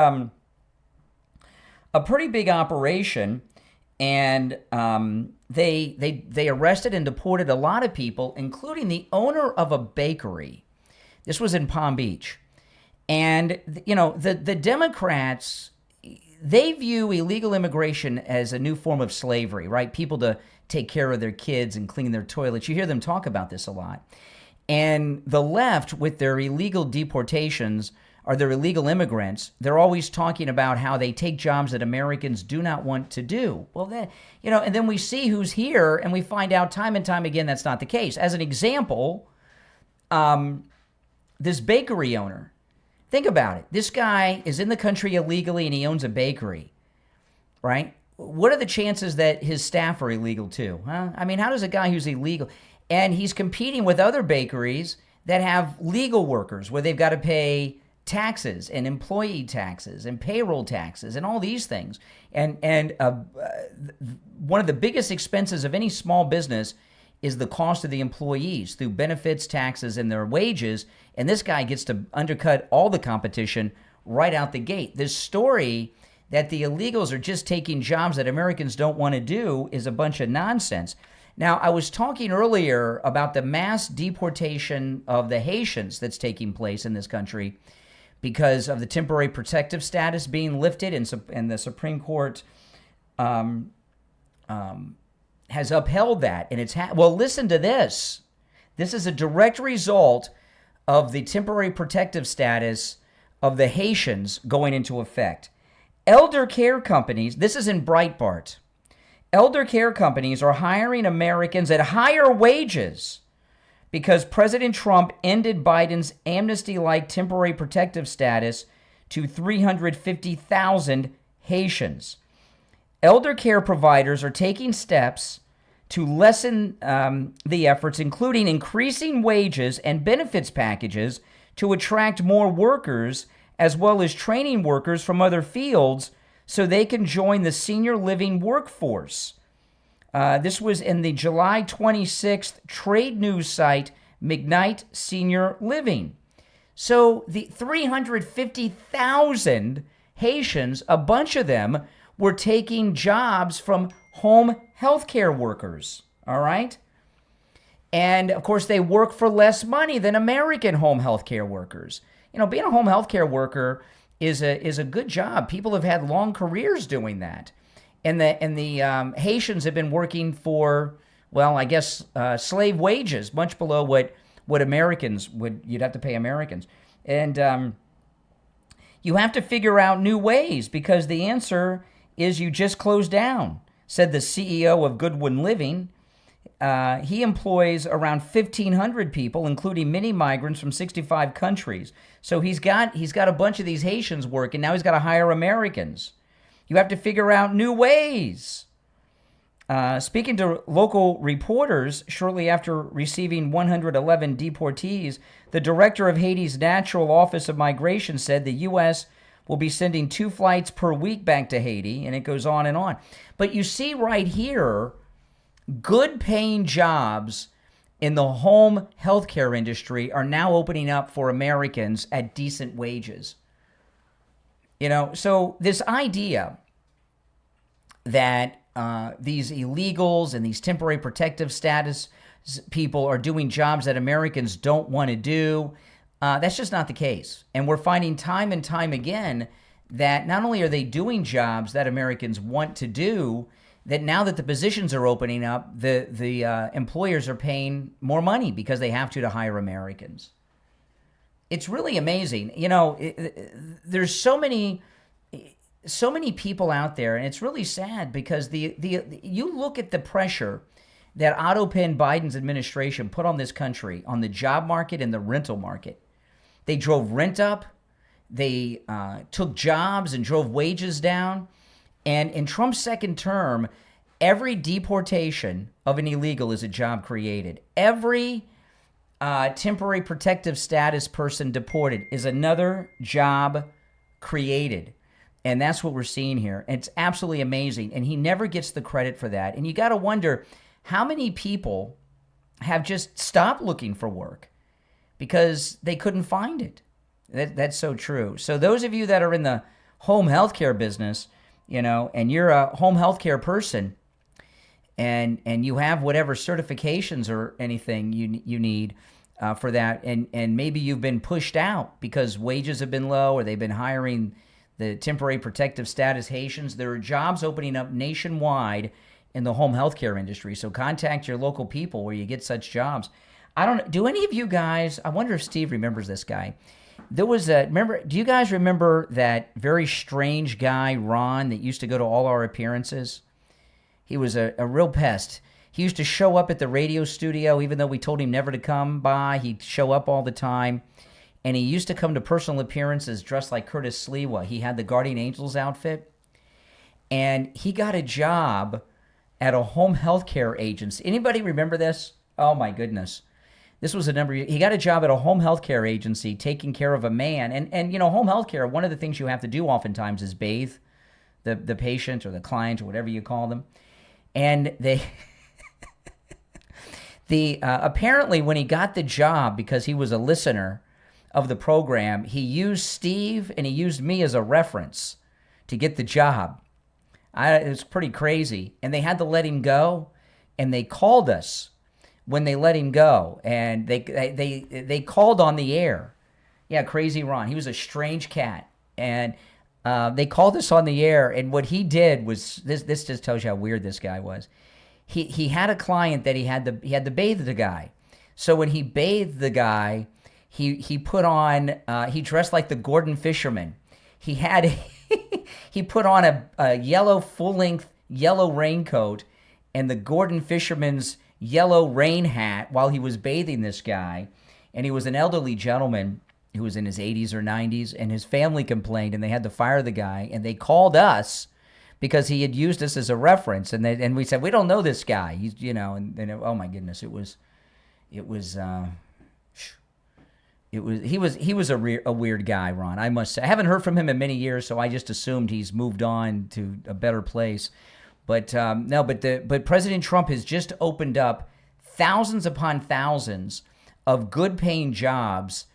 big operation, and they arrested and deported a lot of people, including the owner of a bakery. This was in Palm Beach, and you know the Democrats, they view illegal immigration as a new form of slavery, right? People to take care of their kids and clean their toilets. You hear them talk about this a lot. And the left, with their illegal deportations or their illegal immigrants, they're always talking about how they take jobs that Americans do not want to do. Well, then, you know, and then we see who's here, and we find out time and time again that's not the case. As an example, this bakery owner, think about it. This guy is in the country illegally and he owns a bakery, right? What are the chances that his staff are illegal too? Huh? I mean, how does a guy who's illegal, and he's competing with other bakeries that have legal workers where they've got to pay taxes and employee taxes and payroll taxes and all these things. And one of the biggest expenses of any small business is the cost of the employees through benefits, taxes, and their wages. And this guy gets to undercut all the competition right out the gate. This story that the illegals are just taking jobs that Americans don't want to do is a bunch of nonsense. Now, I was talking earlier about the mass deportation of the Haitians that's taking place in this country because of the temporary protective status being lifted, and the Supreme Court has upheld that. And well, listen to this. This is a direct result of the temporary protective status of the Haitians going into effect. Elder care companies, this is in Breitbart, elder care companies are hiring Americans at higher wages because President Trump ended Biden's amnesty-like temporary protective status to 350,000 Haitians. Elder care providers are taking steps to lessen the efforts, including increasing wages and benefits packages to attract more workers, as well as training workers from other fields so they can join the senior living workforce. This was in the July 26th trade news site, McKnight Senior Living. So the 350,000 Haitians, a bunch of them were taking jobs from home healthcare workers, all right? And of course, they work for less money than American home healthcare workers. You know, being a home healthcare worker is a good job. People have had long careers doing that. And the Haitians have been working for, well, I guess slave wages, much below what Americans you'd have to pay Americans. And you have to figure out new ways, because the answer is you just close down, said the CEO of Goodwin Living. He employs around 1,500 people, including many migrants from 65 countries. So he's got a bunch of these Haitians working. Now he's got to hire Americans. You have to figure out new ways. Speaking to local reporters shortly after receiving 111 deportees, the director of Haiti's National Office of Migration said the U.S. will be sending 2 flights per week back to Haiti, and it goes on and on. But you see right here, good paying jobs in the home healthcare industry are now opening up for Americans at decent wages. You know, so this idea that these illegals and these temporary protective status people are doing jobs that Americans don't want to do, that's just not the case. And we're finding time and time again that not only are they doing jobs that Americans want to do, that now that the positions are opening up, the employers are paying more money because they have to hire Americans. It's really amazing. You know, there's so many people out there, and it's really sad because you look at the pressure that Otto Penn Biden's administration put on this country, on the job market and the rental market. They drove rent up. They took jobs and drove wages down. And in Trump's second term, every deportation of an illegal is a job created. Every temporary protective status person deported is another job created. And that's what we're seeing here. It's absolutely amazing. And he never gets the credit for that. And you got to wonder how many people have just stopped looking for work because they couldn't find it. That's so true. So those of you that are in the home healthcare business, you know, and you're a home healthcare person and you have whatever certifications or anything you need for that, and maybe you've been pushed out because wages have been low or they've been hiring the temporary protective status Haitians. There are jobs opening up nationwide in the home healthcare industry. So contact your local people where you get such jobs. Do any of you guys, I wonder if Steve remembers this guy. Do you guys remember that very strange guy, Ron, that used to go to all our appearances? He was a real pest. He used to show up at the radio studio, even though we told him never to come by. He'd show up all the time. And he used to come to personal appearances dressed like Curtis Sliwa. He had the Guardian Angels outfit. And he got a job at a home health care agency. Anybody remember this? Oh, my goodness. This was he got a job at a home health care agency taking care of a man. And you know, home health care, one of the things you have to do oftentimes is bathe the patient or the client or whatever you call them. And apparently when he got the job, because he was a listener of the program, he used Steve and he used me as a reference to get the job. It was pretty crazy. And they had to let him go, and they called us when they let him go, and they called on the air. Yeah, Crazy Ron. He was a strange cat, and they called us on the air. And what he did was this just tells you how weird this guy was. He had a client that he had to bathe the guy. So when he bathed the guy, he put on he dressed like the Gordon Fisherman. He put on a yellow full-length yellow raincoat and the Gordon Fisherman's yellow rain hat while he was bathing this guy. And he was an elderly gentleman who was in his 80s or 90s, and his family complained, and they had to fire the guy. And they called us because he had used us as a reference. And we said, we don't know this guy. He's, you know, and oh my goodness, he was a weird guy, Ron, I must say. I haven't heard from him in many years, so I just assumed he's moved on to a better place. But but President Trump has just opened up thousands upon thousands of good-paying jobs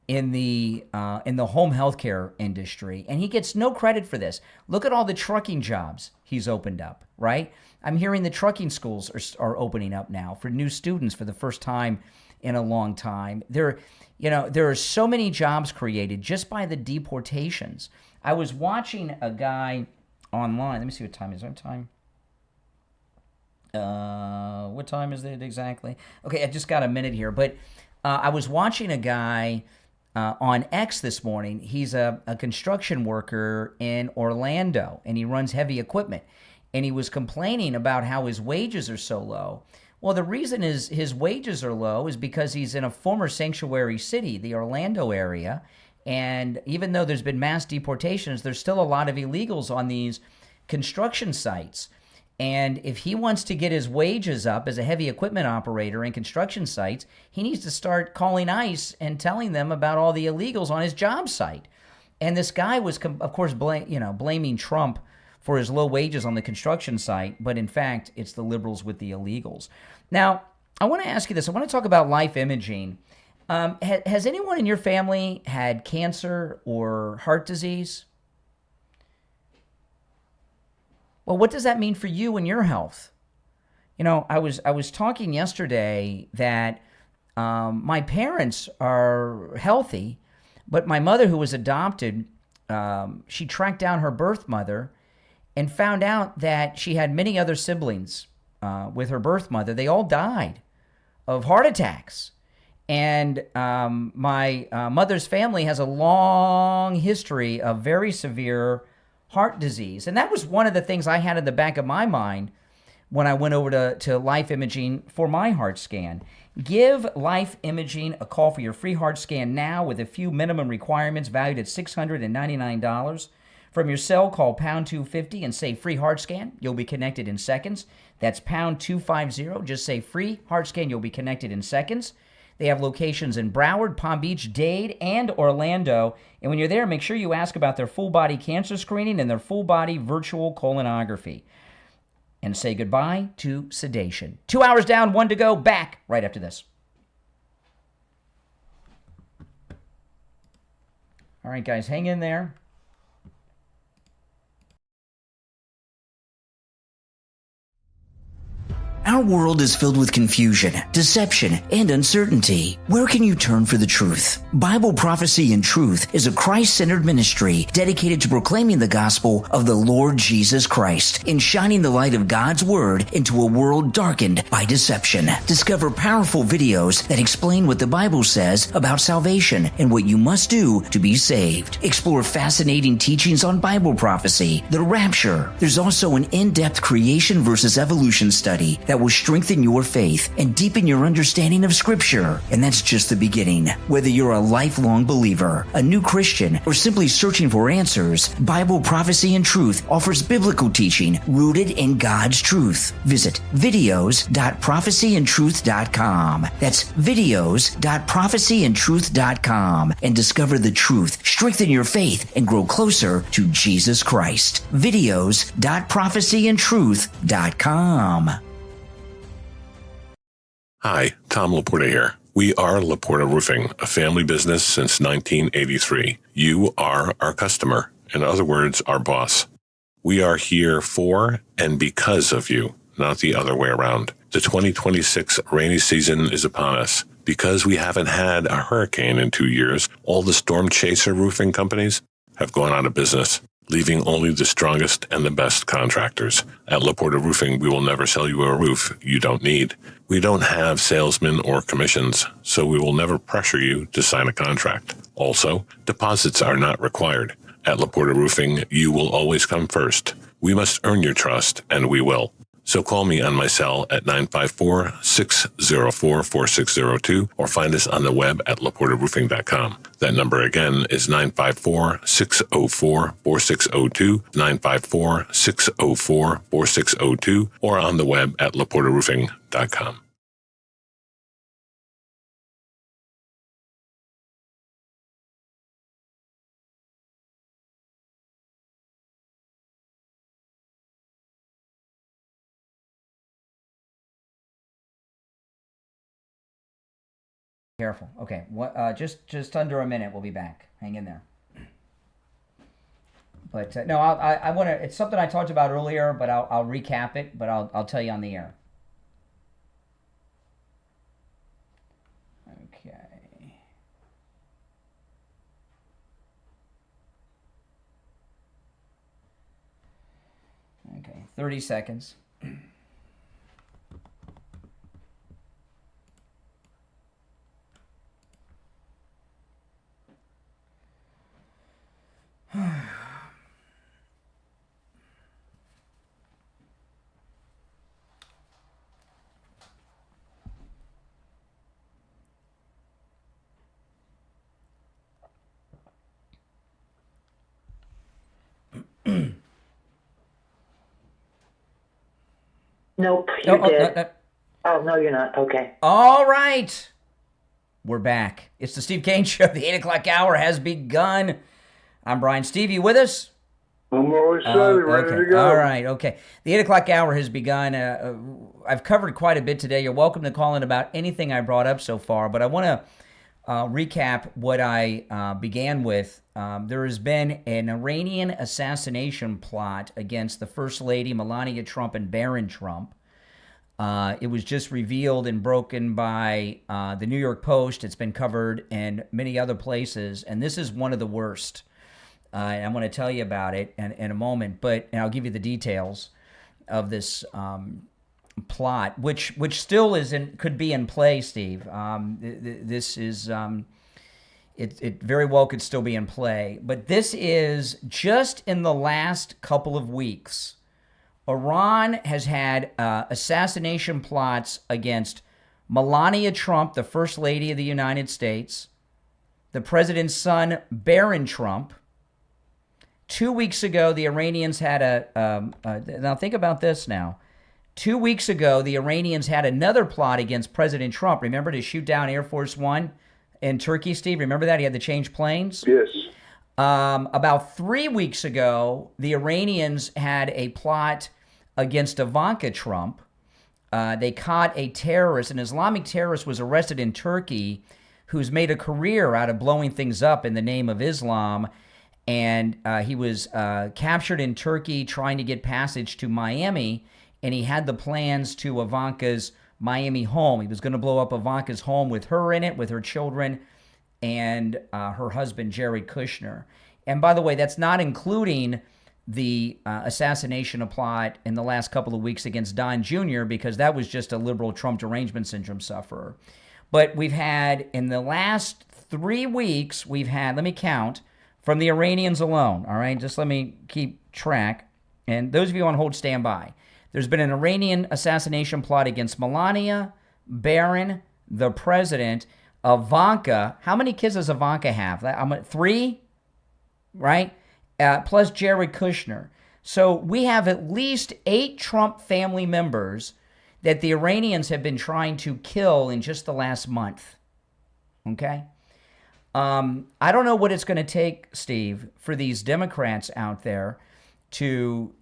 in the home healthcare industry, and he gets no credit for this. Look at all the trucking jobs he's opened up, right? I'm hearing the trucking schools are opening up now for new students for the first time in a long time. There are so many jobs created just by the deportations. I was watching a guy online. Let me see what time is. Is there time? What time is it exactly? Okay, I just got a minute here, but I was watching a guy on X this morning. He's a construction worker in Orlando, and he runs heavy equipment. And he was complaining about how his wages are so low. Well, the reason is his wages are low is because he's in a former sanctuary city, the Orlando area. And even though there's been mass deportations, there's still a lot of illegals on these construction sites. And if he wants to get his wages up as a heavy equipment operator in construction sites, he needs to start calling ICE and telling them about all the illegals on his job site. And this guy was, of course, blaming Trump for his low wages on the construction site, but in fact, it's the liberals with the illegals. Now, I want to ask you this. I want to talk about life imaging. Has anyone in your family had cancer or heart disease? Well, what does that mean for you and your health? You know, I was talking yesterday that my parents are healthy, but my mother, who was adopted, she tracked down her birth mother and found out that she had many other siblings with her birth mother. They all died of heart attacks. And my mother's family has a long history of very severe heart disease. And that was one of the things I had in the back of my mind when I went over to Life Imaging for my heart scan. Give Life Imaging a call for your free heart scan now with a few minimum requirements valued at $699. From your cell, call pound 250 and say free heart scan. You'll be connected in seconds. That's pound 250. Just say free heart scan. You'll be connected in seconds. They have locations in Broward, Palm Beach, Dade, and Orlando. And when you're there, make sure you ask about their full body cancer screening and their full body virtual colonography. And say goodbye to sedation. 2 hours down, 1 to go. Back right after this. All right, guys, hang in there. Our world is filled with confusion, deception, and uncertainty. Where can you turn for the truth? Bible Prophecy and Truth is a Christ-centered ministry dedicated to proclaiming the gospel of the Lord Jesus Christ and shining the light of God's Word into a world darkened by deception. Discover powerful videos that explain what the Bible says about salvation and what you must do to be saved. Explore fascinating teachings on Bible prophecy, the rapture. There's also an in-depth creation versus evolution study that will strengthen your faith and deepen your understanding of Scripture. And that's just the beginning. Whether you're a lifelong believer, a new Christian, or simply searching for answers, Bible Prophecy and Truth offers biblical teaching rooted in God's truth. Visit videos.prophecyandtruth.com. That's videos.prophecyandtruth.com and discover the truth, strengthen your faith, and grow closer to Jesus Christ. Videos.prophecyandtruth.com. Hi, Tom Laporta here. We are Laporta Roofing, a family business since 1983. You are our customer. In other words, our boss. We are here for and because of you, not the other way around. The 2026 rainy season is upon us. Because we haven't had a hurricane in 2 years, all the storm chaser roofing companies have gone out of business, leaving only the strongest and the best contractors. At Laporta Roofing, we will never sell you a roof you don't need. We don't have salesmen or commissions, so we will never pressure you to sign a contract. Also, deposits are not required. At Laporta Roofing, you will always come first. We must earn your trust, and we will. So call me on my cell at 954-604-4602 or find us on the web at laportaroofing.com. That number again is 954-604-4602, 954-604-4602, or on the web at laportaroofing.com. Careful. Okay. Just under a minute. We'll be back. Hang in there. But no, I want to. It's something I talked about earlier, but I'll recap it. But I'll tell you on the air. Okay. Okay. 30 seconds. Nope, you did. Oh, no, you're not. Okay. All right. We're back. It's the Steve Kane Show. The 8 o'clock hour has begun. I'm Brian. Steve, you with us? I'm always ready to go. All right, okay. The 8 o'clock hour has begun. I've covered quite a bit today. You're welcome to call in about anything I brought up so far, but I want to recap what I began with. There has been an Iranian assassination plot against the First Lady, Melania Trump, and Barron Trump. It was just revealed and broken by the New York Post. It's been covered in many other places, and this is one of the worst. I'm going to tell you about it in a moment, and I'll give you the details of this plot, which still could be in play, Steve. This is it very well could still be in play, but this is just in the last couple of weeks. Iran has had assassination plots against Melania Trump, the First Lady of the United States, the president's son, Barron Trump. 2 weeks ago, the Iranians had now think about this now. 2 weeks ago, the Iranians had another plot against President Trump. Remember, to shoot down Air Force One in Turkey, Steve? Remember that? He had to change planes? Yes. About 3 weeks ago, the Iranians had a plot against Ivanka Trump. They caught a terrorist, an Islamic terrorist was arrested in Turkey who's made a career out of blowing things up in the name of Islam. And he was captured in Turkey trying to get passage to Miami, and he had the plans to Ivanka's Miami home. He was going to blow up Ivanka's home with her in it, with her children, and her husband, Jared Kushner. And by the way, that's not including the assassination plot in the last couple of weeks against Don Jr., because that was just a liberal Trump derangement syndrome sufferer. But we've had, in the last 3 weeks, let me count, from the Iranians alone, all right? Just let me keep track. And those of you on hold, stand by. There's been an Iranian assassination plot against Melania, Barron, the president, Ivanka. How many kids does Ivanka have? 3, right? Plus Jared Kushner. So we have at least 8 Trump family members that the Iranians have been trying to kill in just the last month, okay? I don't know what it's going to take, Steve, for these Democrats out there to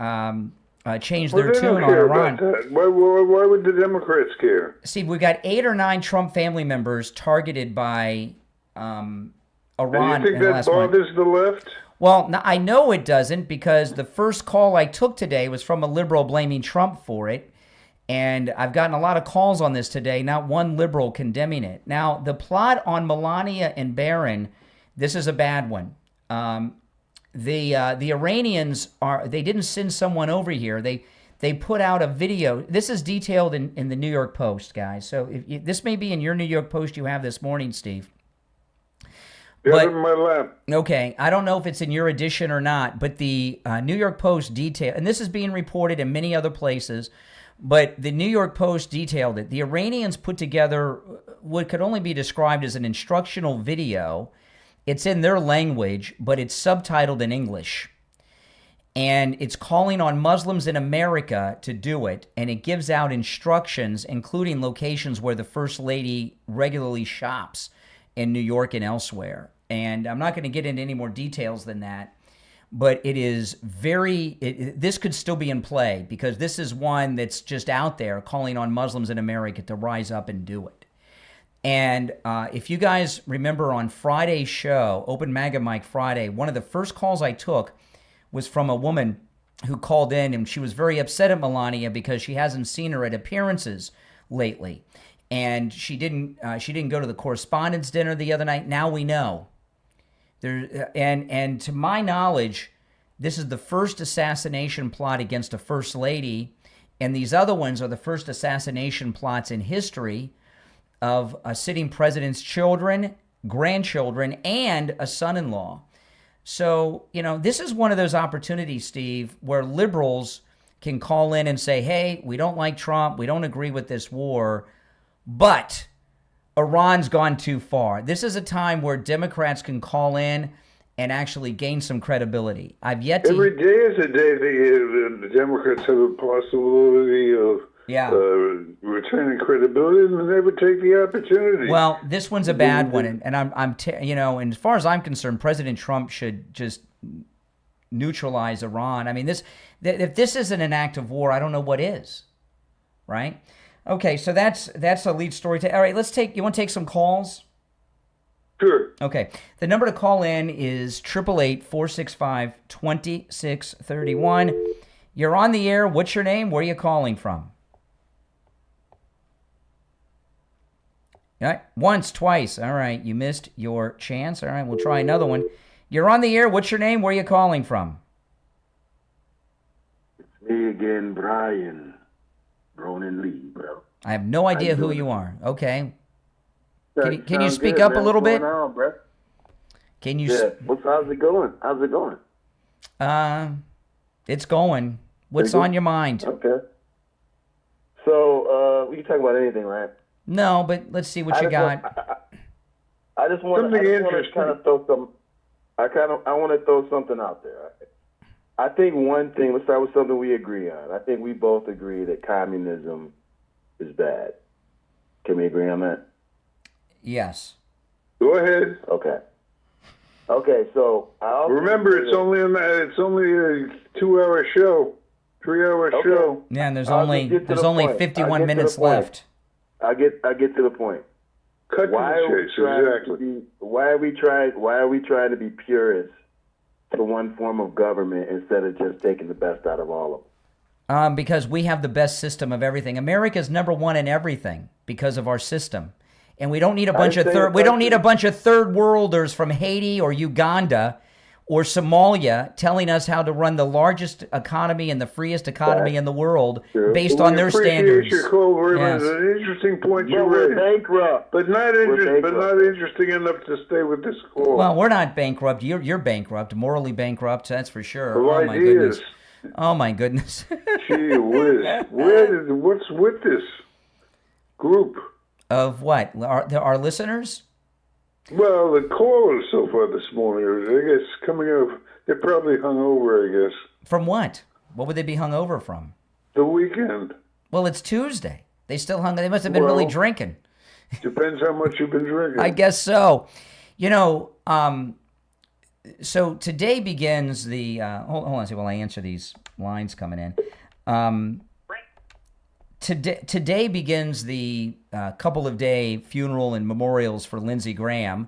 change their tune on Iran. Why would the Democrats care? Steve, we've got 8 or 9 Trump family members targeted by Iran. And you think that bothers the left? Well, I know it doesn't, because the first call I took today was from a liberal blaming Trump for it. And I've gotten a lot of calls on this today, not one liberal condemning it. Now, the plot on Melania and Barron, this is a bad one. The Iranians they didn't send someone over here. They put out a video. This is detailed in the New York Post, guys. So this may be in your New York Post you have this morning, Steve. But, in my lap. Okay, I don't know if it's in your edition or not, but the New York Post detail, and this is being reported in many other places, but the New York Post detailed it. The Iranians put together what could only be described as an instructional video. It's in their language, but it's subtitled in English. And it's calling on Muslims in America to do it, and it gives out instructions, including locations where the First Lady regularly shops in New York and elsewhere. And I'm not going to get into any more details than that, but it is this could still be in play, because this is one that's just out there calling on Muslims in America to rise up and do it. And if you guys remember on Friday's show, Open MAGA Mike Friday, one of the first calls I took was from a woman who called in, and she was very upset at Melania because she hasn't seen her at appearances lately. And she didn't go to the correspondence dinner the other night. Now we know. And to my knowledge, this is the first assassination plot against a first lady, and these other ones are the first assassination plots in history of a sitting president's children, grandchildren, and a son-in-law. So, this is one of those opportunities, Steve, where liberals can call in and say, hey, we don't like Trump, we don't agree with this war, but Iran's gone too far. This is a time where Democrats can call in and actually gain some credibility. I've yet to... Every day is a day the Democrats have a possibility of returning credibility, and they never take the opportunity. Well, this one's a bad one, and and as far as I'm concerned, President Trump should just neutralize Iran. I mean, if this isn't an act of war, I don't know what is, right? Okay, so that's a lead story. All right, you want to take some calls? Sure. Okay, the number to call in is 888-465-2631. You're on the air. What's your name? Where are you calling from? All right, once, twice. All right, you missed your chance. All right, we'll try another one. You're on the air. What's your name? Where are you calling from? It's me again, Brian. Ronan Lee, bro. I have no idea who you are. Okay. Can you speak up a little bit? What's going on, bro? Can you? Yeah. How's it going? How's it going? It's going. What's on your mind? Okay. So, we can talk about anything, right? No, but let's see what you got. I just want to kind of throw some. I want to throw something out there. I think one thing. Let's start with something we agree on. I think we both agree that communism is bad. Can we agree on that? Yes. Go ahead. Okay. Okay. So remember, it's only a 2-hour show, 3-hour show. Yeah, and there's only 51 minutes left. I get to the point. Cut to the chase, exactly. Why are we trying to be purists for one form of government instead of just taking the best out of all of them? Because we have the best system of everything. America's number one in everything because of our system. And we don't need a bunch of third worlders from Haiti or Uganda or Somalia telling us how to run the largest economy and the freest economy in the world based on their standards. Your call very much. An interesting point you raised. We're bankrupt. But not interesting enough to stay with this call. Well, we're not bankrupt. You're bankrupt, morally bankrupt. That's for sure. Well, oh my goodness. Oh my goodness. Gee whiz. What's with this group? Of what? Our listeners? Well, the callers so far this morning, I guess, coming up, they're probably hungover, I guess. From what? What would they be hungover from? The weekend. Well, it's Tuesday. They still hung. They must have been really drinking. Depends how much you've been drinking. I guess so. So today begins the. Hold on a second while I answer these lines coming in. Today begins the couple of day funeral and memorials for Lindsey Graham,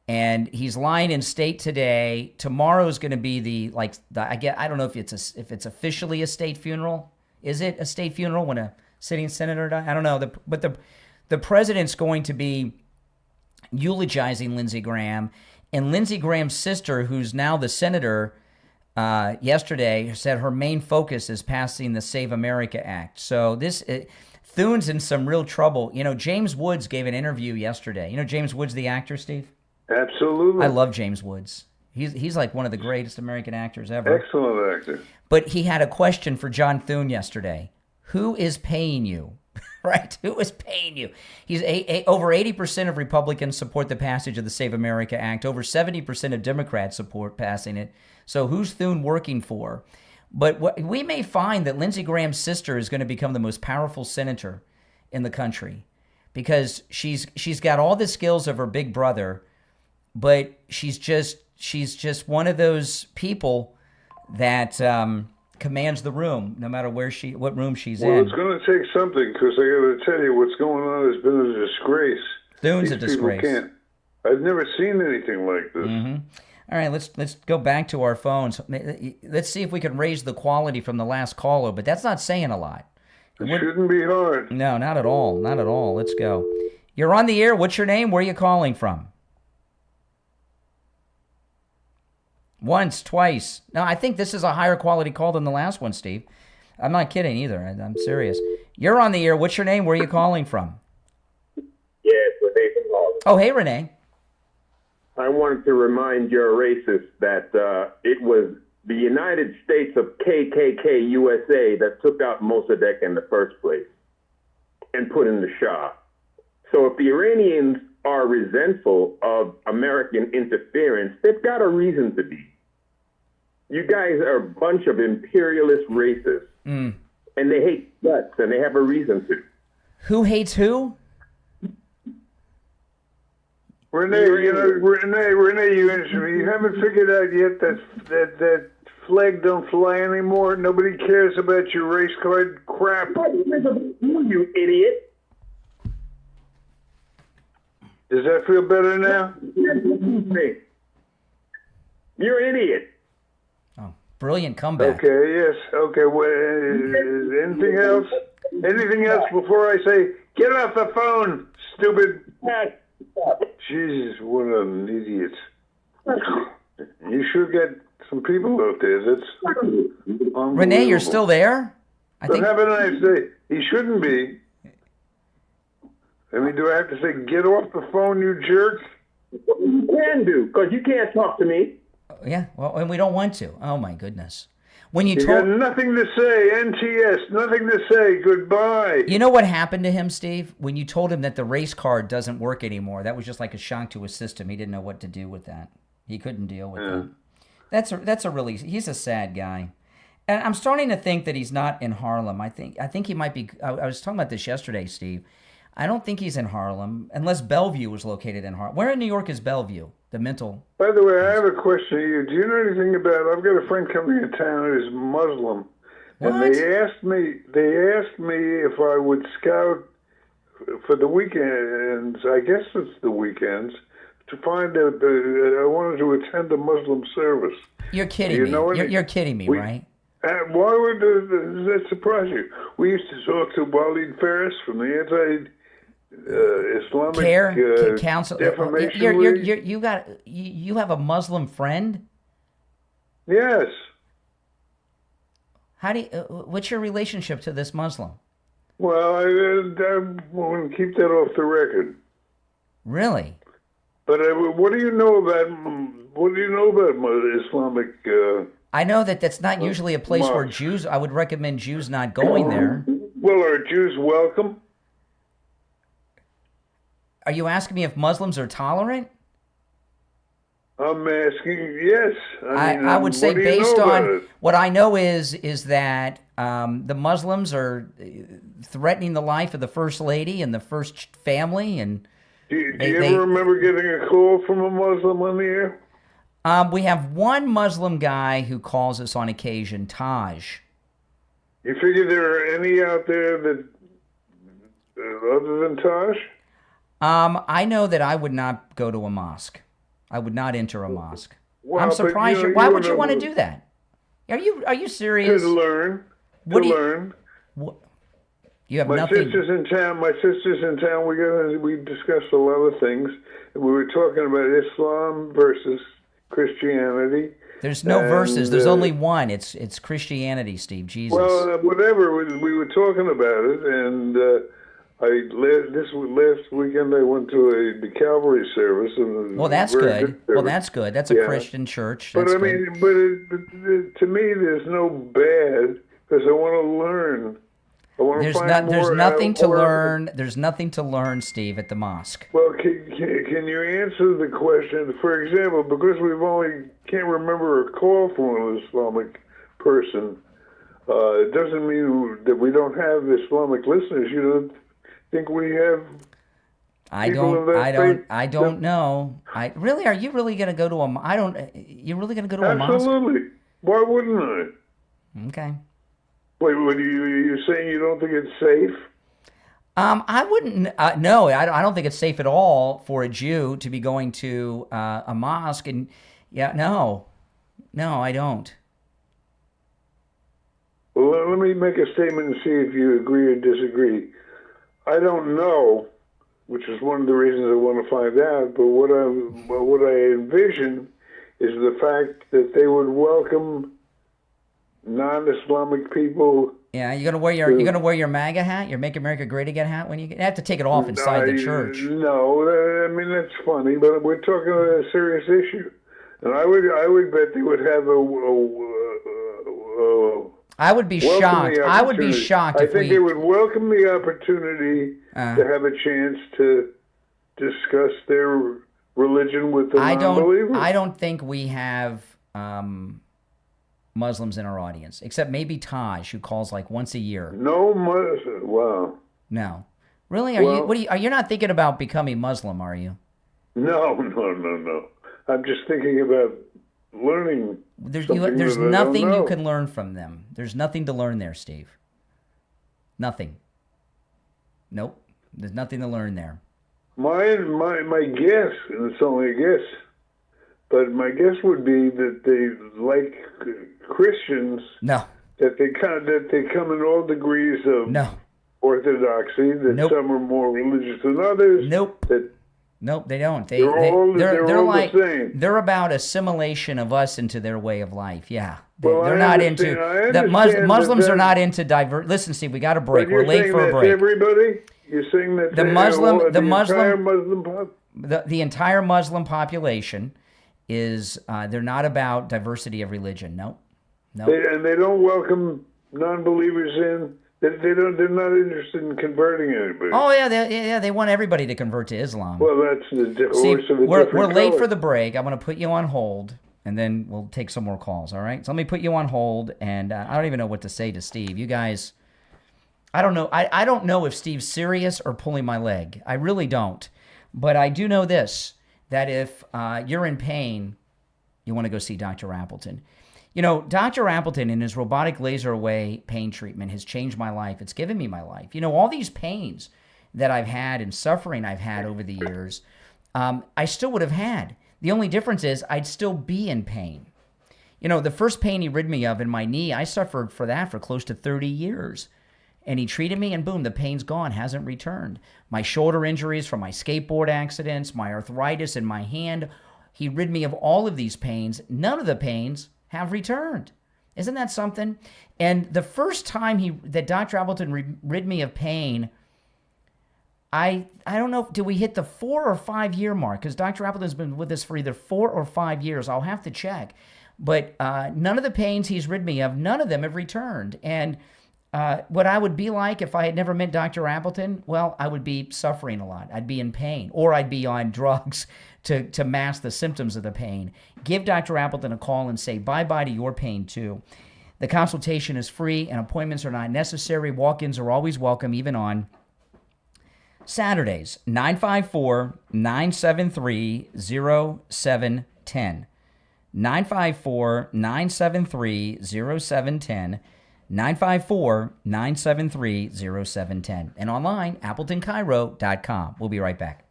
and he's lying in state today. Tomorrow's going to be I don't know if it's officially a state funeral. Is it a state funeral when a sitting senator dies? I don't know. But the president's going to be eulogizing Lindsey Graham, and Lindsey Graham's sister, who's now the senator, yesterday said her main focus is passing the Save America Act. So Thune's in some real trouble. James Woods gave an interview yesterday. James Woods, the actor, Steve? Absolutely. I love James Woods. He's like one of the greatest American actors ever. Excellent actor. But he had a question for John Thune yesterday. Who is paying you? Right? Who is paying you? Over 80% of Republicans support the passage of the Save America Act. Over 70% of Democrats support passing it. So who's Thune working for? But we may find that Lindsey Graham's sister is going to become the most powerful senator in the country because she's got all the skills of her big brother, but she's just one of those people that commands the room, no matter what room she's in. Well, it's going to take something because I got to tell you, what's going on has been a disgrace. Thune's a These people disgrace. can't. I've never seen anything like this. Mm-hmm. All right, let's go back to our phones. Let's see if we can raise the quality from the last caller, but that's not saying a lot. It shouldn't be hard. No, not at all. Not at all. Let's go. You're on the air. What's your name? Where are you calling from? Once, twice. No, I think this is a higher quality call than the last one, Steve. I'm not kidding either. I'm serious. You're on the air. What's your name? Where are you calling from? Yeah, it's Renee from Harlem. Oh, hey, Renee. I wanted to remind your racists that it was the United States of KKK USA that took out Mossadegh in the first place and put in the Shah. So if the Iranians are resentful of American interference, they've got a reason to be. You guys are a bunch of imperialist racists, and they hate guts, and they have a reason to. Who hates who? Renee, Renee, you haven't figured out yet that flag don't fly anymore. Nobody cares about your race card crap. You idiot. Does that feel better now? You're an idiot. Oh, brilliant comeback. Okay, yes. Okay, well, anything else? Anything else before I say, get off the phone, stupid? Jesus, what an idiot. You should get some people out there. That's unbelievable. Renee, you're still there? Have a nice day. He shouldn't be. I mean, do I have to say, get off the phone, you jerk? You can do, because you can't talk to me. Yeah, well, and we don't want to. Oh, my goodness. When you got nothing to say, NTS, nothing to say, goodbye. You know what happened to him, Steve? When you told him that the race card doesn't work anymore, that was just like a shock to his system. He didn't know what to do with that. He couldn't deal with that. That's a really, he's a sad guy. And I'm starting to think that he's not in Harlem. I think he might be, I was talking about this yesterday, Steve. I don't think he's in Harlem, unless Bellevue is located in Harlem. Where in New York is Bellevue, the mental? By the way, I have a question to you. Do you know anything about, I've got a friend coming in town who's Muslim. What? And they asked me if I would scout for the weekends, I guess it's the weekends, to find out, I wanted to attend a Muslim service. You're kidding me. You're kidding me, right? Why would that surprise you? We used to talk to Walid Ferris from the Islamic Council. Defamation League. You have a Muslim friend? Yes. How do you, what's your relationship to this Muslim? Well, I want to keep that off the record. Really? But what do you know about Islamic? I know that that's not usually a place where Jews. I would recommend Jews not going there. Well, are Jews welcome? Are you asking me if Muslims are tolerant? I'm asking, yes. I would say based on what I know is that the Muslims are threatening the life of the First Lady and the First Family. And do you ever remember getting a call from a Muslim on the air? We have one Muslim guy who calls us on occasion, Taj. You figure there are any out there that other than Taj? I know that I would not go to a mosque. I would not enter a mosque. Well, I'm surprised. Why would you want to do that? Are you serious? To learn. Learn. What? You have my nothing. Sister's in town. My sister's in town. We discussed a lot of things. We were talking about Islam versus Christianity. There's no verses. There's only one. It's Christianity, Steve. Jesus. Well, whatever. We were talking about it, and last weekend I went to the Calvary service. And well, that's good. Well, that's good. That's a Christian church. That's but to me, there's no bad because I want to learn. There's nothing to learn. There's nothing to learn, Steve, at the mosque. Well, can you answer the question? For example, because can't remember a call from an Islamic person, it doesn't mean that we don't have Islamic listeners. You don't think we have? I don't know. Are you really going to go to a? You're really going to go to a mosque? Absolutely. Why wouldn't I? Okay. Wait, what are you saying? You don't think it's safe? I wouldn't. No, I don't think it's safe at all for a Jew to be going to a mosque. And no, I don't. Well, let me make a statement and see if you agree or disagree. I don't know, which is one of the reasons I want to find out. But what I envision is the fact that they would welcome non-Islamic people. Yeah, you're gonna wear your MAGA hat, your "Make America Great Again" hat when you have to take it off inside the church. No, I mean that's funny, but we're talking about a serious issue, and I would bet they would have I would be shocked. I would be shocked. I think they would welcome the opportunity to have a chance to discuss their religion with the non-believers. I don't think we have Muslims in our audience, except maybe Taj, who calls like once a year. No Muslim. Wow. No, really? Are you not thinking about becoming Muslim? Are you? No. I'm just thinking about learning. There's nothing you can learn from them. There's nothing to learn there, Steve. Nothing. Nope. There's nothing to learn there. My guess, and it's only a guess, but my guess would be that they, like Christians, that they come in all degrees of orthodoxy. That some are more religious than others. Nope. Nope, they don't. They're all like the same. They're about assimilation of us into their way of life. Yeah, Well, they're not into that. Muslims are not into diverse. Listen, Steve, we got a break. We're late for a break. Everybody, you're saying that the entire Muslim population is they're not about diversity of religion. Nope. And they don't welcome non-believers in. They're not interested in converting anybody. Oh yeah, they want everybody to convert to Islam. Well, that's the Steve, horse of a we're different late color. for the break. I'm going to put you on hold, and then we'll take some more calls. All right. So let me put you on hold, and I don't even know what to say to Steve. You guys, I don't know. I don't know if Steve's serious or pulling my leg. I really don't. But I do know this: that if you're in pain, you want to go see Dr. Appleton. You know, Dr. Appleton and his robotic laser away pain treatment has changed my life. It's given me my life. You know, all these pains that I've had and suffering I've had over the years, I still would have had. The only difference is I'd still be in pain. You know, the first pain he rid me of in my knee, I suffered for that for close to 30 years. And he treated me and boom, the pain's gone, hasn't returned. My shoulder injuries from my skateboard accidents, my arthritis in my hand, he rid me of all of these pains. None of the pains have returned. Isn't that something? And the first time that Dr. Appleton rid me of pain, I don't know, did we hit the 4 or 5 year mark? Because Dr. Appleton's been with us for either 4 or 5 years. I'll have to check. But none of the pains he's rid me of, none of them have returned. And what I would be like if I had never met Dr. Appleton, well, I would be suffering a lot. I'd be in pain, or I'd be on drugs to mask the symptoms of the pain. Give Dr. Appleton a call and say bye-bye to your pain, too. The consultation is free and appointments are not necessary. Walk-ins are always welcome, even on Saturdays. 954-973-0710. 954-973-0710. 954-973-0710. And online, AppletonCairo.com. We'll be right back.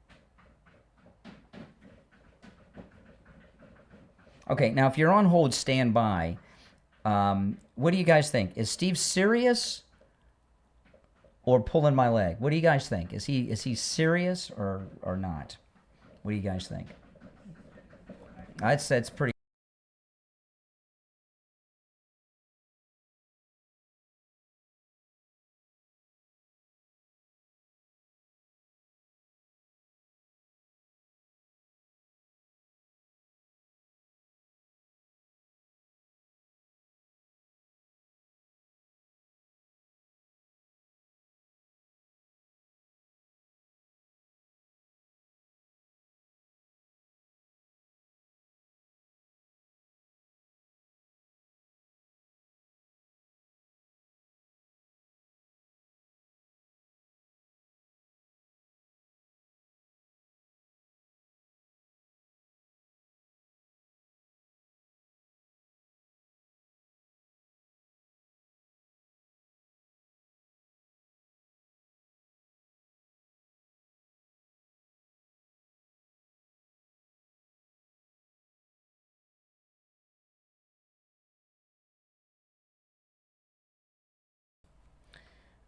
Okay, now if you're on hold, stand by. What do you guys think? Is Steve serious or pulling my leg? What do you guys think? Is he serious or not? What do you guys think? That's pretty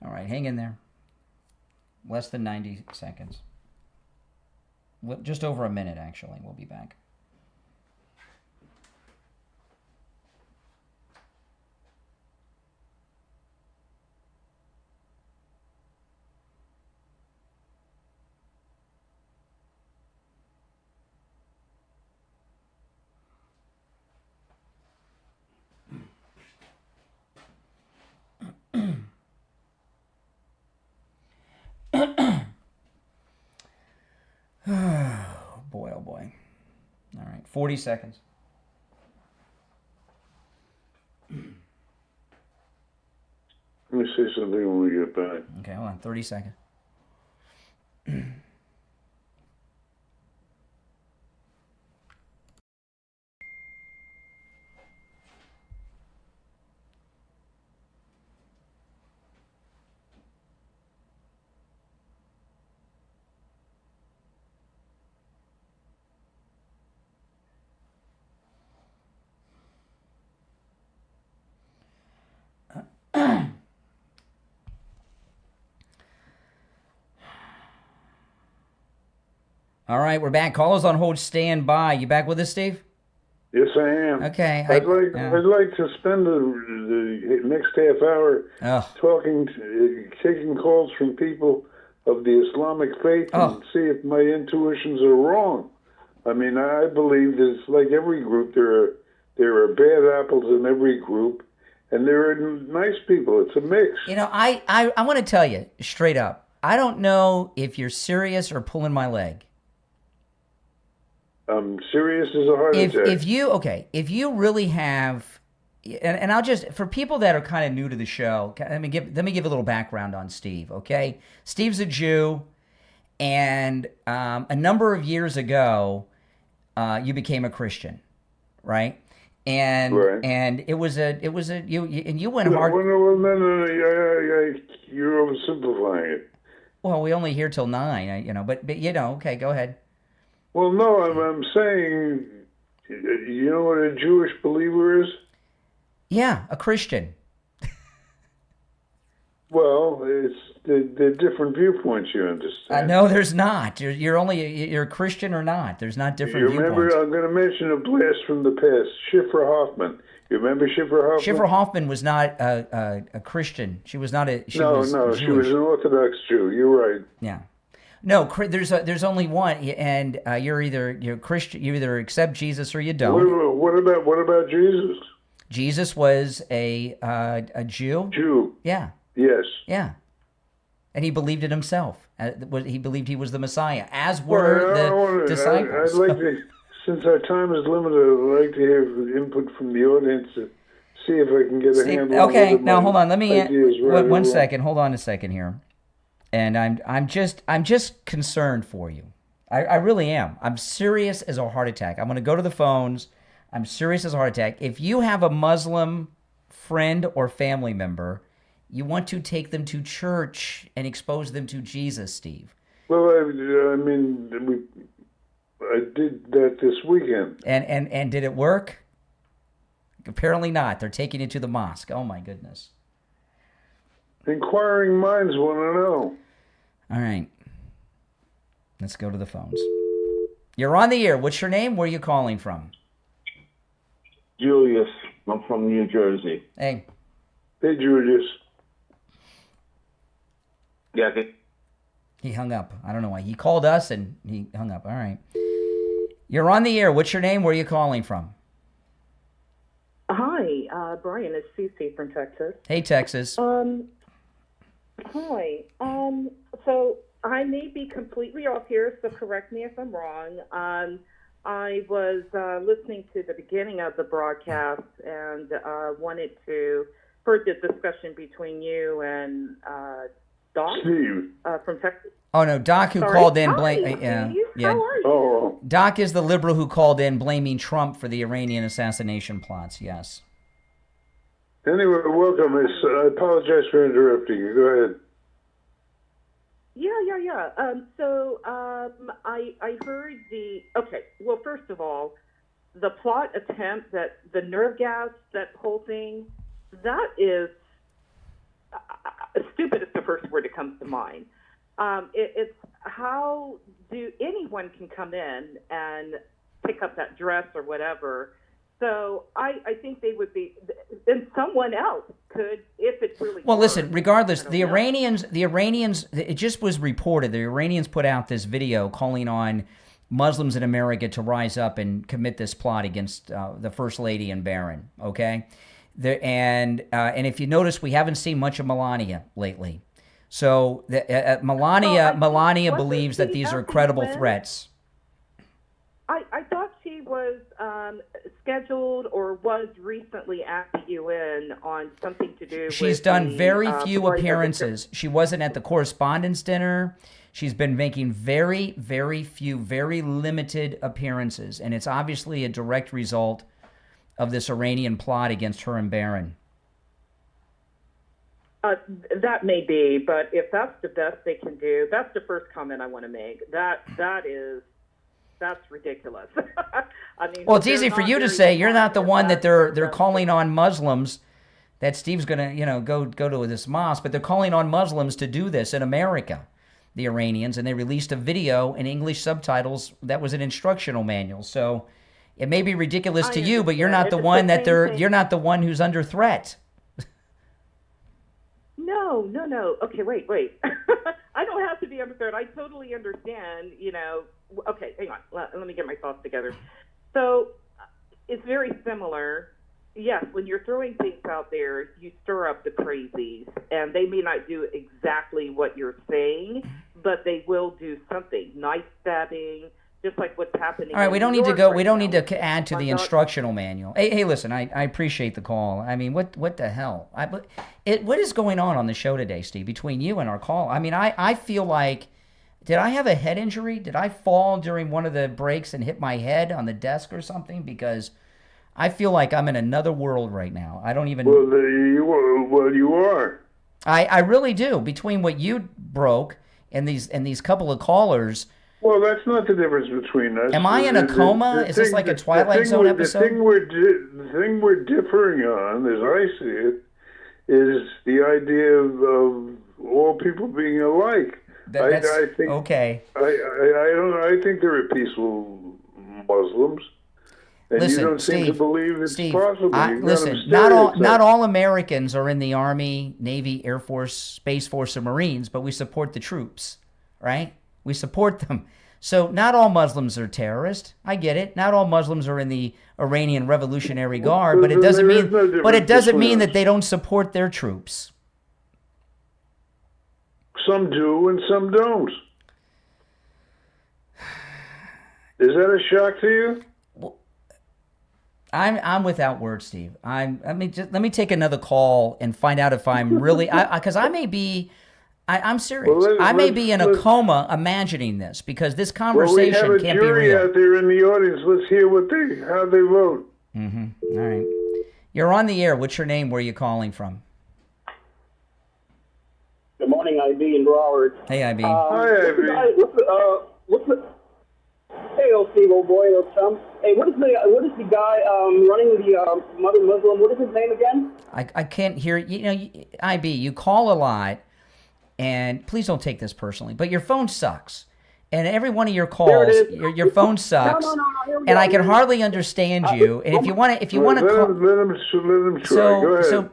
All right, hang in there. Less than 90 seconds. Just over a minute, actually. We'll be back. Boy, oh boy. All right, 40 seconds. Let me say something when we get back. Okay, hold on, 30 seconds. All right, we're back. Callers on hold, stand by. You back with us, Steve? Yes, I am. Okay. I'd like to spend the next half hour talking, taking calls from people of the Islamic faith and see if my intuitions are wrong. I mean, I believe there's, like every group, there are bad apples in every group, and there are nice people. It's a mix. You know, I want to tell you straight up, I don't know if you're serious or pulling my leg. I'm serious as a heart attack. If you really have, and I'll just, for people that are kind of new to the show, let me give a little background on Steve, okay? Steve's a Jew, and a number of years ago, you became a Christian, right? And it was you went hard. No, you're oversimplifying it. Well, we only here till 9, but okay, go ahead. Well, no, I'm saying, you know what a Jewish believer is? Yeah, a Christian. Well, they're different viewpoints, you understand. No, there's not. You're a Christian or not. There's not different viewpoints. Remember, I'm going to mention a blast from the past, Schiffer Hoffman. You remember Schiffer Hoffman? Schiffer Hoffman was not a Christian. She was not a. She was she was an Orthodox Jew. You're right. Yeah. No, there's only one, and you're Christian. You either accept Jesus or you don't. What about Jesus? Jesus was a Jew. Jew. Yeah. Yes. Yeah. And he believed it himself. He believed he was the Messiah, as were the disciples. I'd like to, since our time is limited, I'd like to hear input from the audience to see if I can get a handle on okay, now hold on. Let me one second. Hold on a second here. And I'm just concerned for you. I really am. I'm serious as a heart attack. I'm going to go to the phones. I'm serious as a heart attack. If you have a Muslim friend or family member, you want to take them to church and expose them to Jesus, Steve. Well, I mean, I did that this weekend. And did it work? Apparently not. They're taking you to the mosque. Oh my goodness. Inquiring minds want to know. All right. Let's go to the phones. You're on the air. What's your name? Where are you calling from? Julius. I'm from New Jersey. Hey. Hey, Julius. Yeah. Okay. He hung up. I don't know why. He called us and he hung up. All right. You're on the air. What's your name? Where are you calling from? Hi, Brian. It's Cece from Texas. Hey, Texas. Hi. So I may be completely off here, so correct me if I'm wrong. I was listening to the beginning of the broadcast and wanted to heard the discussion between you and Doc from Texas. Oh no, Doc who called in yeah. How are you? Oh. Doc is the liberal who called in blaming Trump for the Iranian assassination plots. Yes. Anyway, welcome. I apologize for interrupting you. Go ahead. Yeah. I heard okay, well, first of all, the plot attempt, that the nerve gas, that whole thing, that is, stupid is the first word that comes to mind. It's how do anyone can come in and pick up that dress or whatever. So I think they would be, and someone else could, if it really. Well, worked. listen, regardless, the Iranians, it just was reported, the Iranians put out this video calling on Muslims in America to rise up and commit this plot against the First Lady and Barron, okay? And if you notice, we haven't seen much of Melania lately. So Melania believes that these are credible threats. I thought she was scheduled or was recently at the UN on something to do with. She's done very few appearances. She wasn't at the correspondence dinner. She's been making very, very few, very limited appearances. And it's obviously a direct result of this Iranian plot against her and Barron. That may be, but if that's the best they can do, that's the first comment I want to make. That's ridiculous. I mean, well, it's easy for you to say. You're not the one that they're calling on Muslims. That Steve's going to go to this mosque, but they're calling on Muslims to do this in America, the Iranians, and they released a video in English subtitles that was an instructional manual. So it may be ridiculous to you, but you're not the one that you're not the one who's under threat. No. Okay, wait. I don't have to be under threat. I totally understand, Okay, hang on. Let me get my thoughts together. So it's very similar. Yes, when you're throwing things out there, you stir up the crazies, and they may not do exactly what you're saying, but they will do something. Knife stabbing, just like what's happening. All right, we don't need to go. We don't need to add to the instructional manual. Hey, listen, I appreciate the call. I mean, what the hell? What is going on the show today, Steve? Between you and our call, I mean, I feel like, did I have a head injury? Did I fall during one of the breaks and hit my head on the desk or something? Because I feel like I'm in another world right now. I don't even. Well, you are. I really do. Between what you broke and these couple of callers. Well, that's not the difference between us. Am I in a coma? Is this like a Twilight Zone episode? The thing we're differing on, as I see it, is the idea of all people being alike. I think. Okay. I think there are peaceful Muslims, and listen, you don't seem to believe it's possible. Listen, not all Americans are in the Army, Navy, Air Force, Space Force, or Marines, but we support the troops, right? We support them. So not all Muslims are terrorists. I get it. Not all Muslims are in the Iranian Revolutionary Guard, but it doesn't mean that they don't support their troops. Some do and some don't. Is that a shock to you? Well, I'm without words, Steve. Let me take another call and find out if I'm really because I may be. I'm serious. Well, I may be in a coma imagining this because this conversation can't be real. We have a jury out there in the audience. Let's hear how they vote. Mm-hmm. All right. You're on the air. What's your name? Where are you calling from? Good morning, IB and Broward. Hey, IB. Hi, IB. Hey, old Steve, old boy, old chum. Hey, what is the guy running the Mother Muslim? What is his name again? I can't hear you. IB, you call a lot. And please don't take this personally, but your phone sucks. And every one of your calls, your phone sucks. No, and I can hardly understand you. And if you want to let him try. Go ahead. So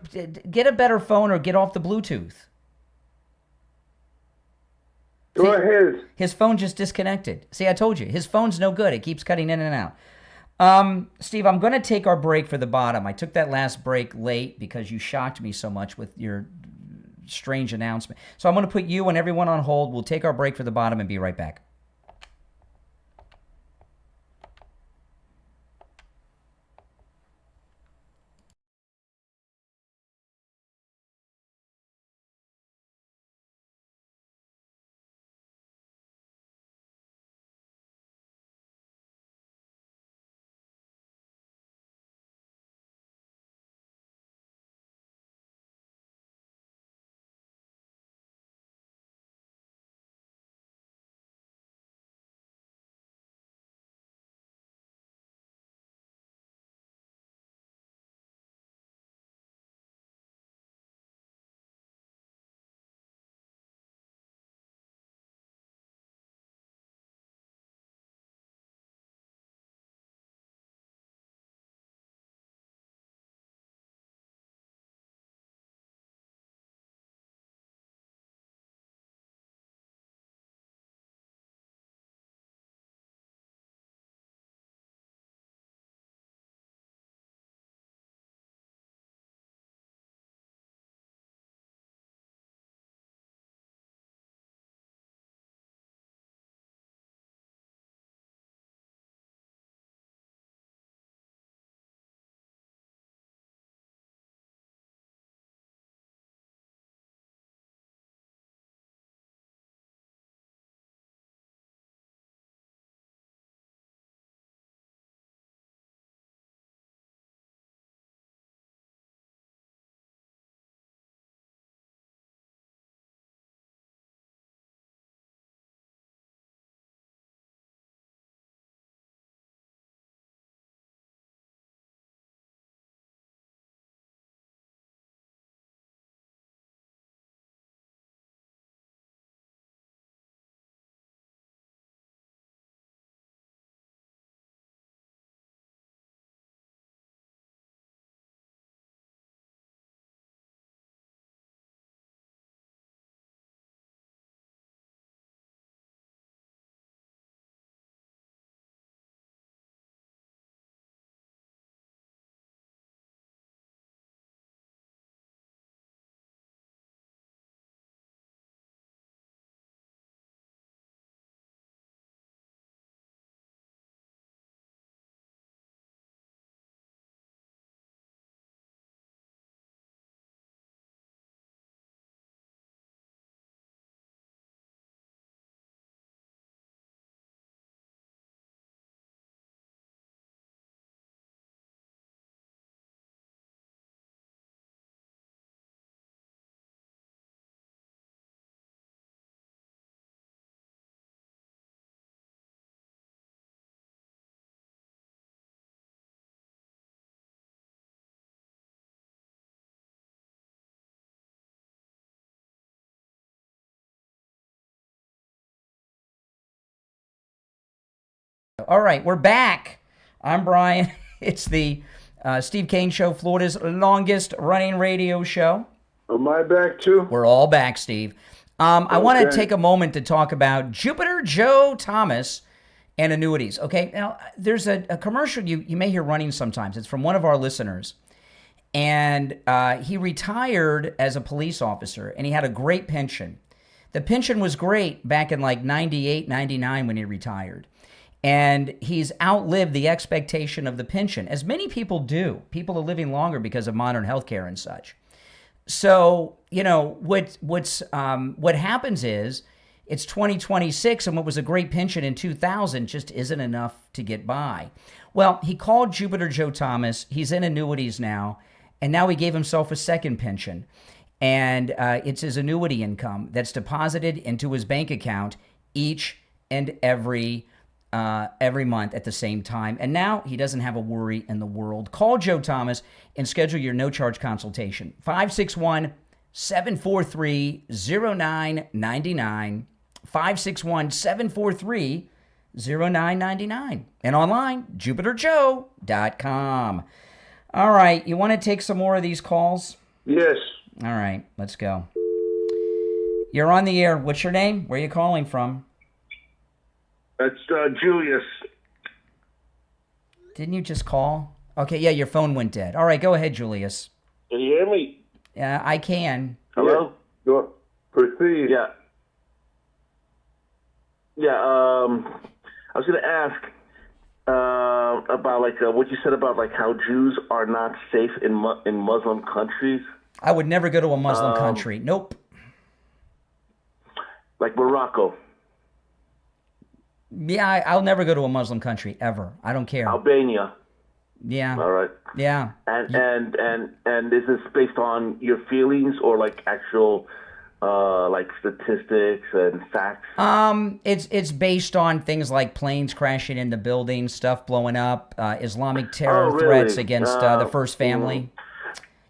get a better phone or get off the Bluetooth. Go ahead. His phone just disconnected. See, I told you, his phone's no good. It keeps cutting in and out. Steve, I'm going to take our break for the bottom. I took that last break late because you shocked me so much with your strange announcement. So I'm going to put you and everyone on hold. We'll take our break for the bottom and be right back. All right, we're back. I'm Brian. It's the Steve Kane Show, Florida's longest running radio show. Am I back too? We're all back, Steve. I want to take a moment to talk about Jupiter Joe Thomas and annuities. Okay, now there's a commercial you may hear running sometimes. It's from one of our listeners. And he retired as a police officer, and he had a great pension. The pension was great back in like 98, 99 when he retired. And he's outlived the expectation of the pension, as many people do. People are living longer because of modern healthcare and such. So, you know, what happens is it's 2026, and what was a great pension in 2000 just isn't enough to get by. Well, he called Jupiter Joe Thomas. He's in annuities now, and now he gave himself a second pension. And it's his annuity income that's deposited into his bank account each and every month at the same time. And now he doesn't have a worry in the world. Call Joe Thomas and schedule your no-charge consultation. 561-743-0999. 561-743-0999. And online, jupiterjoe.com. All right, you want to take some more of these calls? Yes. All right, let's go. You're on the air. What's your name? Where are you calling from? It's Julius. Didn't you just call? Okay, yeah, your phone went dead. All right, go ahead, Julius. Can you hear me? Yeah, I can. Hello? Go. Proceed. Yeah. Yeah, I was going to ask about what you said about how Jews are not safe in Muslim countries. I would never go to a Muslim country. Nope. Like Morocco. Yeah, I'll never go to a Muslim country ever. I don't care. Albania. Yeah. All right. Yeah. And is this based on your feelings or actual statistics and facts? It's based on things like planes crashing into buildings, stuff blowing up, Islamic terror threats against the First Family.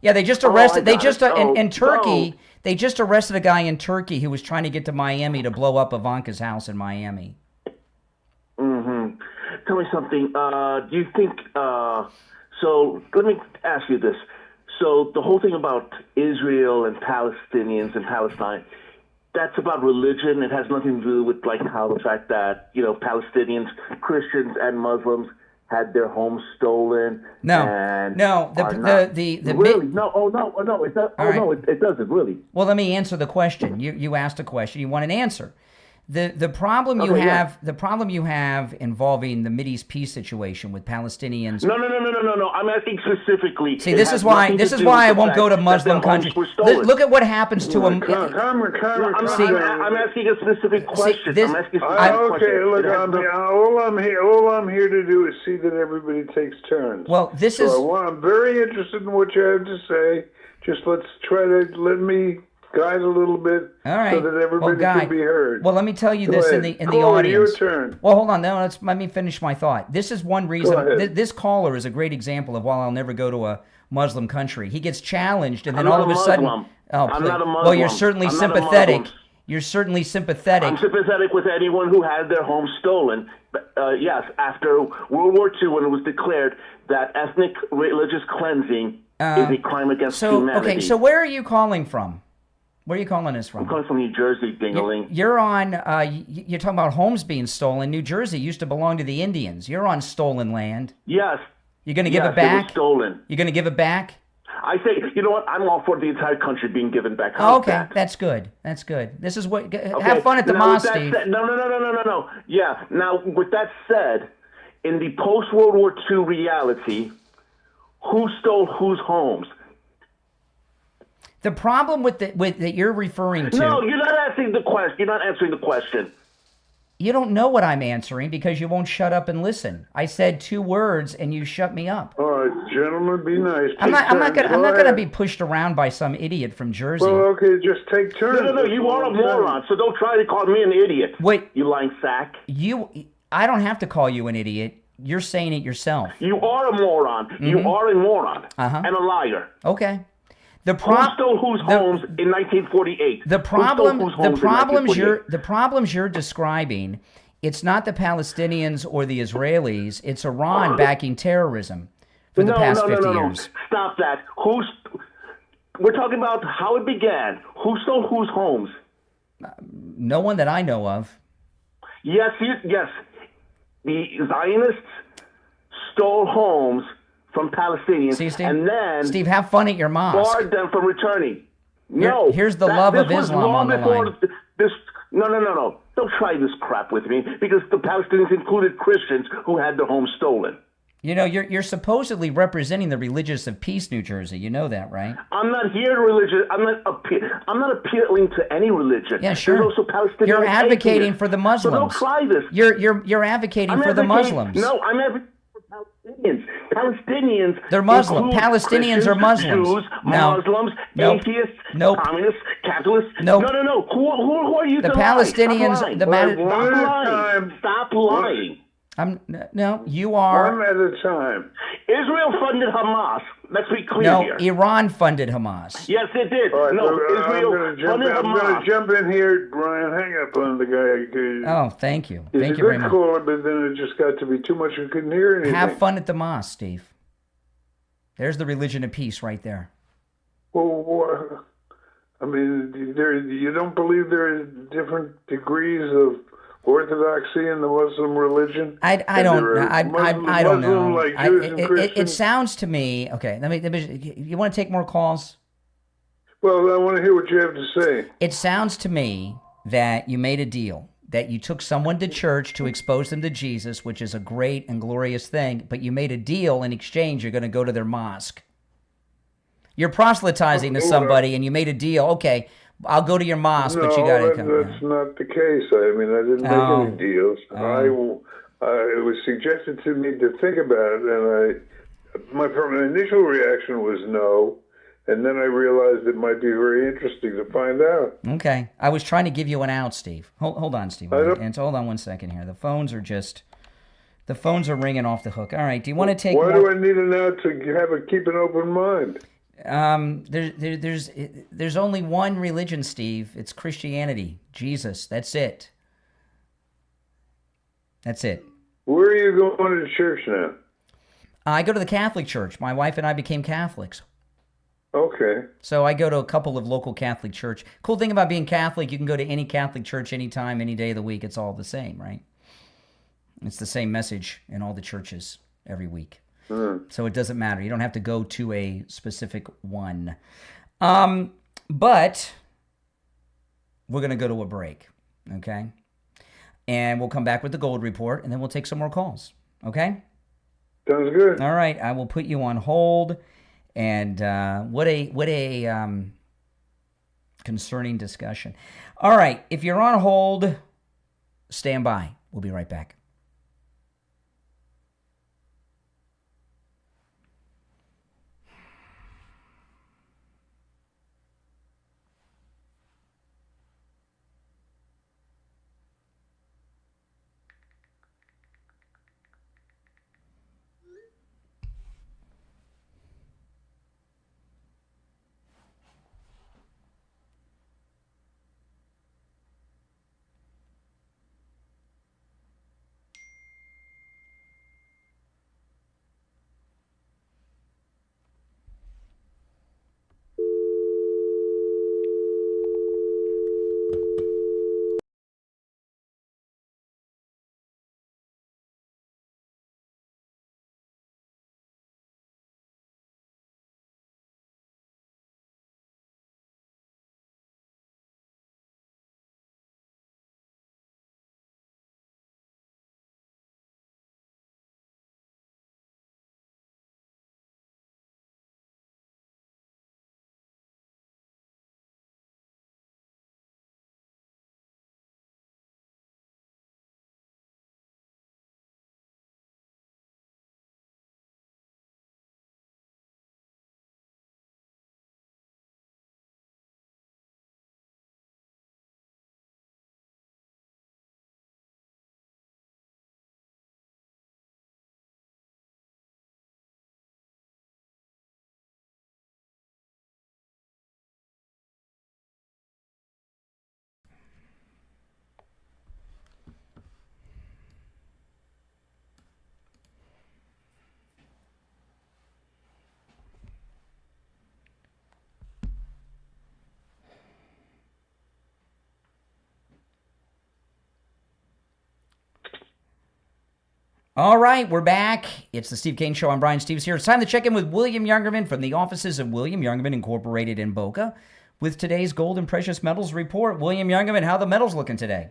Yeah, they just arrested. In Turkey. They just arrested a guy in Turkey who was trying to get to Miami to blow up Ivanka's house in Miami. Mm-hmm. Tell me something. Do you think? So let me ask you this. So the whole thing about Israel and Palestinians and Palestine, that's about religion. It has nothing to do with how the fact that Palestinians, Christians, and Muslims had their homes stolen. No. Really? No. It does. No, it doesn't really. Well, let me answer the question. You asked a question. You want an answer. The problem you have involving the Mideast peace situation with Palestinians. No. I'm asking specifically. See, this is why I won't go to Muslim countries. Look at what happens to them. I'm asking a specific question. All I'm here to do is see that everybody takes turns. Well, I'm very interested in what you have to say. Just let me guide a little bit, all right, so that everybody can be heard. Well, let me tell you this in the audience. Your turn. Well, hold on. No, let me finish my thought. This is one reason. This caller is a great example of why I'll never go to a Muslim country. He gets challenged, and then all of a sudden, I'm not a Muslim. Well, you're certainly sympathetic. You're certainly sympathetic. I'm sympathetic with anyone who had their home stolen. Yes, after World War II, when it was declared that ethnic religious cleansing is a crime against humanity. Okay, so where are you calling from? Where are you calling us from? I'm calling from New Jersey, Dingaling. You're on, you're talking about homes being stolen. New Jersey used to belong to the Indians. You're on stolen land. Yes. You're going to give it back? It was stolen. You're going to give it back? I say, you know what? I'm all for the entire country being given back. Okay, that's good. That's good. This is what, have fun at the mosque, Steve. No. Yeah, now, with that said, in the post-World War II reality, who stole whose homes? The problem with that you're referring to... No, you're not answering the question. You're not answering the question. You don't know what I'm answering because you won't shut up and listen. I said 2 words and you shut me up. All right, gentlemen, be nice. I'm not going to be pushed around by some idiot from Jersey. Well, okay, just take turns. No, you are a moron, so don't try to call me an idiot. Wait. You lying sack. I don't have to call you an idiot. You're saying it yourself. You are a moron. Mm-hmm. You are a moron and a liar. Okay. Who stole whose homes in 1948? The problems you're describing It's not the Palestinians or the Israelis. It's Iran backing terrorism for the past 50 years. Stop that. We're talking about how it began. Who stole whose homes? No one that I know of. Yes. The Zionists stole homes from Palestinians. See, Steve? And then Steve, have fun at your mosque. Barred them from returning. No. Here's the love of Islam on the line. No. Don't try this crap with me, because the Palestinians included Christians who had their homes stolen. You know, you're supposedly representing the religious of peace, New Jersey. You know that, right? I'm not here to religion. I'm not appealing to any religion. Yeah, sure. There's also Palestinian You're advocating atheists. for the Muslims. So don't try this. You're advocating for the Muslims. No, I'm advocating for Palestinians. Palestinians. They're Muslim. include Palestinians are Muslims. Jews, No. Muslims, Nope. atheists, Nope. communists, Catholics. Nope. No. Who are you The to Palestinians. lie? The Stop lying. No, you are. One at a time. Israel funded Hamas. Let's be clear No, here. Iran funded Hamas. Yes, it did. All right, No, so, Israel funded I'm Hamas. going to jump in here, Brian. Hang up on the guy. Oh, thank you. He's Thank a you very good much. caller, but then it just got to be too much. I couldn't hear anything. Have fun at the mosque, Steve. There's the religion of peace right there. Well, I mean, you don't believe there are different degrees of orthodoxy in the Muslim religion? I don't know. Like Jews and It Christians? sounds to me, okay, let me, you want to take more calls? Well, I want to hear what you have to say. It sounds to me that you made a deal, that you took someone to church to expose them to Jesus, which is a great and glorious thing, but you made a deal in exchange, you're going to go to their mosque. You're proselytizing to somebody and you made a deal, okay, I'll go to your mosque, but you got to come. That's not the case. I mean, I didn't make any deals. It was suggested to me to think about it, and my initial reaction was no, and then I realized it might be very interesting to find out. Okay. I was trying to give you an out, Steve. Hold on, Steve. Hold on 1 second here. The phones are ringing off the hook. All right. Do you want to take Why do I need an out to keep an open mind? There's only one religion, Steve. It's Christianity. Jesus. That's it. That's it. Where are you going to church now? I go to the Catholic Church. My wife and I became Catholics. Okay. So I go to a couple of local Catholic church. Cool thing about being Catholic, you can go to any Catholic church anytime, any day of the week. It's all the same, right? It's the same message in all the churches every week. So it doesn't matter. You don't have to go to a specific one. But we're going to go to a break, okay? And we'll come back with the gold report, and then we'll take some more calls, okay? Sounds good. All right. I will put you on hold. And what a concerning discussion. All right. If you're on hold, stand by. We'll be right back. All right, we're back. It's the Steve Kane Show. I'm Brian Stevens here. It's time to check in with William Youngerman from the offices of William Youngerman Incorporated in Boca with today's gold and precious metals report. William Youngerman, how the metals looking today?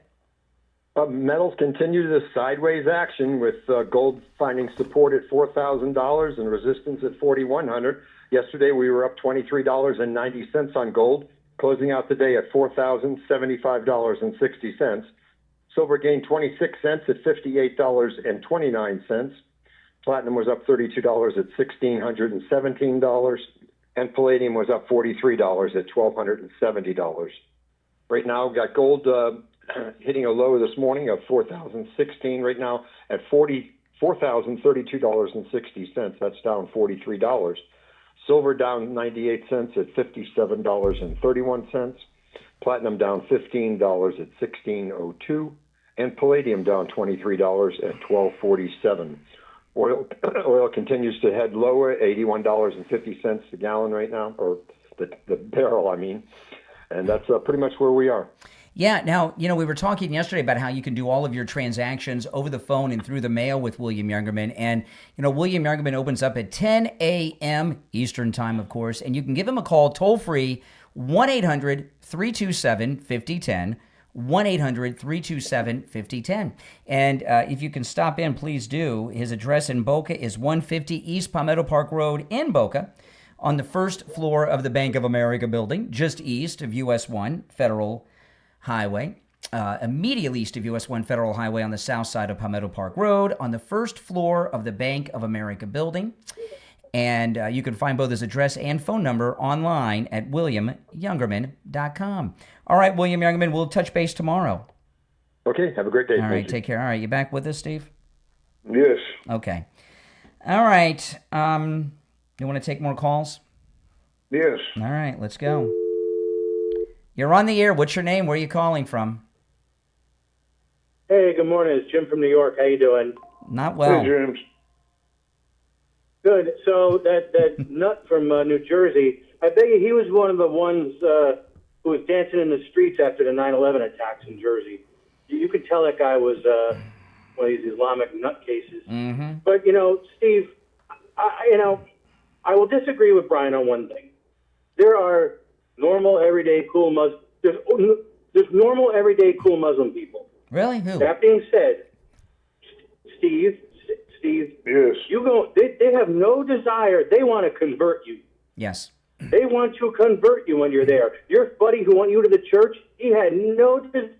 Metals continue the sideways action with gold finding support at $4,000 and resistance at $4,100. Yesterday we were up $23.90 on gold, closing out the day at $4,075.60. Silver gained 26 cents at $58.29. Platinum was up $32 at $1,617. And palladium was up $43 at $1,270. Right now, we've got gold hitting a low this morning of 4,016 right now at $4,032.60. That's down $43. Silver down 98 cents at $57.31. Platinum down $15 at $16.02. And palladium down $23 at $12.47. Oil continues to head lower, $81.50 a gallon right now, or the barrel, I mean. And that's pretty much where we are. Yeah. Now, we were talking yesterday about how you can do all of your transactions over the phone and through the mail with William Youngerman. And, William Youngerman opens up at 10 a.m. Eastern time, of course. And you can give him a call toll-free, 1-800-327-5010. 1-800-327-5010. And if you can stop in, please do. His address in Boca is 150 East Palmetto Park Road in Boca on the first floor of the Bank of America building, just east of U.S. 1 Federal Highway. Immediately east of U.S. 1 Federal Highway on the south side of Palmetto Park Road on the first floor of the Bank of America building. And you can find both his address and phone number online at williamyoungerman.com. All right, William Youngerman, we'll touch base tomorrow. Okay, have a great day. All right, take care. All right, you back with us, Steve? Yes. Okay. All right. You want to take more calls? Yes. All right, let's go. You're on the air. What's your name? Where are you calling from? Hey, good morning. It's Jim from New York. How you doing? Not well. Hey, James. Good. So that nut from New Jersey, I bet you he was one of the ones who was dancing in the streets after the 9/11 attacks in Jersey. You could tell that guy was one of these Islamic nutcases. Mm-hmm. But, Steve, I will disagree with Brian on one thing. There are normal, everyday, cool Muslim. There's normal, everyday, cool Muslim people. Really? Who? That being said, Steve, yes. They have no desire. They want to convert you. Yes. They want to convert you when you're there. Your buddy who went you to the church, he had no desire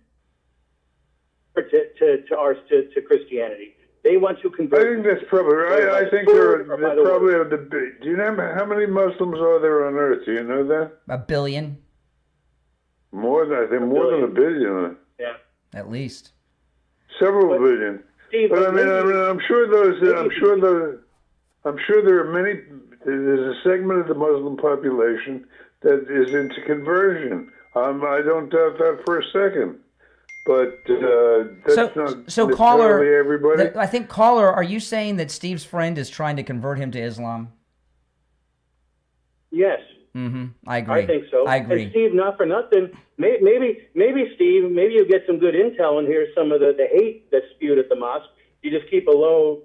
to Christianity. They want to convert. I think that's probably right. I think there's probably a debate. Do you know how many Muslims are there on Earth? Do you know that? 1 billion. More than I think more than 1 billion. Yeah. At least. Several billion. Steve, but I'm sure there are many. There's a segment of the Muslim population that is into conversion. I don't doubt that for a second. But that's not so caller, everybody. I think, caller, are you saying that Steve's friend is trying to convert him to Islam? Yes. Mm-hmm. I agree. I think so. I agree. And Steve, not for nothing, maybe Steve, maybe you get some good intel and hear some of the hate that's spewed at the mosque. You just keep a low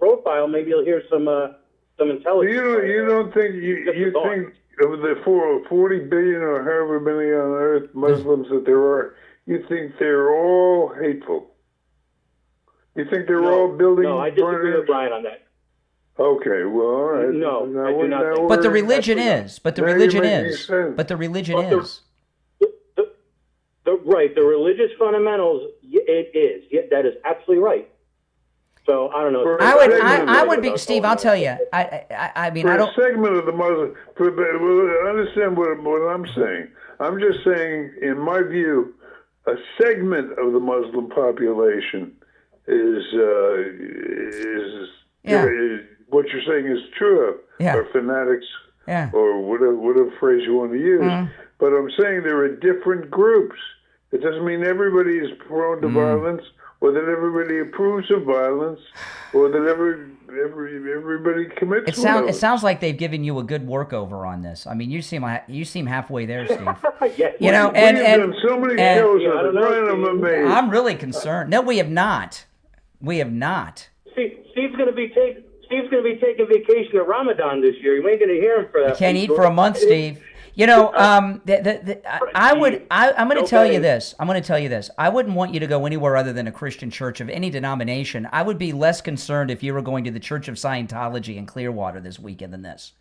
profile. Maybe you'll hear some intelligence. You don't think you think of the 40 billion or however many on Earth Muslims that there are? You think they're all hateful? You think they're all building? No, I disagree with Brian on that. Okay, well, all right. No, I do not think. But the religion is. But the religion is. But the religion is. Right, the religious fundamentals. It is. Yeah, that is absolutely right. So I don't know. I would be, Steve. I'll tell you. I mean, I don't. A segment of the Muslim. Understand what I'm saying. I'm just saying, in my view, a segment of the Muslim population is what you're saying is true of, or fanatics, or whatever phrase you want to use. But I'm saying there are different groups. It doesn't mean everybody is prone to violence, or that everybody approves of violence, or that everybody commits violence. It sounds like they've given you a good workover on this. I mean, you seem halfway there, Steve. Yes. You know, we've done so many shows on it. I'm really concerned. No, we have not. We have not. See, Steve's going to be taking vacation at Ramadan this year. You ain't going to hear him for that. You can't eat for a month, Steve. You know, I'm going to tell you this. I'm going to tell you this. I wouldn't want you to go anywhere other than a Christian church of any denomination. I would be less concerned if you were going to the Church of Scientology in Clearwater this weekend than this.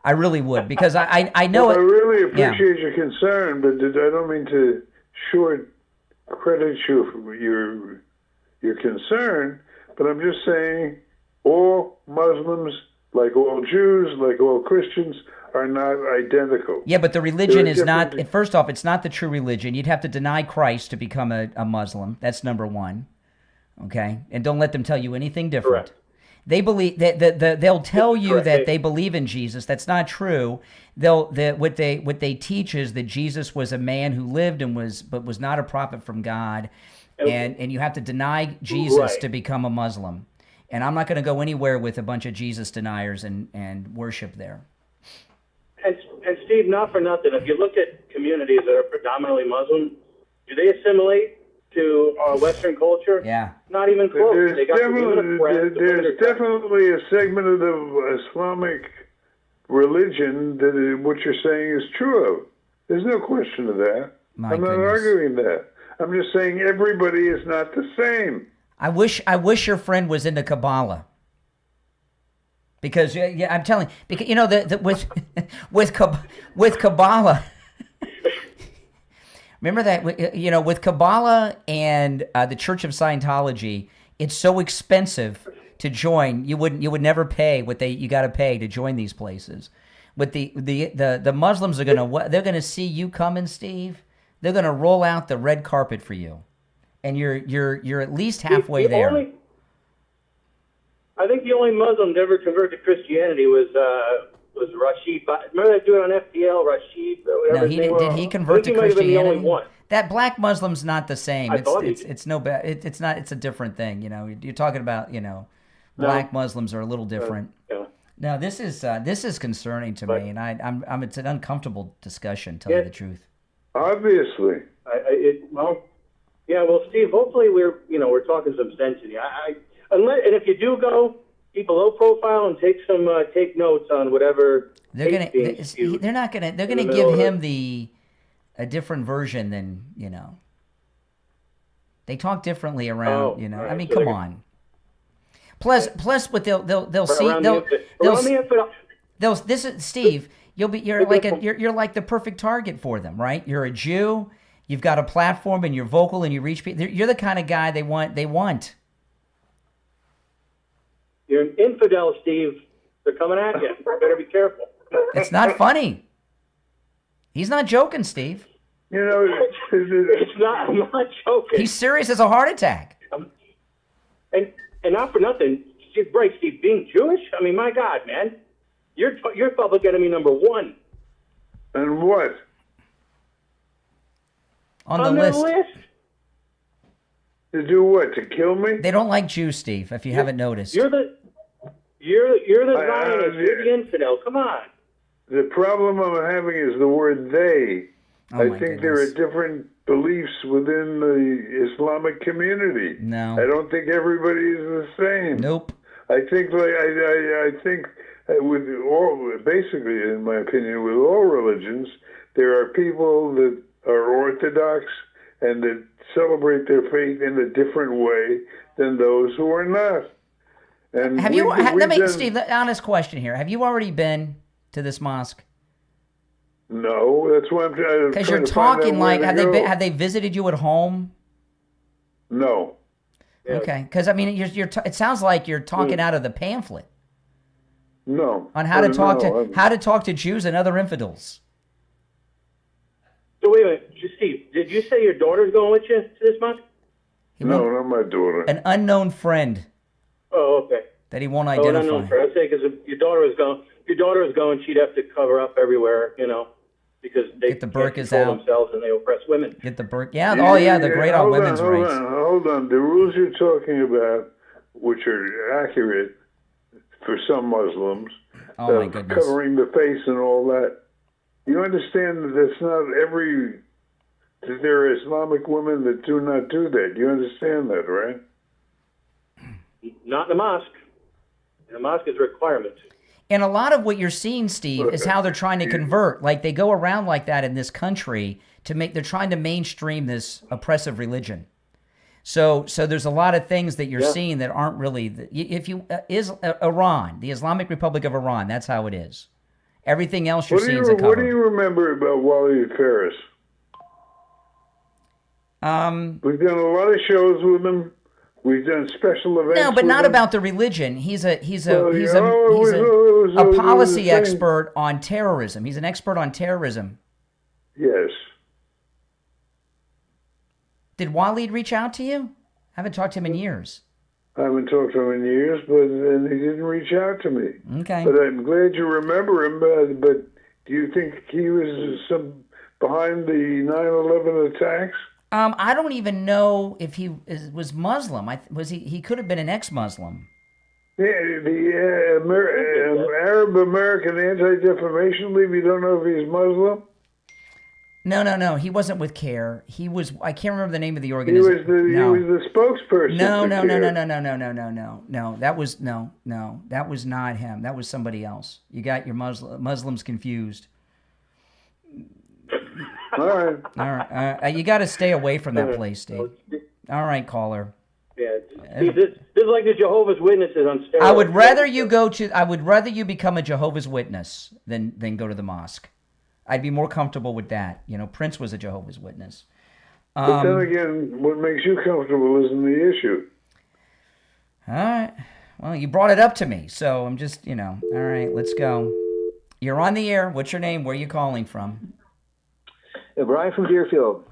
I really would, because I know well, it. I really appreciate your concern, but I don't mean to short credit you for your concern, but I'm just saying all Muslims, like all Jews, like all Christians, are not identical. Yeah, but the religion is not, first off, it's not the true religion. You'd have to deny Christ to become a Muslim. That's number one. Okay? And don't let them tell you anything different. Correct. They believe they'll tell you that they believe in Jesus. That's not true. What they teach is that Jesus was a man who lived but was not a prophet from God, and you have to deny Jesus to become a Muslim. And I'm not going to go anywhere with a bunch of Jesus deniers and worship there. And Steve, not for nothing, if you look at communities that are predominantly Muslim, do they assimilate to Western culture? Yeah. Not even close. There's definitely a segment of the Islamic religion that what you're saying is true of. There's no question of that. I'm not arguing that. I'm just saying everybody is not the same. I wish your friend was into Kabbalah. Because I'm telling you, because you know with Kabbalah. Remember that, with Kabbalah and the Church of Scientology, it's so expensive to join. You would never pay what you got to pay to join these places. But the Muslims are they're gonna see you coming, Steve. They're gonna roll out the red carpet for you, and you're at least halfway there. I think the only Muslim to ever convert to Christianity was Rashid. Remember that dude on FTL, Rashid? No, did he convert to Christianity? That black Muslim's not the same. It's no bad. It's not. It's a different thing. You're talking about. Black Muslims are a little different. No, this is concerning to me, and it's an uncomfortable discussion. Tell you the truth. Obviously. Well, Steve. Hopefully, we're talking some sense here. And if you do go, keep a low profile and take notes on whatever. They're gonna give him a different version than They talk differently around. I mean, come on. Plus, what they'll see this is Steve. You're like the perfect target for them, right? You're a Jew. You've got a platform and you're vocal and you reach people. You're the kind of guy they want. You're an infidel, Steve. They're coming at you. You better be careful. It's not funny. He's not joking, Steve. It's not. I'm not joking. He's serious as a heart attack. And not for nothing, Steve, being Jewish. I mean, my God, man, you're public enemy number one. And what? On the list. To do what? To kill me? They don't like Jews, Steve. If you haven't noticed. You're the Zionist. You're the infidel. Come on. The problem I'm having is the word they. Oh, I think there are different beliefs within the Islamic community. No. I don't think everybody is the same. Nope. I think with all, basically, in my opinion, with all religions, there are people that are Orthodox and that celebrate their faith in a different way than those who are not. And Steve, honest question here. Have you already been to this mosque? No, that's why I'm trying to. Because you're talking like have they visited you at home? No. Okay, because I mean, it sounds like you're talking out of the pamphlet. No. On how to talk to Jews and other infidels. So wait a minute, Steve. Did you say your daughter's going with you to this mosque? No, not my daughter. An unknown friend. Oh, okay. That he won't identify. An unknown friend. I'd say because if your daughter was going, she'd have to cover up everywhere, because they get the burqas control out themselves and they oppress women. Get the burqa. Yeah. Oh, yeah. The great on women's rights. Hold on. The rules you're talking about, which are accurate for some Muslims, my goodness, covering the face and all that. You understand that it's not that there are Islamic women that do not do that. You understand that, right? Not in the mosque. And a mosque is a requirement. And a lot of what you're seeing, Steve, is how they're trying to convert. Like they go around like that in this country they're trying to mainstream this oppressive religion. So there's a lot of things that you're seeing that aren't really. Iran, the Islamic Republic of Iran, that's how it is. Everything else you're seeing is a cover. What do you remember about Wally Ferris? We've done a lot of shows with him. We've done special events. No, but not about the religion. He's a policy expert on terrorism. He's an expert on terrorism. Yes. Did Waleed reach out to you? I haven't talked to him in years. I haven't talked to him in years, but he didn't reach out to me. Okay. But I'm glad you remember him. But do you think he was behind the 9/11 attacks? I don't even know if he was Muslim. He could have been an ex-Muslim. Yeah, the Arab American Anti-Defamation League. You don't know if he's Muslim? No. He wasn't with CARE. He was. I can't remember the name of the organization. He was the spokesperson. No. That was not him. That was somebody else. You got your Muslims confused. All right. You got to stay away from that place, Steve. All right, caller. Yeah, Steve, this is like the Jehovah's Witnesses on steroids. I would rather you become a Jehovah's Witness than go to the mosque. I'd be more comfortable with that. Prince was a Jehovah's Witness. But then again, what makes you comfortable isn't the issue. All right. Well, you brought it up to me, so I'm just, all right, let's go. You're on the air. What's your name? Where are you calling from? Brian from Deerfield.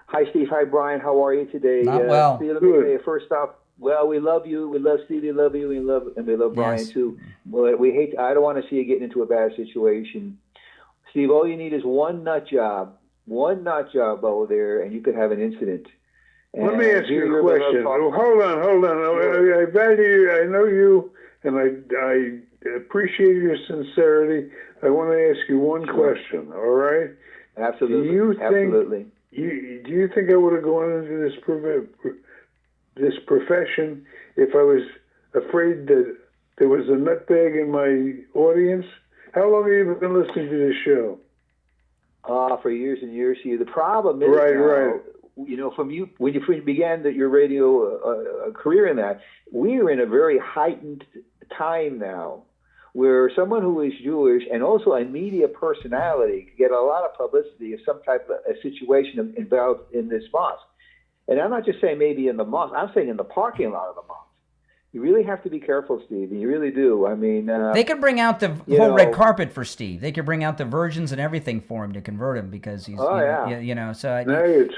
Hi, Steve. Hi, Brian. How are you today? Not well. Steve, let me say, first off, well, we love you. We love Steve. We love you. We love Brian, too. But I don't want to see you getting into a bad situation. Steve, all you need is one nut job over there, and you could have an incident. And let me ask you a question. Hold on. I value you. I know you, and I appreciate your sincerity. I want to ask you one question, all right? Absolutely. Do you think I would have gone into this profession if I was afraid that there was a nutbag in my audience? How long have you been listening to this show? For years and years. See, the problem is from you when you began your radio career in that, we are in a very heightened time now, where someone who is Jewish and also a media personality can get a lot of publicity of some type of a situation involved in this mosque. And I'm not just saying maybe in the mosque. I'm saying in the parking lot of the mosque. You really have to be careful, Steve. You really do. I mean, they could bring out the whole red carpet for Steve. They could bring out the virgins and everything for him to convert him because he's, So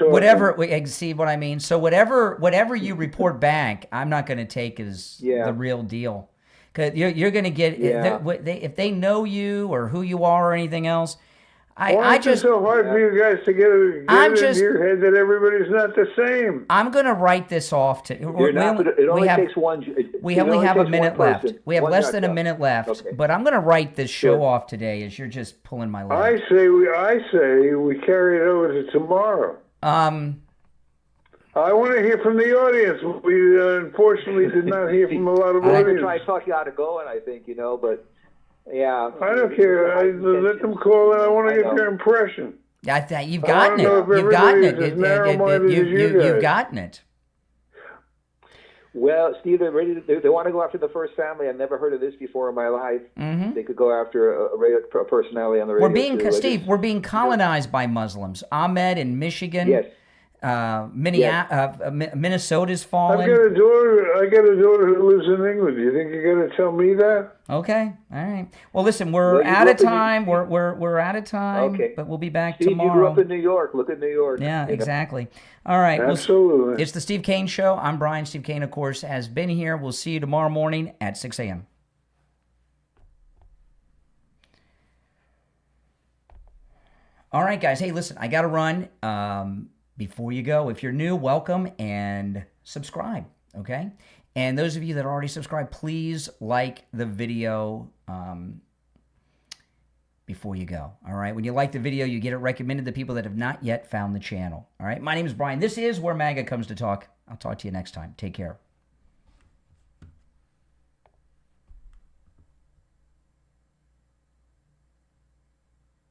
whatever. See what I mean? So whatever you report back, I'm not going to take as the real deal. Because you're going to get if they know you or who you are or anything else. Why is it so hard for you guys to get it into your head that everybody's not the same? I'm going to write this off to. It only takes one. We only have a minute left. We have less than a minute left. Okay. But I'm going to write this show off today, as you're just pulling my leg. I say we carry it over to tomorrow. I want to hear from the audience. We unfortunately did not hear from a lot of audience. I'm going to try to talk you out of going, I think, but. Yeah, I don't care. I let them call, and I want to get their impression. You've gotten it. You've gotten it. You've gotten it. Well, Steve, they're ready. They want to go after the first family. I've never heard of this before in my life. Mm-hmm. They could go after a personality on the radio. We're being colonized by Muslims. Ahmed in Michigan. Yes. Minnesota's fallen. I got a daughter who lives in England. Do you think you're going to tell me that? Okay, all right. Well, listen, we're out of time. We're out of time. Okay. But we'll be back tomorrow. You grew up in New York. Look at New York. Yeah, exactly. All right. Absolutely. It's the Steve Kane Show. I'm Brian. Steve Kane, of course, has been here. We'll see you tomorrow morning at 6 a.m. All right, guys. Hey, listen, I got to run. Before you go, if you're new, welcome and subscribe, okay? And those of you that are already subscribed, please like the video before you go, all right? When you like the video, you get it recommended to people that have not yet found the channel, all right? My name is Brian. This is Where MAGA Comes to Talk. I'll talk to you next time. Take care.